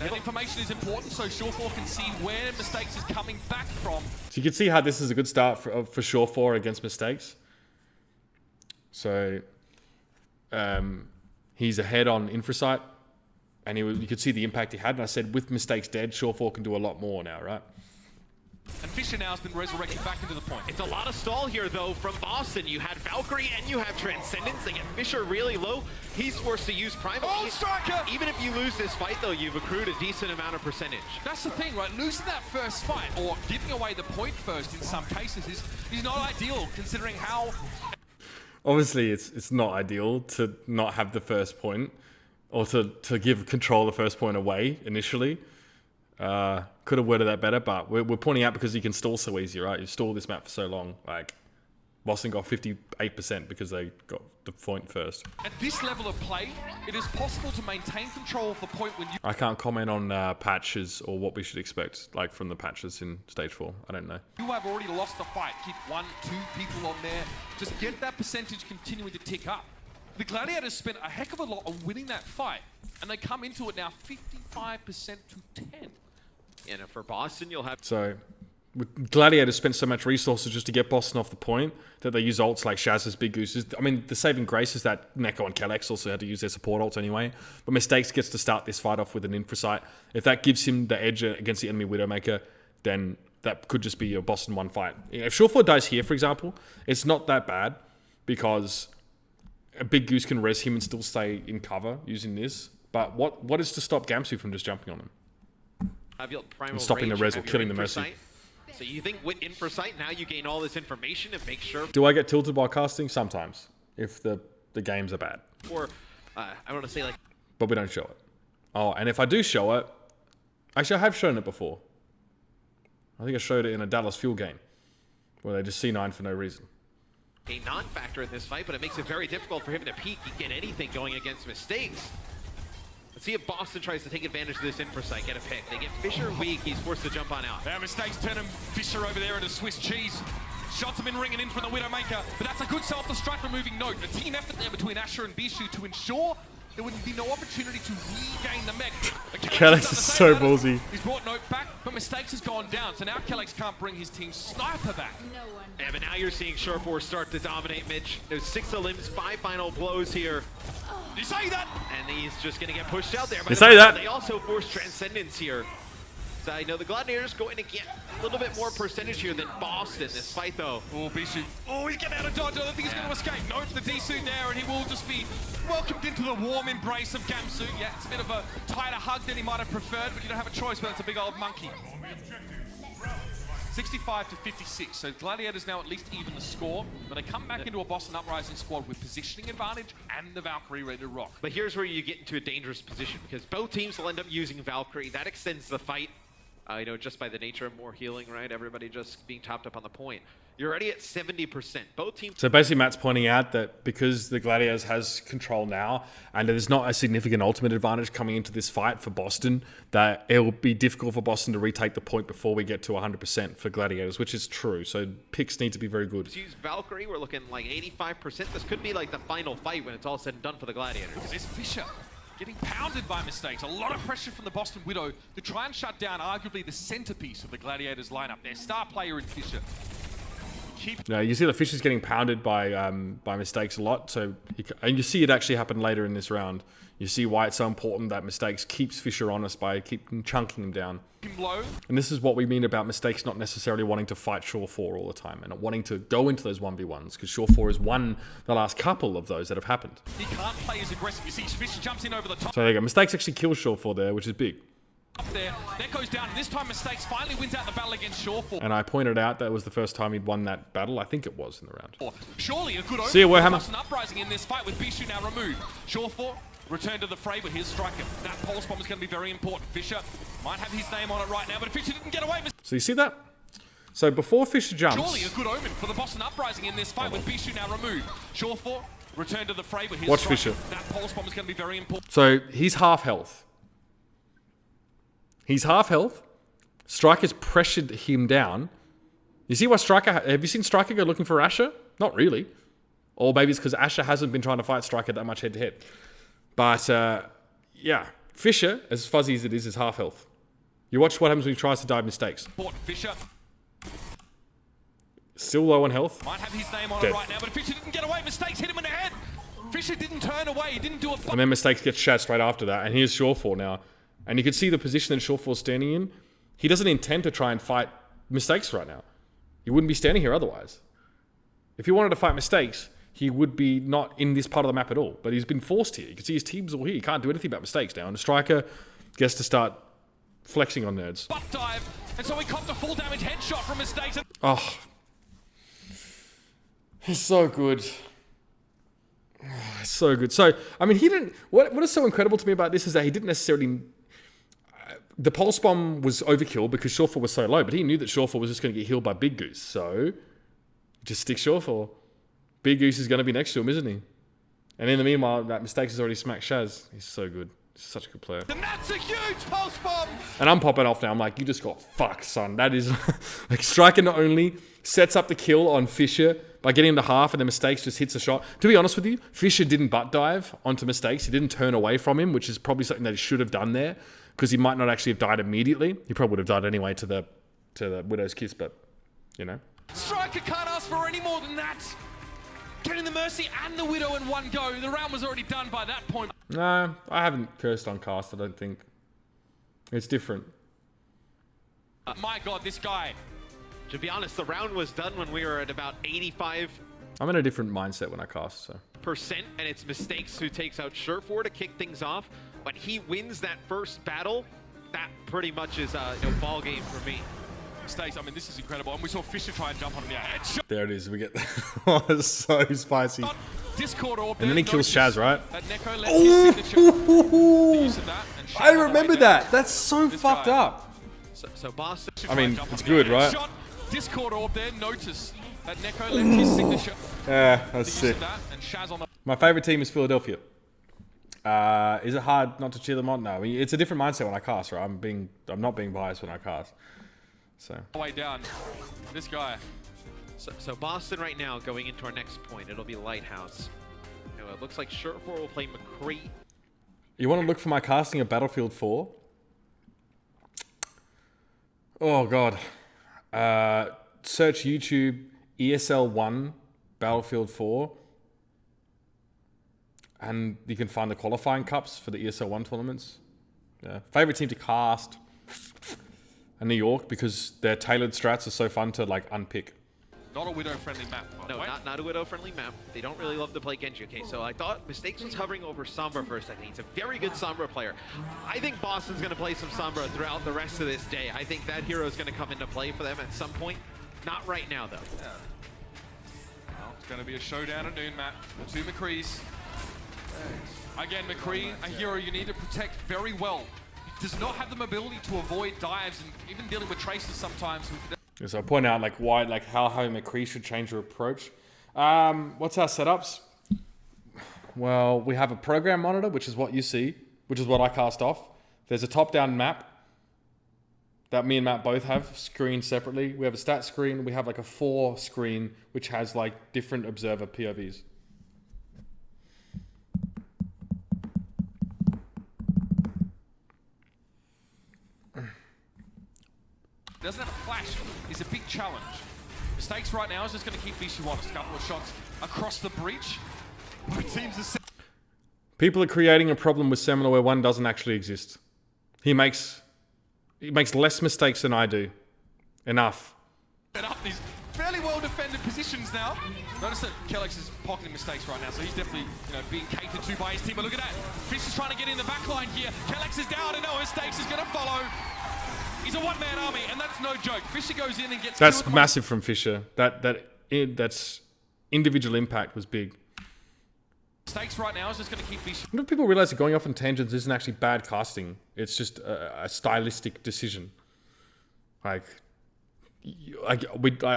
That information is important, so Shore 4 can see where Mistakes is coming back from. So you can see how this is a good start for Shore 4 against Mistakes. So he's ahead on infrasight, and you could see the impact he had. And I said, with Mistakes dead, Shore 4 can do a lot more now, right? And Fisher now has been resurrected back into the point. It's a lot of stall here, though, from Boston. You had Valkyrie and you have Transcendence. They get Fisher really low. He's forced to use Primal. Oh, Striker! Even if you lose this fight, though, you've accrued a decent amount of percentage. That's the thing, right? Losing that first fight, or giving away the point first in some cases, is not ideal, considering how... Obviously, it's not ideal to not have the first point, or to give control the first point away initially. Could have worded that better, but we're pointing out because you can stall so easy, right? You stall this map for so long. Like, Boston got 58% because they got the point first. At this level of play, it is possible to maintain control of the point when you... I can't comment on patches or what we should expect, like, from the patches in Stage 4. I don't know. You have already lost the fight. Keep 1, 2 people on there. Just get that percentage continuing to tick up. The Gladiators spent a heck of a lot on winning that fight, and they come into it now 55% to 10. And for Boston, you'll have... So, Gladiators spent so much resources just to get Boston off the point that they use ults like Shaz's Big Gooses. I mean, the saving grace is that Neko and Kellex also had to use their support ults anyway. But Mistakes gets to start this fight off with an infrasight. If that gives him the edge against the enemy Widowmaker, then that could just be a Boston 1 fight. If Shore 4 dies here, for example, it's not that bad because a Big Goose can res him and still stay in cover using this. But what is to stop Gamsu from just jumping on him? Primal stopping Rage, the res or have your killing the Mercy. So you think with Infrasight, now you gain all this information and make sure... Do I get tilted while casting? Sometimes, if the games are bad. Or, I want to say like... But we don't show it. Oh, and if I do show it... Actually, I have shown it before. I think I showed it in a Dallas Fuel game, where they just C9 for no reason. A non-factor in this fight, but it makes it very difficult for him to peek and get anything going against Mistakes. Let's see if Boston tries to take advantage of this infrasight, get a pick. They get Fisher weak, he's forced to jump on out. Now Mistakes turn him Fisher over there into Swiss cheese. Shots have been ringing in from the Widowmaker, but that's a good self-destruct removing Note. A team effort there between Asher and Bishu to ensure there would be no opportunity to regain the mech. Kellex is so ballsy. He's brought Note back, but Mistakes has gone down, so now Kellex can't bring his team sniper back. Yeah, but now you're seeing Surefour start to dominate, Mitch. There's 6 limbs, 5 final blows here. You say that? And he's just going to get pushed out there. You say that. They also force Transcendence here. So I know the Gladiators going to get a little bit more percentage here than Boston this fight, though. Oh, Bishu. Oh, he's getting out of dodge. I don't think he's going to escape. No, the D-suit there, and he will just be welcomed into the warm embrace of Gamsu. Yeah, it's a bit of a tighter hug than he might have preferred, but you don't have a choice when it's a big old monkey. 65 to 56, so Gladiators now at least even the score, but they come back into a Boston Uprising squad with positioning advantage and the Valkyrie ready to rock. But here's where you get into a dangerous position, because both teams will end up using Valkyrie. That extends the fight, you know, just by the nature of more healing, right? Everybody just being topped up on the point. You're already at 70%. Both teams... So basically Matt's pointing out that because the Gladiators has control now and there's not a significant ultimate advantage coming into this fight for Boston, that it will be difficult for Boston to retake the point before we get to 100% for Gladiators, which is true. So picks need to be very good. Let's use Valkyrie. We're looking like 85%. This could be like the final fight when it's all said and done for the Gladiators. Look at this Fisher getting pounded by mistakes. A lot of pressure from the Boston Widow to try and shut down arguably the centerpiece of the Gladiators lineup. Their star player in Fisher. No, you see the Fisher's getting pounded by mistakes a lot. So and you see it actually happen later in this round. You see why it's so important that mistakes keeps Fisher honest by keeping chunking him down. Low. And this is what we mean about mistakes not necessarily wanting to fight Shaw 4 all the time and not wanting to go into those 1v1s, because Shaw 4 has won the last couple of those that have happened. He can't play as aggressive. You see Fisher jumps in over the top. So there you go. Mistakes actually kill Shaw 4 there, which is big. Up there, that goes down. This time Mistakes finally wins out the battle against Shaw 4. And I pointed out that was the first time he'd won that battle. I think it was in the round. Surely a good omen. See you, Warhammer. Boston Uprising in this fight with Bishu now removed. Shaw 4 return to the fray, but here's Striker. That pulse bomb is going to be very important. Fisher might have his name on it right now, but Fisher didn't get away. So you see that? So before Fisher jumps... Surely a good omen for the Boston Uprising in this fight with Bishu now removed. Shaw 4 return to the fray, but here's Watch Striker. Fisher. That pulse bomb is going to be very important. So he's half health. He's half health. Striker's pressured him down. You see why Striker... Have you seen Striker go looking for Asher? Not really. Or maybe it's because Asher hasn't been trying to fight Striker that much head-to-head. But, yeah. Fisher, as fuzzy as it is half health. You watch what happens when he tries to dive mistakes. Fisher Still low on health. might have his name on Dead. it right now, but Fisher didn't get away. Mistakes hit him in the head. Fisher didn't turn away. He didn't do a... And then Mistakes gets shot straight after that. And here's Shawfall now. And you can see the position that Shawfall's standing in. He doesn't intend to try and fight Mistakes right now. He wouldn't be standing here otherwise. If he wanted to fight Mistakes, he would be not in this part of the map at all. But he's been forced here. You can see his team's all here. He can't do anything about Mistakes now. And the Striker gets to start flexing on nerds. Butt dive, and so he copped a full damage headshot from Mistakes. Oh. He's so good. So good. So, I mean, he didn't... What is so incredible to me about this is that he didn't necessarily... the pulse bomb was overkill because Shawfall was so low, but he knew that Shawfall was just going to get healed by Big Goose. So, just stick Shawfall. Big Goose is going to be next to him, isn't he? And in the meanwhile, that Mistakes has already smacked Shaz. He's so good. He's such a good player. And that's a huge pulse bomb! And I'm popping off now. I'm like, you just got fucked, son. That is... like, Striker not only sets up the kill on Fisher by getting him to half and the Mistakes just hits a shot. To be honest with you, Fisher didn't butt dive onto Mistakes. He didn't turn away from him, which is probably something that he should have done there, because he might not actually have died immediately. He probably would have died anyway to the Widow's Kiss, but, you know. Striker can't ask for any more than that. Getting the Mercy and the Widow in one go. The round was already done by that point. No, I haven't cursed on cast, I don't think. It's different. My God, this guy. To be honest, the round was done when we were at about 85%, I'm in a different mindset when I cast, so. and it's Mistakes who takes out Shirt4 to kick things off. When he wins that first battle, that pretty much is a ball game for me. Mistakes, I mean, this is incredible. And we saw Fisher try and jump on him. Yeah, headshot. There it is. We get... oh, it's so spicy. Discord orb. And then he kills Shaz, right? That Neko left his signature. The use of that, and Shaz I on the remember way that. down. That's so This fucked guy. up. So Boston... I mean, Jump it's on him. good, Yeah, right? headshot. Discord orb there. Notice that Neko left his signature. Yeah, The that's use sick. of that, and Shaz on the... My favorite team is Philadelphia. Is it hard not to cheer them on? No, I mean, it's a different mindset when I cast, right? I'm not being biased when I cast. So way down. This guy. So Boston right now going into our next point. It'll be Lighthouse. It looks like Shirt4 will play McCree. you want to look for my casting of Battlefield 4? Oh god. Search YouTube ESL 1 Battlefield 4. And you can find the qualifying cups for the ESL 1 tournaments. Yeah. Favorite team to cast. And New York, because their tailored strats are so fun to like unpick. Not a Widow-friendly map, by the No, way. not a Widow-friendly map. They don't really love to play Genji. Okay, so I thought Mistakes was hovering over Sombra for a second. He's a very good Sombra player. I think Boston's going to play some Sombra throughout the rest of this day. I think that hero is going to come into play for them at some point. Not right now, though. Yeah. Well, it's going to be a showdown at noon, Matt. The two McCrees. Again, McCree, a hero you need to protect very well. He does not have the mobility to avoid dives and even dealing with traces sometimes. Yeah, so I point out like why, like how McCree should change her approach. What's our setups? Well, we have a program monitor, which is what you see, which is what I cast off. There's a top-down map that me and Matt both have screened separately. We have a stat screen. We have like a 4 screen, which has like different observer POVs. Doesn't have a flash is a big challenge. Mistakes right now is just going to keep Vishu honest. A couple of shots across the breach. Both teams are People are creating a problem with Seminole where one doesn't actually exist. He makes less mistakes than I do. Enough. set up these fairly well defended positions now. Notice that Kellex is pocketing mistakes right now, so he's definitely being catered to by his team. But look at that. Fish is trying to get in the back line here. Kellex is down and no mistakes is going to follow. He's a one-man army, and that's no joke. Fisher goes in and gets... That's massive from Fisher. That's individual impact was big. Mistakes right now is just going to keep Fisher... I wonder if people realize that going off on tangents isn't actually bad casting. It's just a stylistic decision. I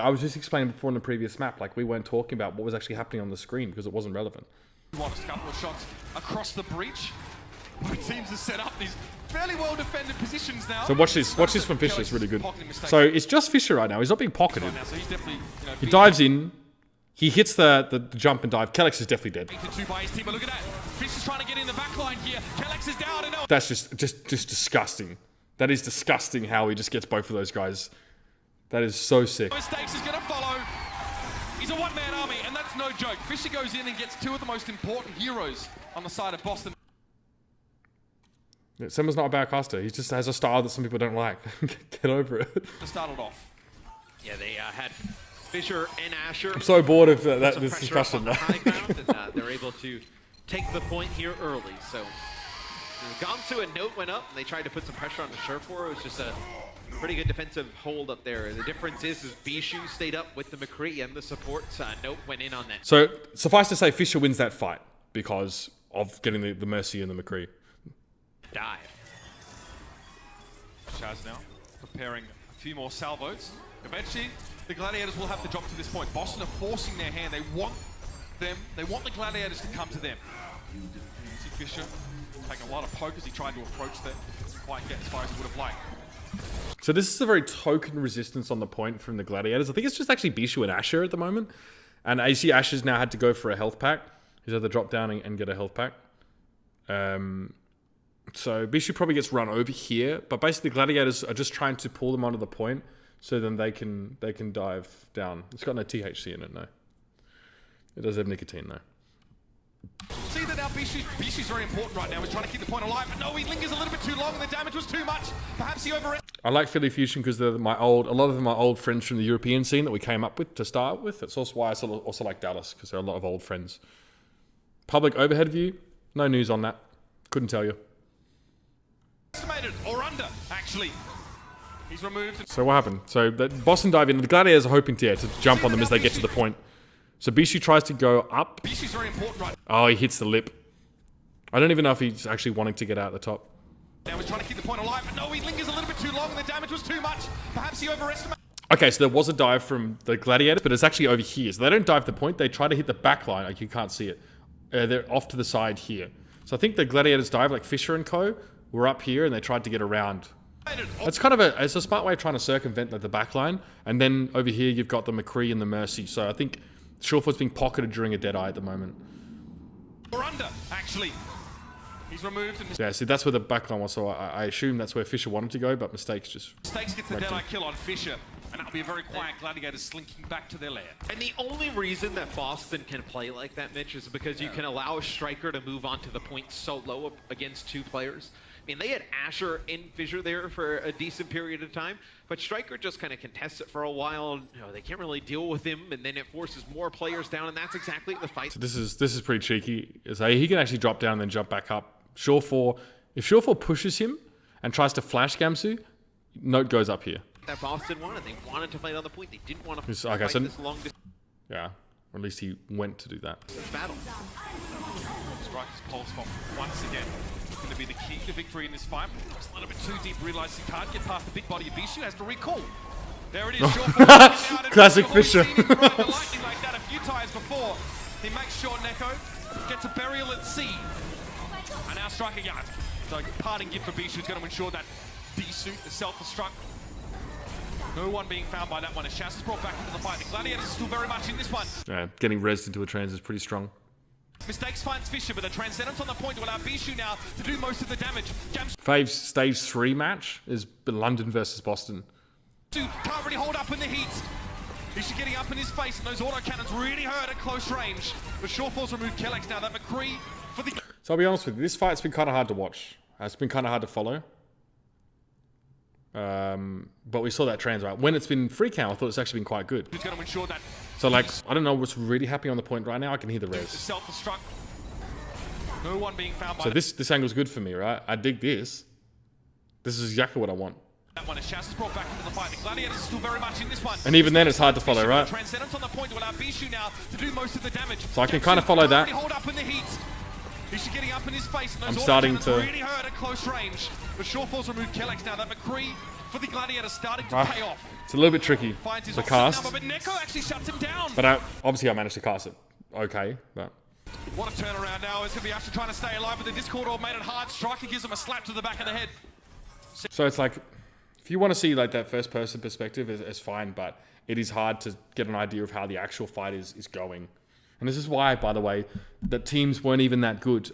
was just explaining before in the previous map, like we weren't talking about what was actually happening on the screen because it wasn't relevant. A couple of shots across the breach. Both teams have set up these fairly well defended positions now. So watch this from Fisher, it's really good. So it's just Fisher right now, he's not being pocketed. So he's definitely, he dives in, he hits the jump and dive. Kellex is definitely dead. By his team, but look at that. Fisher's trying to get in the back line here. Kellex is down and no. That's just disgusting. That is disgusting how he just gets both of those guys. That is so sick. Mistakes is going to follow. He's a one-man army, and that's no joke. Fisher goes in and gets two of the most important heroes on the side of Boston. Yeah, Semmel's not a bad caster. He just has a style that some people don't like. Get over it. Started off. Yeah, they had Fisher and Asher. I'm so bored of this Some pressure discussion. up on the high ground, and they're able to take the point here early. So, Gamsu and Note went up, and they tried to put some pressure on the Surefour. It was just a pretty good defensive hold up there. The difference is Bishu stayed up with the McCree and the support. Note went in on that. So suffice to say, Fisher wins that fight because of getting the Mercy and the McCree. Dive. Shaz now preparing a few more salvos. Eventually, the Gladiators will have to drop to this point. Boston are forcing their hand. They want the Gladiators to come to them. See Fisher taking a lot of poke as he tried to approach them. Didn't quite get as far as he would have liked. So this is a very token resistance on the point from the Gladiators. I think it's just actually Bishu and Asher at the moment. And I see Asher's now had to go for a health pack. He's had to drop down and get a health pack. So Bishu probably gets run over here. But basically the Gladiators are just trying to pull them onto the point so then they can dive down. It's got no THC in it, no. It does have nicotine, though. See that now Bishu's very important right now. He's trying to keep the point alive, but no, he lingers a little bit too long and the damage was too much. Perhaps he overran. I like Philly Fusion because they're a lot of them are old friends from the European scene that we came up with to start with. That's also why I also like Dallas, because there are a lot of old friends. Public overhead view, no news on that. Couldn't tell you. Estimated or under, actually. He's removed. So what happened? So the Boston dive in, and the Gladiators are hoping to jump on them as they get to the point. So Bishu tries to go up. Bishu's very important right Oh, he hits the lip. I don't even know if he's actually wanting to get out the top. now. He's trying to keep the point alive, but no, he lingers a little bit too long and the damage was too much. Perhaps he overestimated. Okay, so there was a dive from the Gladiators, but it's actually over here. So they don't dive the point, they try to hit the back line. Like you can't see it. They're off to the side here. So I think the Gladiators dive, like Fisher and co, were up here and they tried to get around. It's kind of it's a smart way of trying to circumvent the back line. And then over here you've got the McCree and the Mercy. So I think Surefour's being pocketed during a dead eye at the moment. Or under, actually. He's removed. And Yeah, see, that's where the back line was. So I assume that's where Fisher wanted to go, but Mistakes just... Mistakes gets the dead eye kill on Fisher. And And that'll be a very quiet Gladiators slinking back to their lair. And the only reason that Boston can play like that, Mitch, is because you can allow a striker to move onto the point solo against 2 players. I mean, they had Asher in Fissure there for a decent period of time, but Striker just kind of contests it for a while. You know, they can't really deal with him, and then it forces more players down, and that's exactly the fight. So this is pretty cheeky. So he can actually drop down and then jump back up. Surefour, if Surefour pushes him and tries to flash Gamsu, note goes up here. That Boston wanted. They wanted to fight on the point. They didn't want to Okay, fight so this long distance yeah, or at least he went to do that. battle. Striker's pulse bomb once again. Going to be the key to victory in this fight. Just a little bit too deep, realized he can't get past the big body of Bishu, has to recall. There it is. Classic Fisher. We've seen him ride the lightning like that a few times before. He makes sure Neko gets a burial at sea. And now Striker, yeah. So parting gift for Bishu is going to ensure that D-suit, the self-destruct. No one being found by that one. As Shaz is brought back into the fight. The Gladiators are still very much in this one. Yeah, getting rezzed into a trans is pretty strong. Mistakes finds Fisher, but the Transcendence on the point to allow Bishu now to do most of the damage. Fave's stage 3 match is London versus Boston. Can't really hold up in the heat. Bishu getting up in his face, and those autocannons really hurt at close range. But Surefour's removed Kellex now. That McCree for the... So I'll be honest with you, this fight's been kind of hard to watch. It's been kind of hard to follow. But we saw that trans right. When it's been free count, I thought it's actually been quite good. Who's going to ensure that... So like, I don't know what's really happening on the point right now. I can hear the res. Self-destruct. No one being found by... So this angle's good for me, right? I dig this. This is exactly what I want. That one, as Shaz is brought back into the fight. The Gladiators are still very much in this one. And even then, it's hard to follow, right? Transcendence on the point to allow Bishu now to do most of the damage. So I can kind of follow that. Really hold up in the heat. Bishu getting up in his face, and those I'm starting to really hurt at close range. But Surefour's removed Kellex now. That McCree for the Gladiators starting to pay off. It's a little bit tricky to cast. Number, but Neko actually shuts him down. But obviously I managed to cast it okay. But what a turnaround now. It's going to be Asher trying to stay alive, but the Discord Orb made it hard. Striker gives him a slap to the back of the head. So it's like, if you want to see like that first person perspective, it's fine, but it is hard to get an idea of how the actual fight is going. And this is why, by the way, that teams weren't even that good.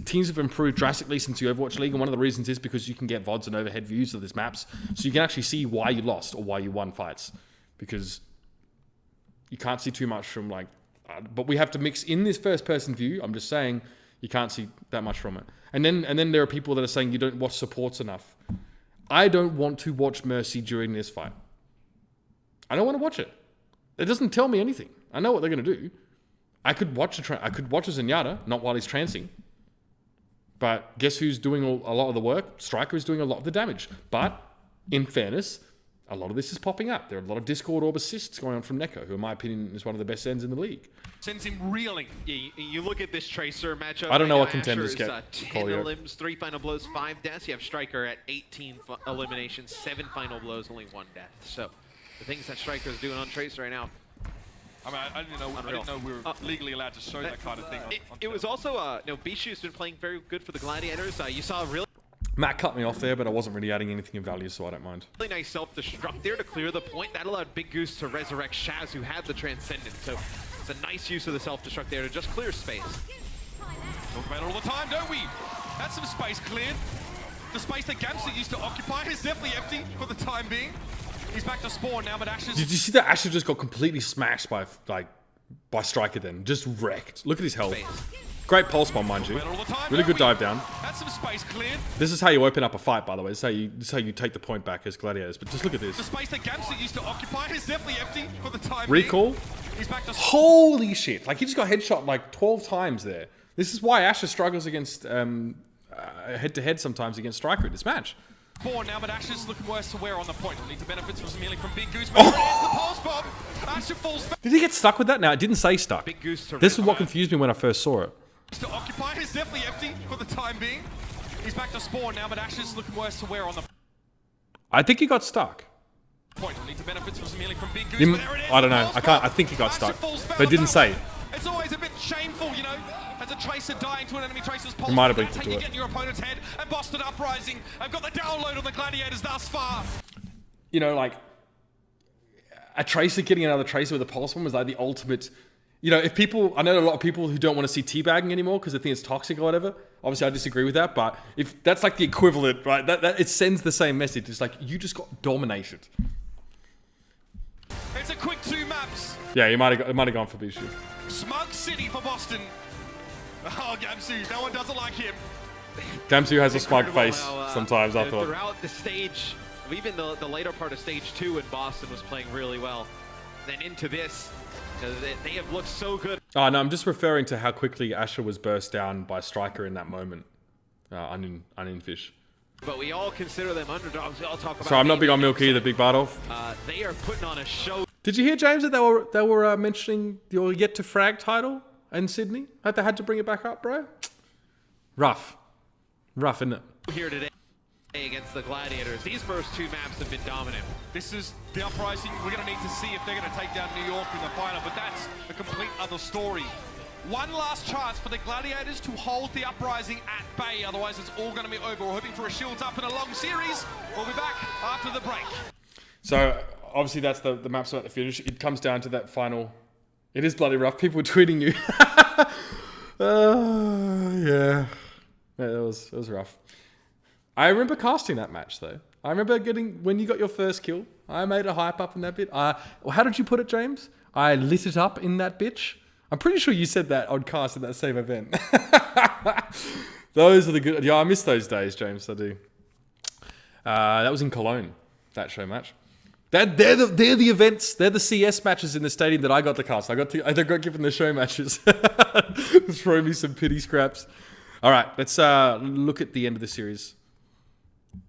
Teams have improved drastically since the Overwatch League, and one of the reasons is because you can get VODs and overhead views of these maps, so you can actually see why you lost or why you won fights, because you can't see too much from like. But we have to mix in this first-person view. I'm just saying you can't see that much from it, and then there are people that are saying you don't watch supports enough. I don't want to watch Mercy during this fight. I don't want to watch it. It doesn't tell me anything. I know what they're going to do. I could watch a Zenyatta, not while he's trancing. But guess who's doing a lot of the work? Striker is doing a lot of the damage. But, in fairness, a lot of this is popping up. There are a lot of Discord Orb assists going on from Neko, who in my opinion is one of the best ends in the league. Sends him reeling. You look at this Tracer matchup. I don't know right what now, contenders Asher get. is, 10 elims, 3 final blows, 5 deaths. You have Striker at 18 eliminations, 7 final blows, only 1 death. So the things that Striker is doing on Tracer right now. I mean, I didn't know we were legally allowed to show that kind of thing. It was also, Bishu's been playing very good for the Gladiators. You saw a really Matt cut me off there, but I wasn't really adding anything of value, so I don't mind. really nice self-destruct there to clear the point. That allowed Big Goose to resurrect Shaz, who had the Transcendence. So it's a nice use of the self-destruct there to just clear space. Talk about it all the time, don't we? That's some space cleared. The space that Gamsu used to occupy is definitely empty for the time being. He's back to spawn now, but Asher's... Did you see that Asher just got completely smashed by Striker then? Just wrecked. Look at his health. Great pulse bomb, mind you. Really good dive down. That's some space cleared. This is how you open up a fight, by the way. This is how you take the point back as Gladiators. But just look at this. The space that Gamsu used to occupy is definitely empty for the time Recall. being. He's back to... Holy shit. Like, he just got headshot like 12 times there. This is why Asher struggles against head-to-head sometimes against Striker in this match. Four now, but Asher's looking worse to wear on the point. Need to benefit from some healing from Big Goose. But the pulse bomb. Asher falls back. Did he get stuck with that? No, it didn't say stuck. Big Goose to This is what confused me when I first saw it. To occupy is definitely empty for the time being. He's back to spawn now, but Asher's looking worse to wear on the I think he got stuck. point. Need to benefit from some healing from Big Goose. I don't know. I think he got stuck. But it didn't say. It's always a bit shameful, you know, as a Tracer dying to an enemy Tracer's pulse. It might have been to taking do it in your opponent's head, and Boston Uprising have got the download on the Gladiators thus far. You know, like, a Tracer getting another Tracer with a pulse bomb was like the ultimate... You know, if people... I know a lot of people who don't want to see teabagging anymore because they think it's toxic or whatever. Obviously, I disagree with that, but if that's like the equivalent, right? That it sends the same message. It's like, you just got dominated. Yeah, he might have gone for Bishu. Smug City for Boston. Oh, Gamsu, no one doesn't like him. Gamsu has a smug Incredible face how, sometimes, I thought. Throughout the stage, even the later part of stage 2 in Boston was playing really well. Then into this, they have looked so good. Oh, no, I'm just referring to how quickly Asher was burst down by Striker in that moment. Onion Fish. But we all consider them underdogs. We all talk about. So I'm not big on Milky either, Big Bardolph. They are putting on a show. Did you hear, James, that they were mentioning your yet to frag title in Sydney? That they had to bring it back up, bro? Rough, isn't it? Here today against the Gladiators. These first 2 maps have been dominant. This is the Uprising. We're going to need to see if they're going to take down New York in the final, but that's a complete other story. One last chance for the Gladiators to hold the Uprising at bay, otherwise it's all going to be over. We're hoping for a shields up in a long series. We'll be back after the break. So, obviously that's the map's about to finish. It comes down to that final. It is bloody rough. People tweeting you. Yeah, it was rough. I remember casting that match though. I remember when you got your first kill. I made a hype up in that bit. How did you put it, James? I lit it up in that bitch. I'm pretty sure you said that on cast in that same event. Those are the good. Yeah, I miss those days, James. I do. That was in Cologne. That show match. They're the events. They're the CS matches in the stadium that I got to cast. I got given the show matches. Throw me some pity scraps. All right, let's look at the end of the series.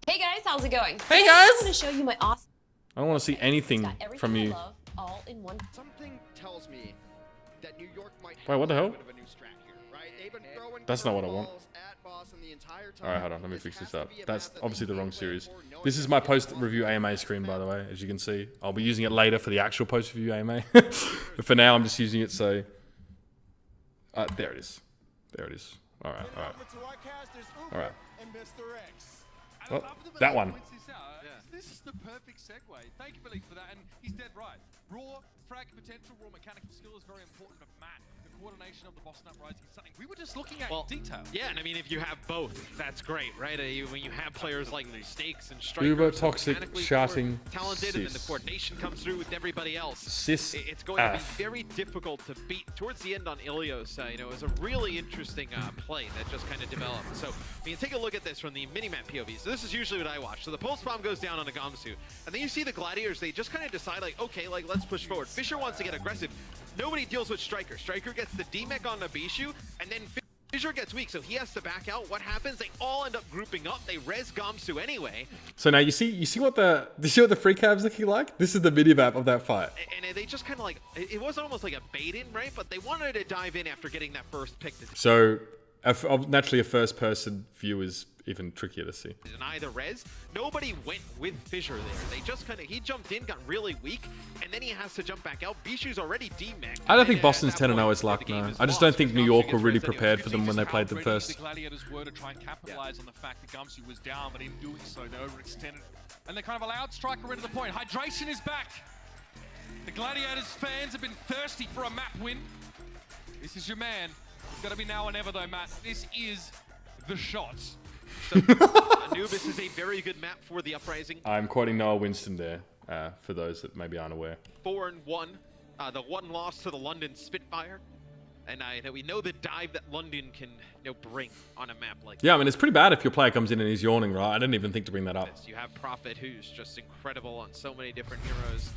Hey guys, how's it going? Hey Today, guys! I'm going to show you my awesome. I don't want to see anything It's got everything from I you. love, all in one. Something tells me that New York might Wait, what the hell? have a bit of a new strat here, right? They've been throwing That's not what I want. curveballs at Boston the entire time. All right, hold on. Let me fix has this to up. be a That's map that obviously they the wrong can play series. for, knowing This is that my they post-review can AMA screen, by the way, as you can see. I'll be using it later for the actual post-review AMA. But for now, I'm just using it so... there it is. There it is. All right, all right. All right. Well, that one. This is the perfect segue. Thank you, Malik, for that. And he's dead right. Raw frag potential, raw mechanical skill is very important. But Matt, the coordination of the Boston Uprising is something we were just looking at in detail. Yeah, and I mean, if you have both, that's great, right? When you have players like Stakes and Strikers, Uber toxic mechanically shouting talented, and then the sis. coordination comes through with everybody else. Sis It's going to be F. very difficult to beat. Towards the end on Ilios, it was a really interesting play that just kind of developed. So, I mean, take a look at this from the minimap POV. So this is usually what I watch. So the pulse bomb goes down on a Gamsu, and then you see the Gladiators, they just kind of decide like, okay, like let's push forward. Fisher wants to get aggressive. Nobody deals with Striker. Striker gets the DMEC on Nabishu, and then Fisher gets weak, so he has to back out. What happens? They all end up grouping up. They res Gamsu anyway. So now you see what the free cab's looking like? This is the minimap of that fight. And they just kind of like, it was almost like a bait-in, right? But they wanted to dive in after getting that first pick. So naturally a first-person view is even trickier to see. Deny the res. Nobody went with Fisher there. They just kind of, he jumped in, got really weak, and then he has to jump back out. Bishu's already DMEC. I don't think Boston's 10-0 is luck, no. I just don't think New York were really prepared for them when they played them The first. Gladiators were to try and capitalize on the fact that Gumsy was down, but in doing so, they overextended. And they kind of allowed Striker into the point. Hydration is back. The Gladiators fans have been thirsty for a map win. This is your man. It's got to be now or never, though, Matt. This is the shot. So, Anubis is a very good map for the Uprising. I'm quoting Noah Winston there, for those that maybe aren't aware. 4-1. The one loss to the London Spitfire. And we know the dive that London can bring on a map like Yeah, I mean, it's pretty bad if your player comes in and he's yawning, right? I didn't even think to bring that up. this. You have Prophet, who's just incredible on so many different heroes.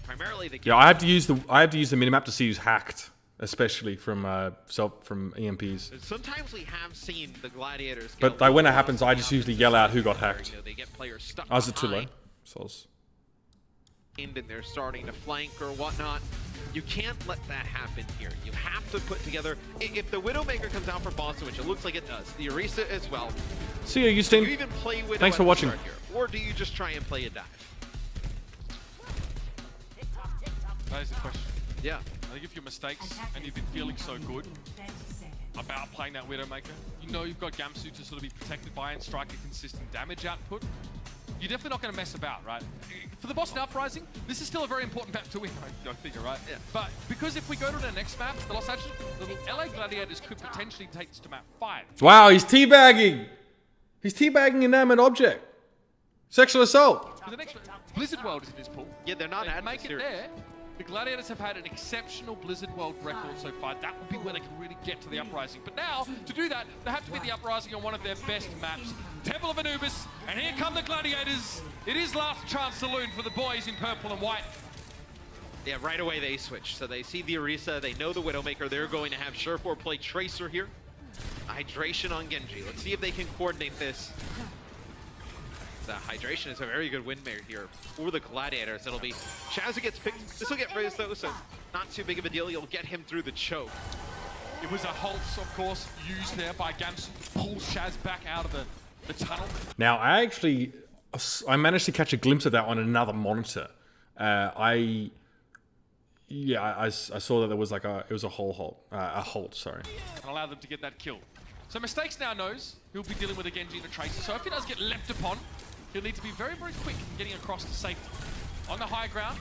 Primarily the Yeah, I have to use the minimap to see who's hacked, especially from EMPs. Sometimes we have seen the Gladiators. But like, when it happens, I just usually yell out who got hacked. They get players stuck Oh, is it too low? behind, Soz. and they're starting to flank or whatnot. You can't let that happen here. You have to put together. If the Widowmaker comes out for Boston, which it looks like it does, the Orisa as well. See you, Do you Houston. even play Widow Thanks at for the watching. start here, or do you just try and play a dive? That is the question. Yeah. I think if your mistakes and you've been feeling so good about playing that Widowmaker, you know you've got Gamsu to sort of be protected by and strike a consistent damage output, you're definitely not going to mess about, right? For the Boston Uprising, this is still a very important map to win, I figure, right? Yeah. But because if we go to the next map, the LA Gladiators could potentially take this to map 5. Wow, he's teabagging. He's teabagging inanimate object. Sexual assault. For the next Blizzard World is in this pool. Yeah, they're not They adding make the it series. there. The Gladiators have had an exceptional Blizzard World record so far. That would be where they can really get to the Uprising. But now, to do that, they have to be the Uprising on one of their best maps. Temple of Anubis, and here come the Gladiators. It is last chance saloon for the boys in purple and white. Yeah, right away they switch. So they see the Orisa, they know the Widowmaker. They're going to have Surefour play Tracer here. Hydration on Genji. Let's see if they can coordinate this. The hydration is a very good windmare here for the Gladiators. It'll be Shaz who gets picked. This will get raised though, so not too big of a deal. You'll get him through the choke. It was a Holtz, of course, used there by Gamsu to pull Shaz back out of the tunnel. Now, I managed to catch a glimpse of that on another monitor. I saw that there was like it was a halt, sorry. And allow them to get that kill. So Mistakes now knows he'll be dealing with a Genji and a Tracer. So if he does get left upon, he'll need to be very, very quick in getting across to safety. On the high ground,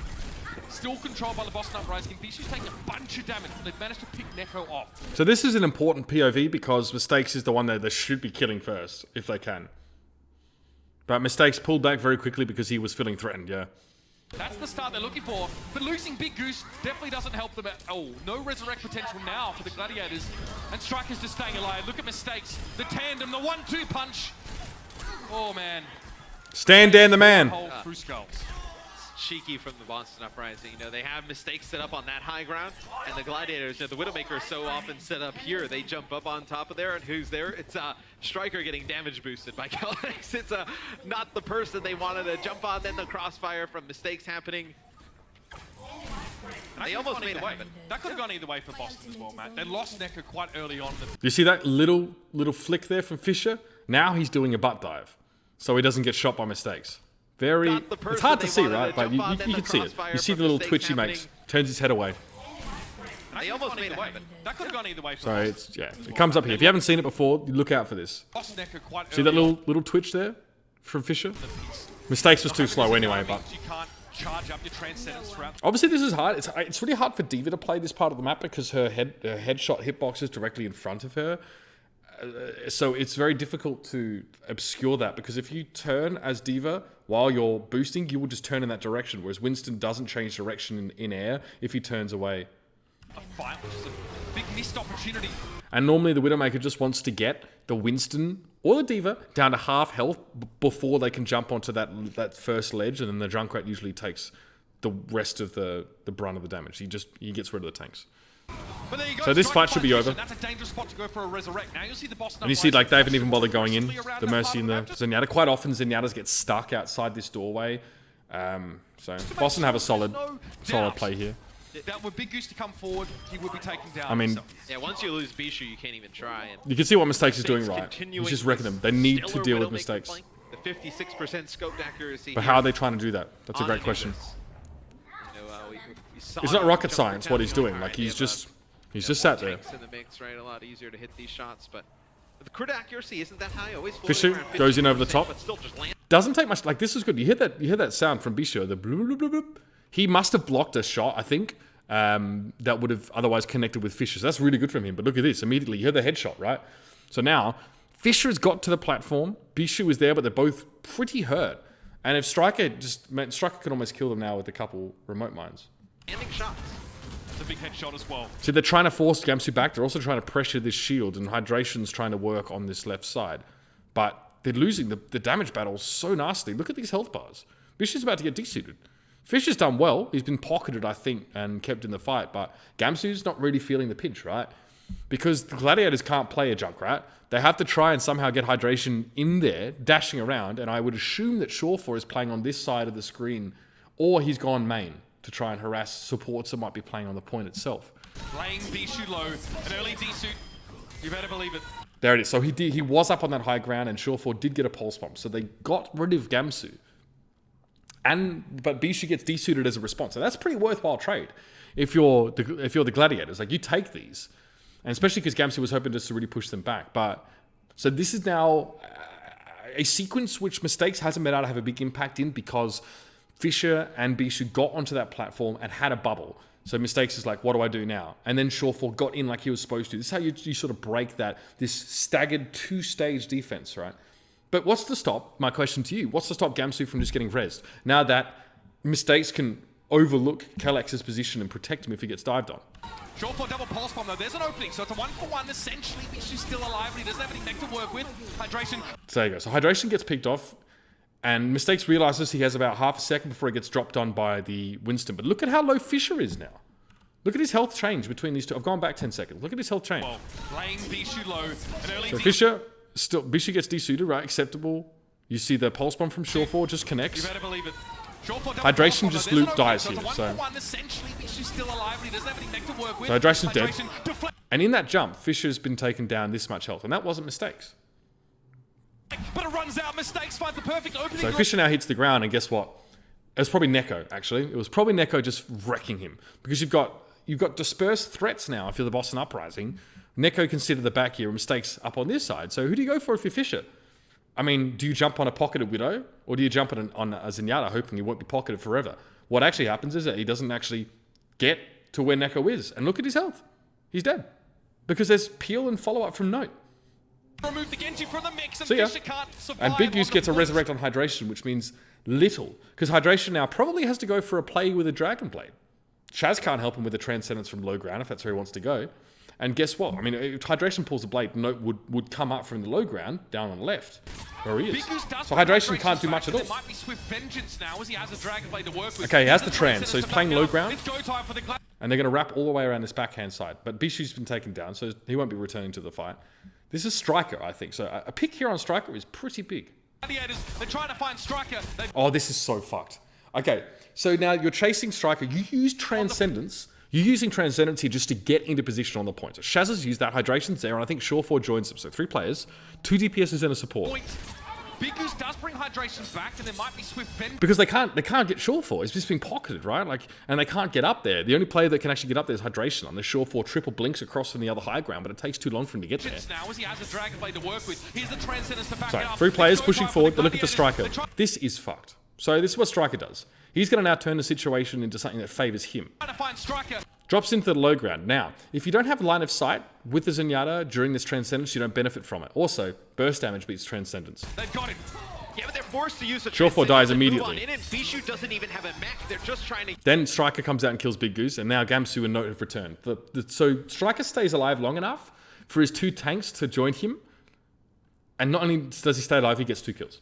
still controlled by the Boston Uprising. Bishu's taking a bunch of damage, but they've managed to pick Neko off. So this is an important POV because Mistakes is the one that they should be killing first, if they can. But Mistakes pulled back very quickly because he was feeling threatened, yeah. That's the start they're looking for, but losing Big Goose definitely doesn't help them at all. No resurrect potential now for the Gladiators, and Striker's just staying alive. Look at Mistakes, the tandem, the 1-2 punch. Oh man. Stand down the man. Through skulls. It's cheeky from the Boston Uprising. You know, they have Mistakes set up on that high ground, and the Gladiators, you know, the Widowmaker is so often set up here. They jump up on top of there, and who's there? It's Striker getting damage boosted by Galax. It's not the person they wanted to jump on, then the crossfire from Mistakes happening. They almost made it happen. That could have gone either way for Boston as well, Matt. They lost Neko quite early on. You see that little flick there from Fisher? Now he's doing a butt dive, so he doesn't get shot by Mistakes. It's hard to see, right? But you can see it. You see the little twitch he makes, turns his head away. They almost made it happen. That could have gone either way. So it comes up here. If you haven't seen it before, look out for this. See that little twitch there from Fisher? Mistakes was too slow anyway, but you can't charge up your transcendence throughout. obviously this is hard. It's really hard for D.Va to play this part of the map because her headshot hitbox is directly in front of her. So it's very difficult to obscure that because if you turn as D.Va while you're boosting, you will just turn in that direction, whereas Winston doesn't change direction in air if he turns away. A fight, which is a big missed opportunity. And normally the Widowmaker just wants to get the Winston or the D.Va down to half health before they can jump onto that first ledge, and then the Junkrat usually takes the rest of the brunt of the damage. He gets rid of the tanks. But there you go, So this fight should be over. That's a dangerous spot to go for a resurrect. Now you'll see the Boston. And you see, like, they haven't even bothered going in. The Mercy and the Zenyatta. Quite often, Zenyatta's get stuck outside this doorway. So Boston have a solid play here. That with Big Goose to come forward, he would be taken down. I mean, Yeah, once you lose Bishu, you can't even try. And you can see what Mistakes is doing right. He's just wrecking them. They need to deal with mistakes. The 56% scoped accuracy. But how are they trying to do that? That's a great question. You know, we saw It's not him rocket jump science down what he's the doing. whole Like, idea he's of, just sat there. tanks in the mix, right? A lot easier to hit these shots, but the crit accuracy isn't that high. Always Fisher floating around goes in over the 50%, top. but still just land. Doesn't take much. Like, this is good. You hear that sound from Bishu, the bloop, bloop, bloop, bloop. He must have blocked a shot, I think, that would have otherwise connected with Fisher. So that's really good from him. But look at this. Immediately, you hear the headshot, right? So now, Fisher has got to the platform. Bishu is there, but they're both pretty hurt. And if Striker could almost kill them now with a couple remote mines. Landing shots. That's a big headshot as well. So they're trying to force Gamsu back. They're also trying to pressure this shield, and Hydration's trying to work on this left side. But they're losing the damage battle so nasty. Look at these health bars. Bishu's about to get desuited. Fisher's done well. He's been pocketed, I think, and kept in the fight. But Gamsu's not really feeling the pinch, right? Because the Gladiators can't play a Junkrat. They have to try and somehow get Hydration in there, dashing around. And I would assume that Surefour is playing on this side of the screen, or he's gone main to try and harass supports that might be playing on the point itself. Playing Bishu low, an early desuit. You better believe it. There it is. So he was up on that high ground, and Surefour did get a pulse bomb. So they got rid of Gamsu. But Bishu gets desuited as a response. So that's a pretty worthwhile trade if you're the Gladiators. Like, you take these. And especially because Gamsu was hoping just to really push them back. But so this is now a sequence which Mistakes hasn't been able to have a big impact in because Fisher and Bishu got onto that platform and had a bubble. So Mistakes is like, what do I do now? And then Surefour got in like he was supposed to. This is how you sort of break this staggered two-stage defense, right? But what's to stop, my question to you, what's to stop Gamsu from just getting rezzed? Now that Mistakes can overlook Kelex's position and protect him if he gets dived on. Short for double pulse bomb though. There's an opening, so it's a 1-for-1 essentially. Mitch is still alive, but he doesn't have any mech to work with. Hydration. So there you go. So Hydration gets picked off, and Mistakes realizes he has about half a second before he gets dropped on by the Winston. But look at how low Fisher is now. Look at his health change between these two. I've gone back 10 seconds. Look at his health change. Well, playing Bishu low. An early So Fisher, still, Bishu gets desuited, right? Acceptable. You see the pulse bomb from Shore4 just You connects. better believe it. Hydration just loop dies here, so. Essentially, Bishu's still alive, but he doesn't have any mech to work with. So Hydration's dead. Deflect. And in that jump, Fisher's been taken down this much health, and that wasn't Mistakes. But it runs out. Mistakes finds the perfect opening. So Fisher now hits the ground, and guess what? It was probably Neko, actually. It was probably Neko just wrecking him. Because you've got dispersed threats now if you're the Boston Uprising. Neko can sit at the back here and Mistakes up on this side. So who do you go for if you're Fisher? I mean, do you jump on a pocketed Widow? Or do you jump on a Zenyatta hoping he won't be pocketed forever? What actually happens is that he doesn't actually get to where Neko is. And look at his health. He's dead. Because there's peel and follow-up from Note. Remove the Genji from the mix, and See ya. Fisher can't survive. And Big Goose on the gets a point. resurrect on Hydration, which means little. Because Hydration now probably has to go for a play with a Dragon Blade. Shaz can't help him with a Transcendence from low ground if that's where he wants to go. And guess what? I mean, if Hydration pulls the blade, Note would come up from the low ground, down on the left, where he is. Big Goose does So bring Hydration can't do back, much at and all. There might be Swift Vengeance now as he has a Dragon Blade to work with. Okay, he has the He's trans, so he's to playing back low up. ground. It's go time for the And they're going to wrap all the way around this backhand side. But Bishu's been taken down, so he won't be returning to the fight. This is Striker, I think. So a pick here on Striker is pretty big. Gladiators. They're trying to find Striker. Oh, this is so fucked. Okay, so now you're chasing Striker. You use Transcendence. You're using Transcendence here just to get into position on the point. So Shaz has used that. Hydration's there, and I think Shore4 joins them. So 3 players, 2 DPSs and a support. Point. Big Goose does bring Hydration back, and there might be Swift Vengeance. Because they can't get Shore4. It's just being pocketed, right? And they can't get up there. The only player that can actually get up there is Hydration. On the Shore4 triple blinks across from the other high ground, but it takes too long for him to get there. Now as he has a Dragon Blade to work with. Here's the Transcendence to back So it up. 3 players It's go pushing time for forward. They look at the Gladiators. Striker. This is fucked. So this is what Striker does. He's going to now turn the situation into something that favors him. Trying to find Striker. Drops into the low ground. Now, if you don't have line of sight with the Zenyatta during this Transcendence, you don't benefit from it. Also, burst damage beats Transcendence. They've got him. Yeah, but they're forced to use a Shore4 dies Transcendence and move immediately. on in, and Bishu doesn't even have a mech. They're just trying to. Then Striker comes out and kills Big Goose, and now Gamsu and Note have returned. So Striker stays alive long enough for his 2 tanks to join him, and not only does he stay alive, he gets 2 kills.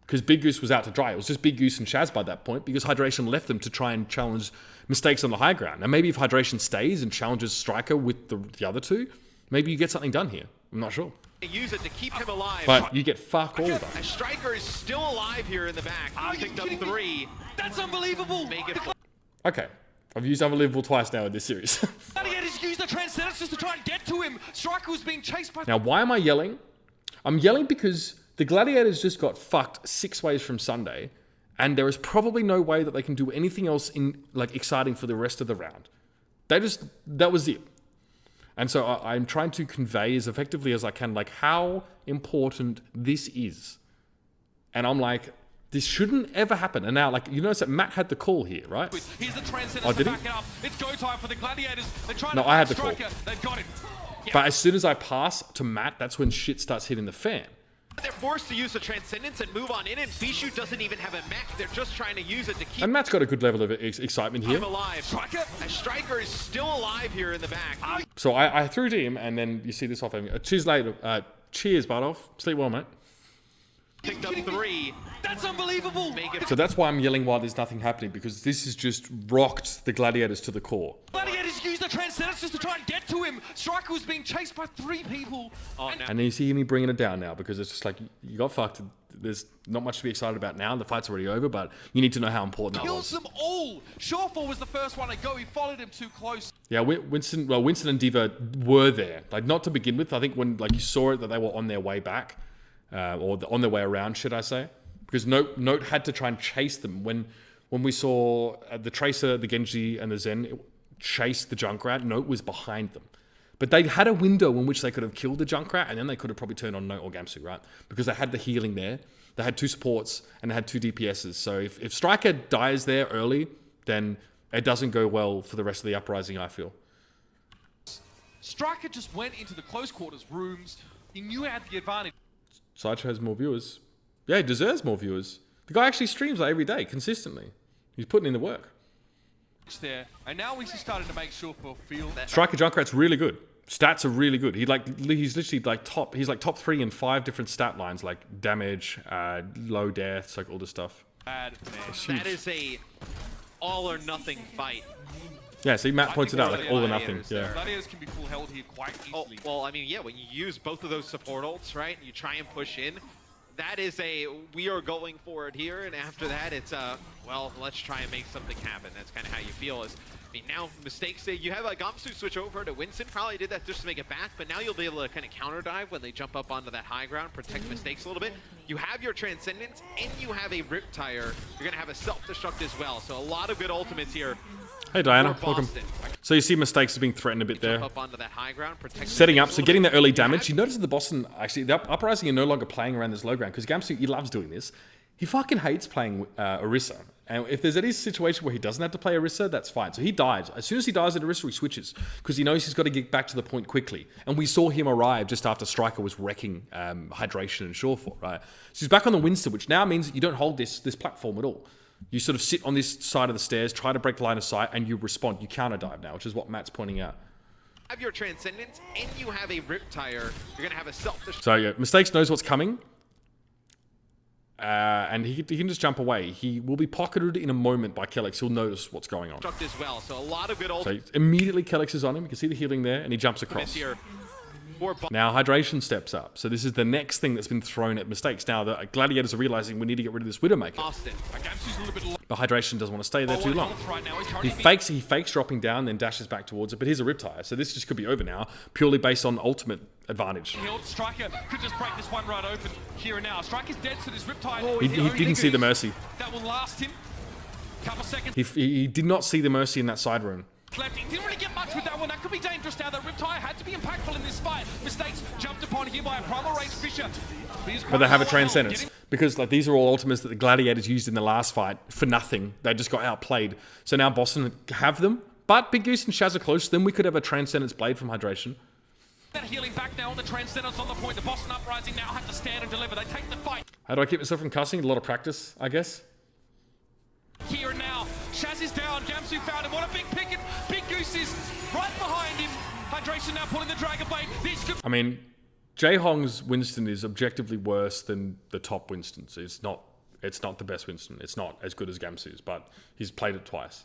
Because Big Goose was out to dry. It was just Big Goose and Shaz by that point, because Hydration left them to try and challenge Mistakes on the high ground. Now maybe if Hydration stays and challenges Striker with the other 2, maybe you get something done here. I'm not sure. Use it to keep him alive. But you get fuck all done. A Striker is still alive here in the back. Are He you picked up kidding me? 3. That's unbelievable. Make it Okay. I've used Unbelievable twice now in this series. Gladiators use the Transcendence just to try and get to him. Striker was being chased by. Now, why am I yelling? I'm yelling because the Gladiators just got fucked 6 ways from Sunday, and there is probably no way that they can do anything else exciting for the rest of the round. That was it. And so I'm trying to convey as effectively as I can, how important this is. And I'm like, this shouldn't ever happen. And now, you notice that Matt had the call here, right? Here's the Transcendence Oh, to did he? back it up. It's go time for the Gladiators. They're trying No, to I find had the call. Striker. They've got him. But as soon as I pass to Matt, that's when shit starts hitting the fan. They're forced to use the Transcendence and move on in, and Bishu doesn't even have a mech. They're just trying to use it to keep And Matt's got a good level of excitement here. him alive. Striker? A Striker is still alive here in the back. So I threw to him, and then you see this off him. Cheers later. Cheers, Bartolf. Sleep well, mate. Picked up 3. That's unbelievable. Make it So that's why I'm yelling while there's nothing happening, because this has just rocked the Gladiators to the core. Gladiators use the Transcendence just to try and get to him. Striker was being chased by 3 people. Oh, no. And you see me bringing it down now, because it's just you got fucked. There's not much to be excited about now. The fight's already over, but you need to know how important it Kills was. them all. Shore4 was the first one to go. He followed him too close. Yeah, Winston and Diva were there. Not to begin with. I think when you saw it that they were on their way back, or on their way around, should I say? Because Note had to try and chase them. When we saw the Tracer, the Genji, and the Zen chase the Junkrat, Note was behind them. But they had a window in which they could have killed the Junkrat, and then they could have probably turned on Note or Gamsu, right? Because they had the healing there. They had 2 supports, and they had 2 DPSs. So if Striker dies there early, then it doesn't go well for the rest of the Uprising, I feel. Striker just went into the close quarters rooms. He knew he had the advantage. Sideshow has more viewers. Yeah, he deserves more viewers. The guy actually streams every day, consistently. He's putting in the work. there, and now we're starting to make sure for feel that Striker Junkrat's really good. Stats are really good. He's literally like top. He's like top 3 in 5 different stat lines, like damage, low deaths, like all this stuff. bad man. That is a all or nothing fight. Yeah, see, Matt points it out, like all or nothing. Yeah. Gladiators can be full held here quite easily. Well, I mean, yeah, when you use both of those support ults, right, and you try and push in, that is we are going for it here, and after that, it's well, let's try and make something happen. That's kind of how you feel. I mean, now mistakes, you have a Gamsu switch over to Winston, probably did that just to make it back, but now you'll be able to kind of counter dive when they jump up onto that high ground, protect mistakes a little bit. You have your Transcendence, and you have a Riptire. You're going to have a self-destruct as well, so a lot of good ultimates here. Hey Diana, welcome. So you see mistakes are being threatened a bit there. Up onto that high ground, setting up, so getting that early damage. You notice that the Boston, actually, the Uprising are no longer playing around this low ground, because Gamsu, he loves doing this. He fucking hates playing Orisa. And if there's any situation where he doesn't have to play Orisa, that's fine. So he dies. As soon as he dies at Orisa, he switches, because he knows he's got to get back to the point quickly. And we saw him arrive just after Striker was wrecking Hydration and Shorefall, right? So he's back on the Winston, which now means you don't hold this platform at all. You sort of sit on this side of the stairs, try to break line of sight, and you respond. You counter dive now, which is what Matt's pointing out. Have your Transcendence, and you have a Riptire. You're going to have a self-destruct. So yeah, Mistakes knows what's coming. And he can just jump away. He will be pocketed in a moment by Kellex. He'll notice what's going on. As well, so a lot of good old. So immediately Kellex is on him. You can see the healing there, and he jumps across. Now Hydration steps up. So this is the next thing that's been thrown at Mistakes. Now the Gladiators are realizing we need to get rid of this Widowmaker. But Hydration doesn't want to stay there too long. He fakes dropping down, then dashes back towards it. But here's a Riptire. So this just could be over now, purely based on ultimate advantage. Striker could just break this one right open here and now. Striker's dead, so this Riptide. He didn't see the Mercy. That will last him. Couple seconds. He did not see the Mercy in that side room. Left. He didn't really get much with that one. That could be dangerous now. That Riptire had to be impactful in this fight. Mistakes jumped upon here by a primal range Fisher. But they have a Transcendence. Because like these are all ultimates that the Gladiators used in the last fight for nothing. They just got outplayed. So now Boston have them. But Big Goose and Shaz are close. Then we could have a Transcendence Blade from Hydration. That healing back now on the Transcendence on the point. The Boston Uprising now have to stand and deliver. They take the fight. How do I keep myself from cussing? A lot of practice, I guess. Here and now, Shaz is down. Gamsu found him. What a big picket. Big Goose is right behind him. Hydration now pulling the Dragon Blade. I mean, Jay Hong's Winston is objectively worse than the top Winstons. It's not the best Winston. It's not as good as Gamsu's, but he's played it twice.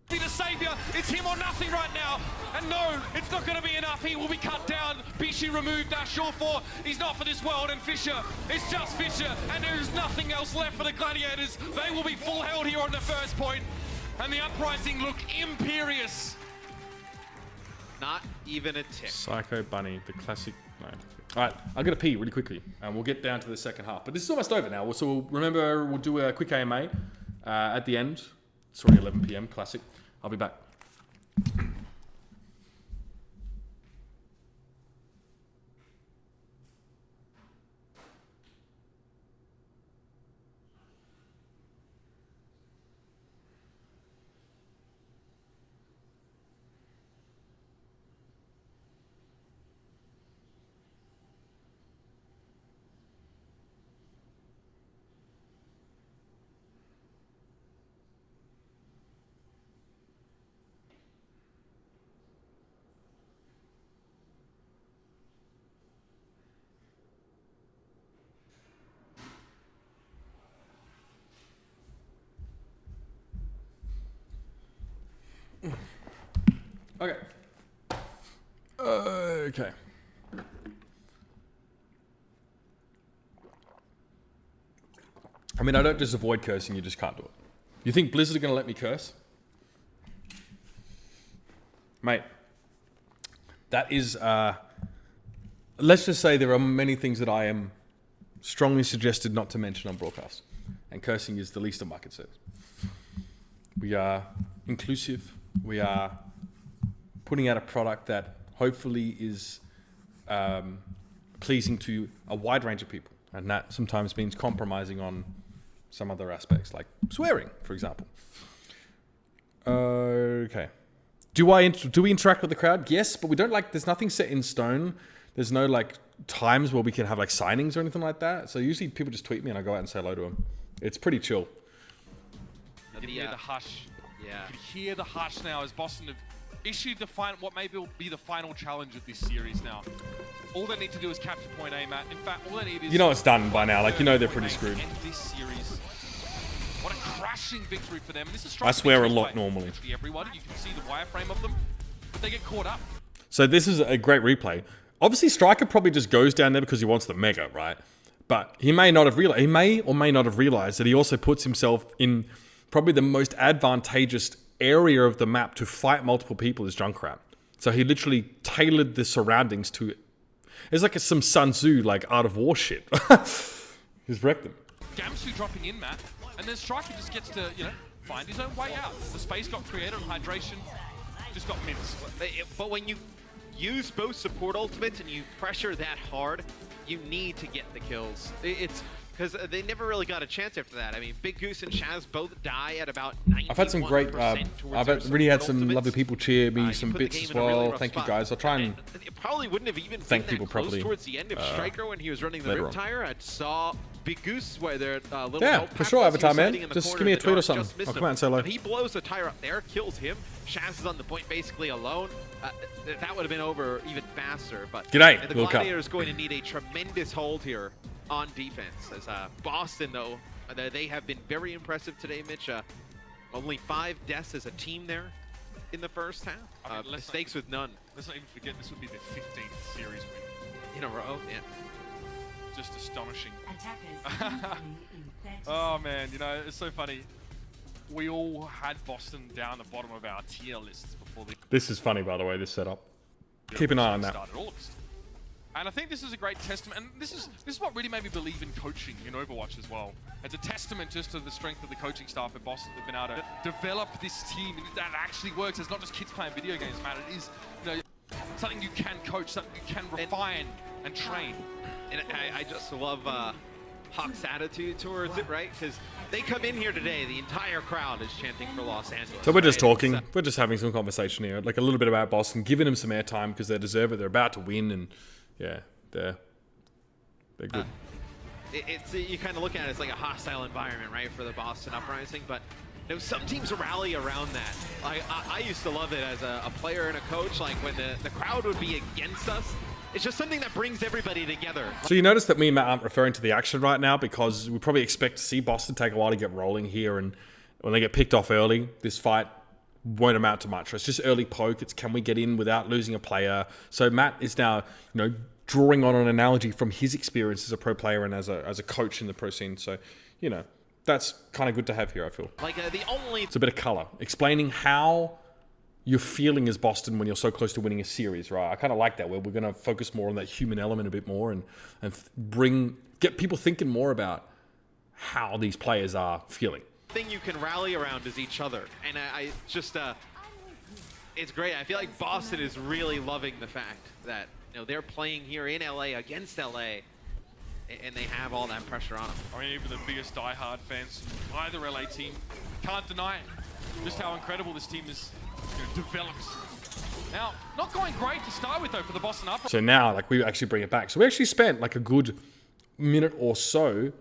Be the savior. It's him or nothing right now. And no, it's not going to be enough. He will be cut down. Bishi removed. Shorefall. He's not for this world. And Fisher, it's just Fisher. And there's nothing else left for the Gladiators. They will be full held here on the first point. And the Uprising look imperious. Not even a tick. Psycho Bunny, the classic. No. All right, I'm going to pee really quickly. And we'll get down to the second half. But this is almost over now. So we'll do a quick AMA at the end. It's already 11 PM, classic. I'll be back. Okay. Okay. I mean, I don't just avoid cursing, you just can't do it. You think Blizzard are going to let me curse? Mate, that is, let's just say there are many things that I am strongly suggested not to mention on broadcast. And cursing is the least of my concerns. We are inclusive. We are putting out a product that hopefully is pleasing to a wide range of people. And that sometimes means compromising on some other aspects, like swearing, for example. Okay. Do we interact with the crowd? Yes, but we don't there's nothing set in stone. There's no times where we can have signings or anything like that. So usually people just tweet me and I go out and say hello to them. It's pretty chill. The hush. Yeah. You can hear the hush now as Boston have issued what maybe will be the final challenge of this series now. All they need to do is capture point A, Matt. In fact, all they need is... You know it's done by now. Like, you know they're pretty screwed. End this series. What a crashing victory for them. And this is I swear a lot normally. Literally everyone. You can see the wireframe of them, but they get caught up. So this is a great replay. Obviously, Striker probably just goes down there because he wants the mega, right? But he may not have realized. He may or may not have realized that he also puts himself in probably the most advantageous area of the map to fight multiple people as Junkrat. So he literally tailored the surroundings to... It's like some Sun Tzu, like, Art of War shit. He's wrecked them. Gamsu dropping in, Matt, and then Striker just gets to, find his own way out. The space got created on hydration, just got minced. But when you use both support ultimates and you pressure that hard, you need to get the kills. It's because they never really got a chance after that. I mean, Big Goose and Shaz both die at about 91%. I've had some great, I've really had some lovely people cheer me some bits as well. Thank you guys. I'll try and it probably wouldn't have even thank been people that close properly. towards the end of Striker when he was running the later Rip Tire. I saw Big Goose where their little Yeah, help for sure, pass was, Avatar, he was man. hiding in the Just corner give me a of the tweet or dark, something. just missed I'll him. come out and say hello. And he blows the tire up there, kills him. Shaz is on the point basically alone. That would have been over even faster. But G'day, the Lil Cup. Gladiators going to need a tremendous hold here on defense. As Boston, though, they have been very impressive today, Mitch. Only 5 deaths as a team there in the first half. I mean, Mistakes with none. Let's not even forget this would be their 15th series win. In a row, yeah. Just astonishing. Oh man, it's so funny. We all had Boston down the bottom of our tier lists before the This is funny, by the way, this setup. Keep an eye on that. started August. And I think this is a great testament, and this is what really made me believe in coaching in Overwatch as well. It's a testament just to the strength of the coaching staff at Boston. They've been able to develop this team that actually works. It's not just kids playing video games, man. It is, something you can coach, something you can refine and train. And I just love Hawk's attitude towards it, right? Because they come in here today, the entire crowd is chanting for Los Angeles. So we're just right? talking. We're just having some conversation here, like a little bit about Boston, giving them some airtime because they deserve it. They're about to win, and yeah, they're good. You kind of look at it as like a hostile environment, right, for the Boston Uprising, but some teams rally around that. I used to love it as a player and a coach, like when the crowd would be against us. It's just something that brings everybody together. So you notice that me and Matt aren't referring to the action right now because we probably expect to see Boston take a while to get rolling here, and when they get picked off early, this fight won't amount to much. It's just early poke. It's can we get in without losing a player. So Matt is now, drawing on an analogy from his experience as a pro player and as a coach in the pro scene. So, that's kind of good to have here, I feel. It's a bit of color. Explaining how you're feeling as Boston when you're so close to winning a series, right? I kind of like that, where we're going to focus more on that human element a bit more and get people thinking more about how these players are feeling. Thing you can rally around is each other. And I just, it's great. I feel like Boston is really loving the fact that, they're playing here in LA against LA, and they have all that pressure on them. I mean, even the biggest diehard fans from either LA team can't deny just how incredible this team is developed. Now, not going great to start with, though, for the Boston Uprising. So now, we actually bring it back. So we actually spent a good minute or so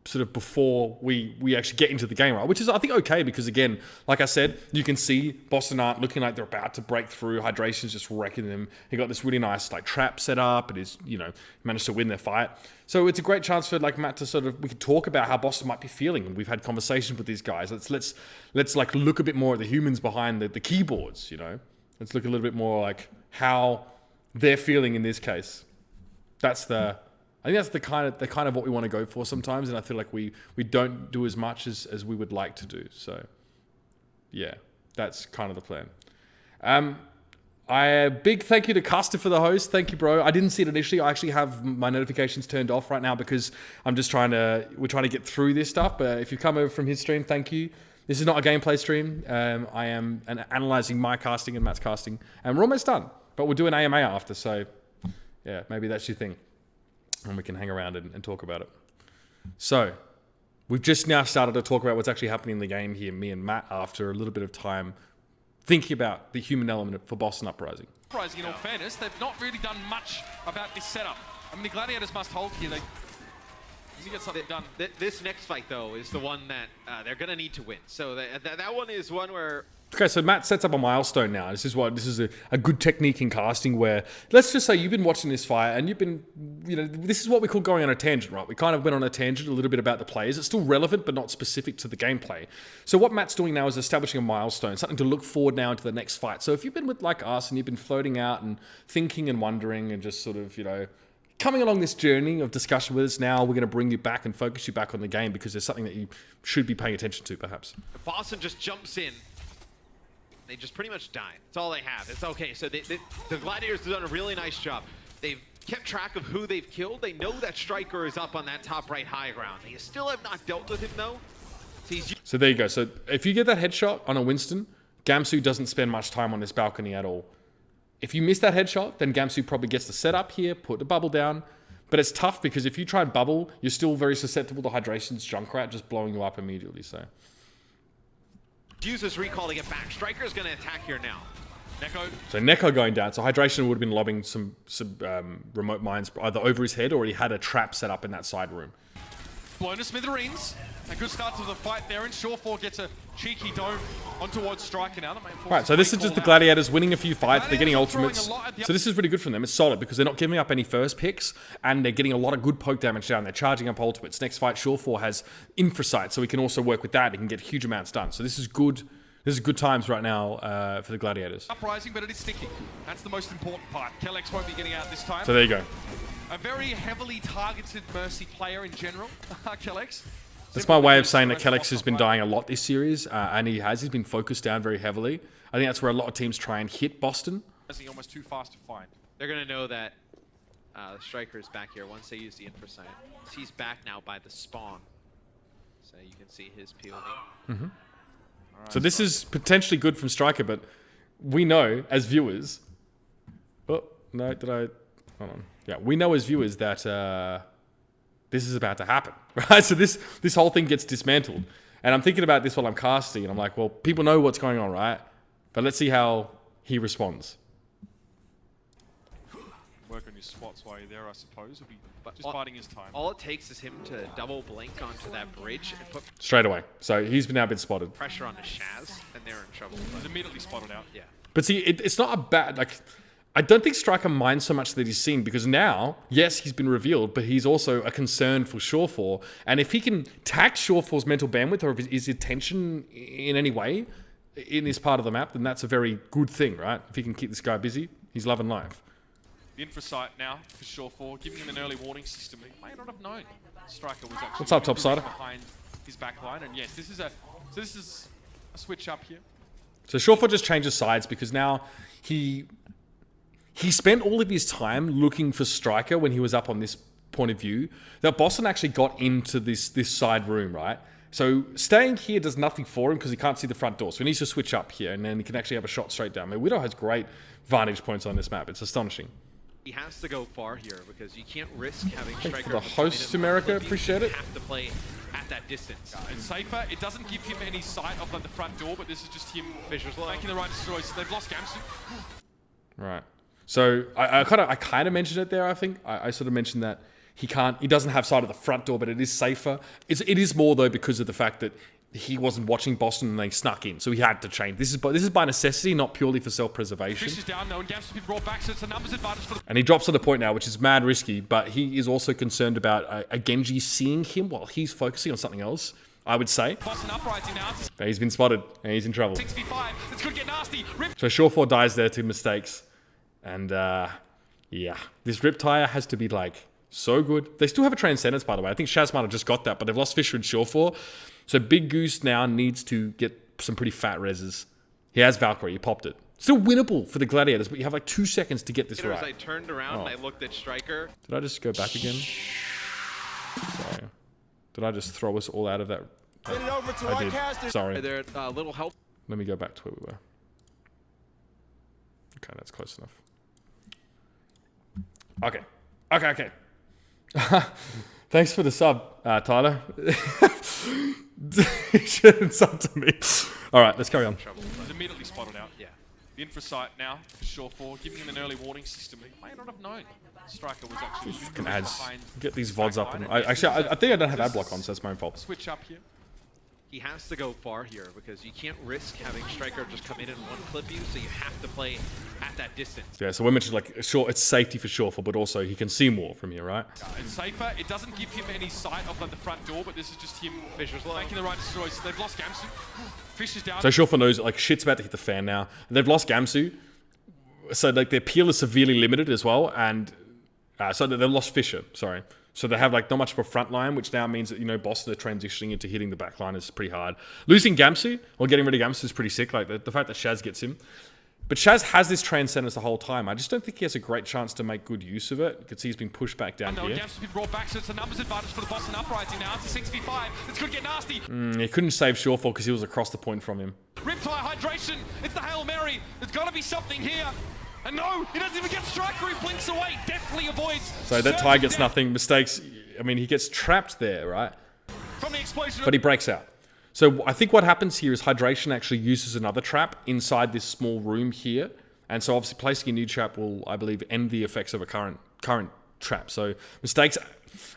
sort of before we actually get into the game, right? Which is, I think, okay, because again, like I said, you can see Boston aren't looking like they're about to break through. Hydration's just wrecking them. He got this really nice trap set up. It is, managed to win their fight. So it's a great chance for Matt to we could talk about how Boston might be feeling, and we've had conversations with these guys. Let's look a bit more at the humans behind the keyboards. Let's look a little bit more how they're feeling in this case. I think that's the kind of what we want to go for sometimes, and I feel like we don't do as much as we would like to do. So, yeah, that's kind of the plan. Big thank you to Custer for the host. Thank you, bro. I didn't see it initially. I actually have my notifications turned off right now because we're trying to get through this stuff. But if you come over from his stream, thank you. This is not a gameplay stream. I am analyzing my casting and Matt's casting, and we're almost done. But we'll do an AMA after. So, yeah, maybe that's your thing. And we can hang around and talk about it. So, we've just now started to talk about what's actually happening in the game here, me and Matt, after a little bit of time thinking about the human element for Boston Uprising. In all fairness, they've not really done much about this setup. I mean, the Gladiators must hold here. Does he get something done? This next fight, though, is the one that they're going to need to win. So that one is one where... Okay, so Matt sets up a milestone now. This is a good technique in casting where, let's just say you've been watching this fight and you've been, this is what we call going on a tangent, right? We kind of went on a tangent a little bit about the players. It's still relevant, but not specific to the gameplay. So what Matt's doing now is establishing a milestone, something to look forward now into the next fight. So if you've been with like us and you've been floating out and thinking and wondering and just sort of, coming along this journey of discussion with us, now we're going to bring you back and focus you back on the game because there's something that you should be paying attention to, perhaps. Boston just jumps in. They just pretty much die. That's all they have. It's okay. So the Gladiators have done a really nice job. They've kept track of who they've killed. They know that Striker is up on that top right high ground. They still have not dealt with him, though. So there you go. So if you get that headshot on a Winston, Gamsu doesn't spend much time on this balcony at all. If you miss that headshot, then Gamsu probably gets to set up here, put the bubble down. But it's tough because if you try and bubble, you're still very susceptible to Hydration's Junkrat just blowing you up immediately. So use this recall to get back. Striker's going to attack here now. Neko. So Neko going down. So Hydration would have been lobbing some remote mines either over his head or he had a trap set up in that side room. Blown to smithereens. A good start to the fight there, and Shore4 gets a cheeky dome on towards Striker now. Right, so this is just the Gladiators winning a few fights. They're getting ultimates. So this is really good for them. It's solid because they're not giving up any first picks and they're getting a lot of good poke damage down. They're charging up ultimates. Next fight, Shore4 has Infrasight, so we can also work with that. He can get huge amounts done. So this is good. This is good times right now for the Gladiators. Uprising, but it is sticking. That's the most important part. Kellex won't be getting out this time. So there you go. A very heavily targeted Mercy player in general, Kellex. That's my way of saying that Kellex has been dying a lot this series, and he's been focused down very heavily. I think that's where a lot of teams try and hit Boston. Almost too fast to find. They're going to know that the Striker is back here once they use the Infrasight. He's back now by the spawn. So you can see his POV. Mm-hmm. Right, so this is potentially good from Striker, but we know as viewers... Oh, no, did I... Hold on. Yeah, we know as viewers that this is about to happen, right? So this whole thing gets dismantled. And I'm thinking about this while I'm casting, and I'm like, well, people know what's going on, right? But let's see how he responds. Work on your spots while you're there, I suppose. He'll be just biding his time. All it takes is him to double blink onto that bridge and put straight away. So he's now been spotted. Pressure on the Shaz, and they're in trouble. He's immediately spotted out. Yeah. But see, it's not a bad... I don't think Striker minds so much that he's seen because now, yes, he's been revealed, but he's also a concern for Shore4. And if he can tax Shore4's mental bandwidth or his attention in any way in this part of the map, then that's a very good thing, right? If he can keep this guy busy, he's loving life. The Infrasight now for Shore4, giving him an early warning system. He may not have known Striker was actually... What's up, Topsider? ...behind his backline. And yes, this is a switch up here. So Shore4 just changes sides because now he spent all of his time looking for Striker when he was up on this point of view. That Boston actually got into this side room, right? So staying here does nothing for him because he can't see the front door. So he needs to switch up here and then he can actually have a shot straight down. I mean, Widow has great vantage points on this map. It's astonishing. He has to go far here because you can't risk having Thanks Striker... for the host, America. Appreciate it. You have to play at that distance. It's safer. It doesn't give him any sight of the front door, but this is just him making the right choice. They've lost Gamsu. Right. So I kind of mentioned it there. I think I sort of mentioned that he doesn't have sight of the front door, but it is safer. It is more though because of the fact that he wasn't watching Boston and they snuck in, so he had to change. This is by necessity, not purely for self-preservation. Fish is down though, and Gamsu's been brought back, so it's a numbers advantage for the... And he drops on the point now, which is mad risky, but he is also concerned about a Genji seeing him while he's focusing on something else, I would say. Boston uprising now. But he's been spotted and he's in trouble. 6v5. It's going to get nasty. So Shore4 dies there to mistakes. And yeah, this Riptire has to be like so good. They still have a Transcendence, by the way. I think Shaz might have just got that, but they've lost Fisher and Shore4. So Big Goose now needs to get some pretty fat reses. He has Valkyrie, he popped it. Still winnable for the Gladiators, but you have like 2 seconds to get this right. I turned around and I looked at Striker. Did I just go back again? Sorry. Did I just throw us all out of that? I did. Sorry. They're a little help. Let me go back to where we were. Okay, that's close enough. Okay. Thanks for the sub, Tyler. You shouldn't sub to me. All right, let's carry on. He's immediately spotted out. Yeah. The infrasight now for Shawfall, giving him an early warning system. He may not have known Striker was actually Fucking ads. behind. Get these VODs up. And I think I don't have ad block on, so that's my own fault. Switch up here. He has to go far here because you can't risk having Striker just come in and one clip you, so you have to play at that distance. Yeah, so we mentioned like sure, it's safety for Shawfall, but also he can see more from here, right? It's safer. It doesn't give him any sight of like, the front door, but this is just him Fisher's low. making the right choice. They've lost Gamsu. Fish is down. So Shawfall knows like shit's about to hit the fan now. They've lost Gamsu, so like their peel is severely limited as well, and so they've lost Fisher. Sorry. So they have like not much of a front line, which now means that, you know, Boston are transitioning into hitting the back line is pretty hard. Losing Gamsu, or getting rid of Gamsu is pretty sick, like the fact that Shaz gets him. But Shaz has this transcendence the whole time. I just don't think he has a great chance to make good use of it. You can see he's been pushed back down here. Gamsu's been brought back, so it's a numbers advantage for the Boston Uprising now. It's a 6v5. It's going to get nasty. He couldn't save Shawfall because he was across the point from him. Riptide hydration. It's the Hail Mary. There's got to be something here. And no, he doesn't even get Striker. He blinks away. Definitely avoids. So that tie gets nothing. Mistakes. I mean, he gets trapped there, right? From the explosion. But he breaks out. So I think what happens here is Hydration actually uses another trap inside this small room here. And so obviously placing a new trap will, I believe, end the effects of a current trap. So Mistakes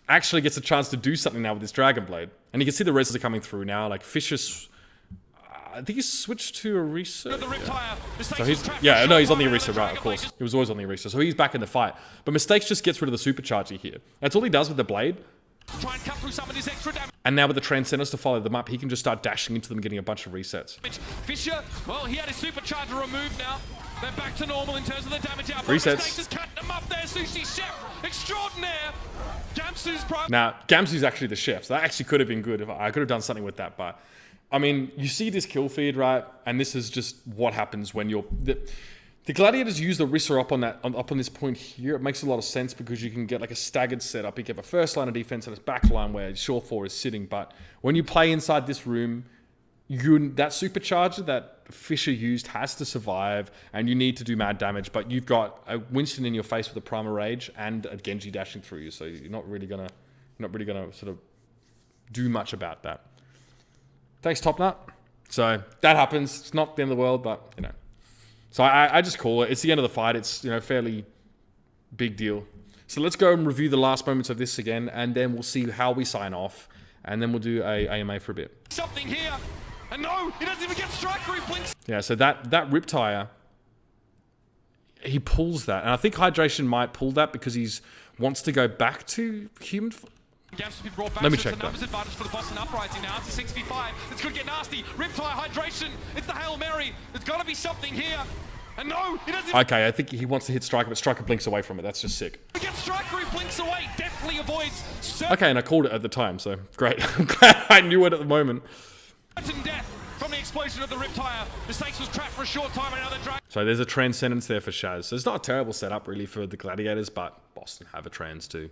actually gets a chance to do something now with this Dragon Blade. And you can see the reses are coming through now. Like Fisher's... I think he's switched to Orisa. So he's, he's on the Orisa, right, of course. He was always on the Orisa, so he's back in the fight. But Mistakes just gets rid of the supercharger here. That's all he does with the blade. Try and cut through some of this extra damage. And now with the Transcendence to follow them up, he can just start dashing into them and getting a bunch of resets. Fisher, well, he had his supercharger removed now. They're back to normal in terms of the damage output. Resets. Mistakes is cutting them up there. Sushi Chef, extraordinaire. Gamsu's prime. Now, Gamsu's actually the chef, so that actually could have been good. If I could have done something with that, but... I mean, you see this kill feed, right? And this is just what happens when you're... The Gladiators use the Orisa up on this point here. It makes a lot of sense because you can get like a staggered setup. You get a first line of defense and a back line where Shawfall is sitting. But when you play inside this room, that supercharger that Fisher used has to survive, and you need to do mad damage. But you've got a Winston in your face with a Primal Rage and a Genji dashing through you, so you're not really gonna sort of do much about that. Thanks, Top Nut. So that happens. It's not the end of the world, but you know. So I just call it. It's the end of the fight. It's, you know, fairly big deal. So let's go and review the last moments of this again, and then we'll see how we sign off, and then we'll do a AMA for a bit. Something here, and no, he doesn't even get Striker. He blinks. Yeah. So that Rip Tire, he pulls that, and I think Hydration might pull that because he's wants to go back to human. Let me check that. Numbers advantage for the Boston Uprising now. It's a 6v5. It's going to get nasty. Riptide hydration. It's the Hail Mary. There's got to be something here. And no, he doesn't. Okay, I think he wants to hit Striker, but Striker blinks away from it. That's just sick. He gets Striker. He blinks away. Definitely avoids. Okay, and I called it at the time, so great. I'm glad I knew it at the moment. Certain death from the explosion of the Riptire. Mistakes was trapped for a short time. And now they're dragged. So there's a Transcendence there for Shaz. So it's not a terrible setup really for the Gladiators, but Boston have a trans too.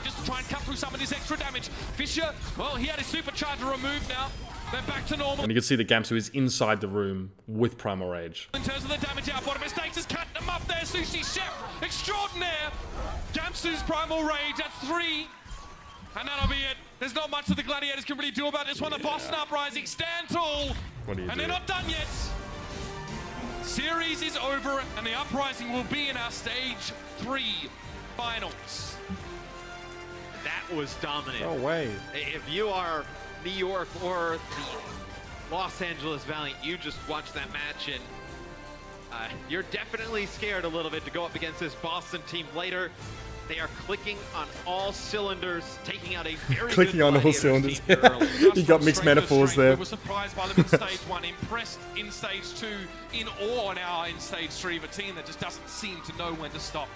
Just to try and cut through some of this extra damage. Fisher, well, he had his supercharger removed now. They're back to normal. And you can see the Gamsu is inside the room with Primal Rage. In terms of the damage output, Mistakes is cutting them up there. Sushi Chef, extraordinaire. Gamsu's Primal Rage at 3. And that'll be it. There's not much that the Gladiators can really do about this one. The Boston Uprising stand tall. What do you do? And they're not done yet. Series is over, and the Uprising will be in our Stage 3 finals. That was dominant. No way. If you are New York or the Los Angeles Valiant, you just watch that match and you're definitely scared a little bit to go up against this Boston team later. They are clicking on all cylinders, taking out a very clicking on all cylinders. You got mixed metaphors there. We were surprised by them in Stage 1, impressed in Stage 2, in awe now in Stage 3 of a team that just doesn't seem to know when to stop.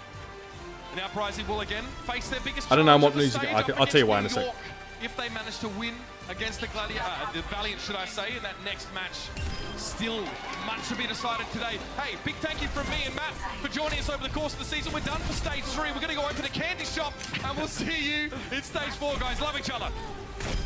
And the Uprising will again face their biggest challenge. I don't know what of the news. stage I'll tell you why in a New sec. York. If they manage to win against the the Valiant, should I say, in that next match, still much to be decided today. Hey, big thank you from me and Matt for joining us over the course of the season. We're done for Stage 3. We're going to go open a candy shop, and we'll see you in Stage 4, guys. Love each other.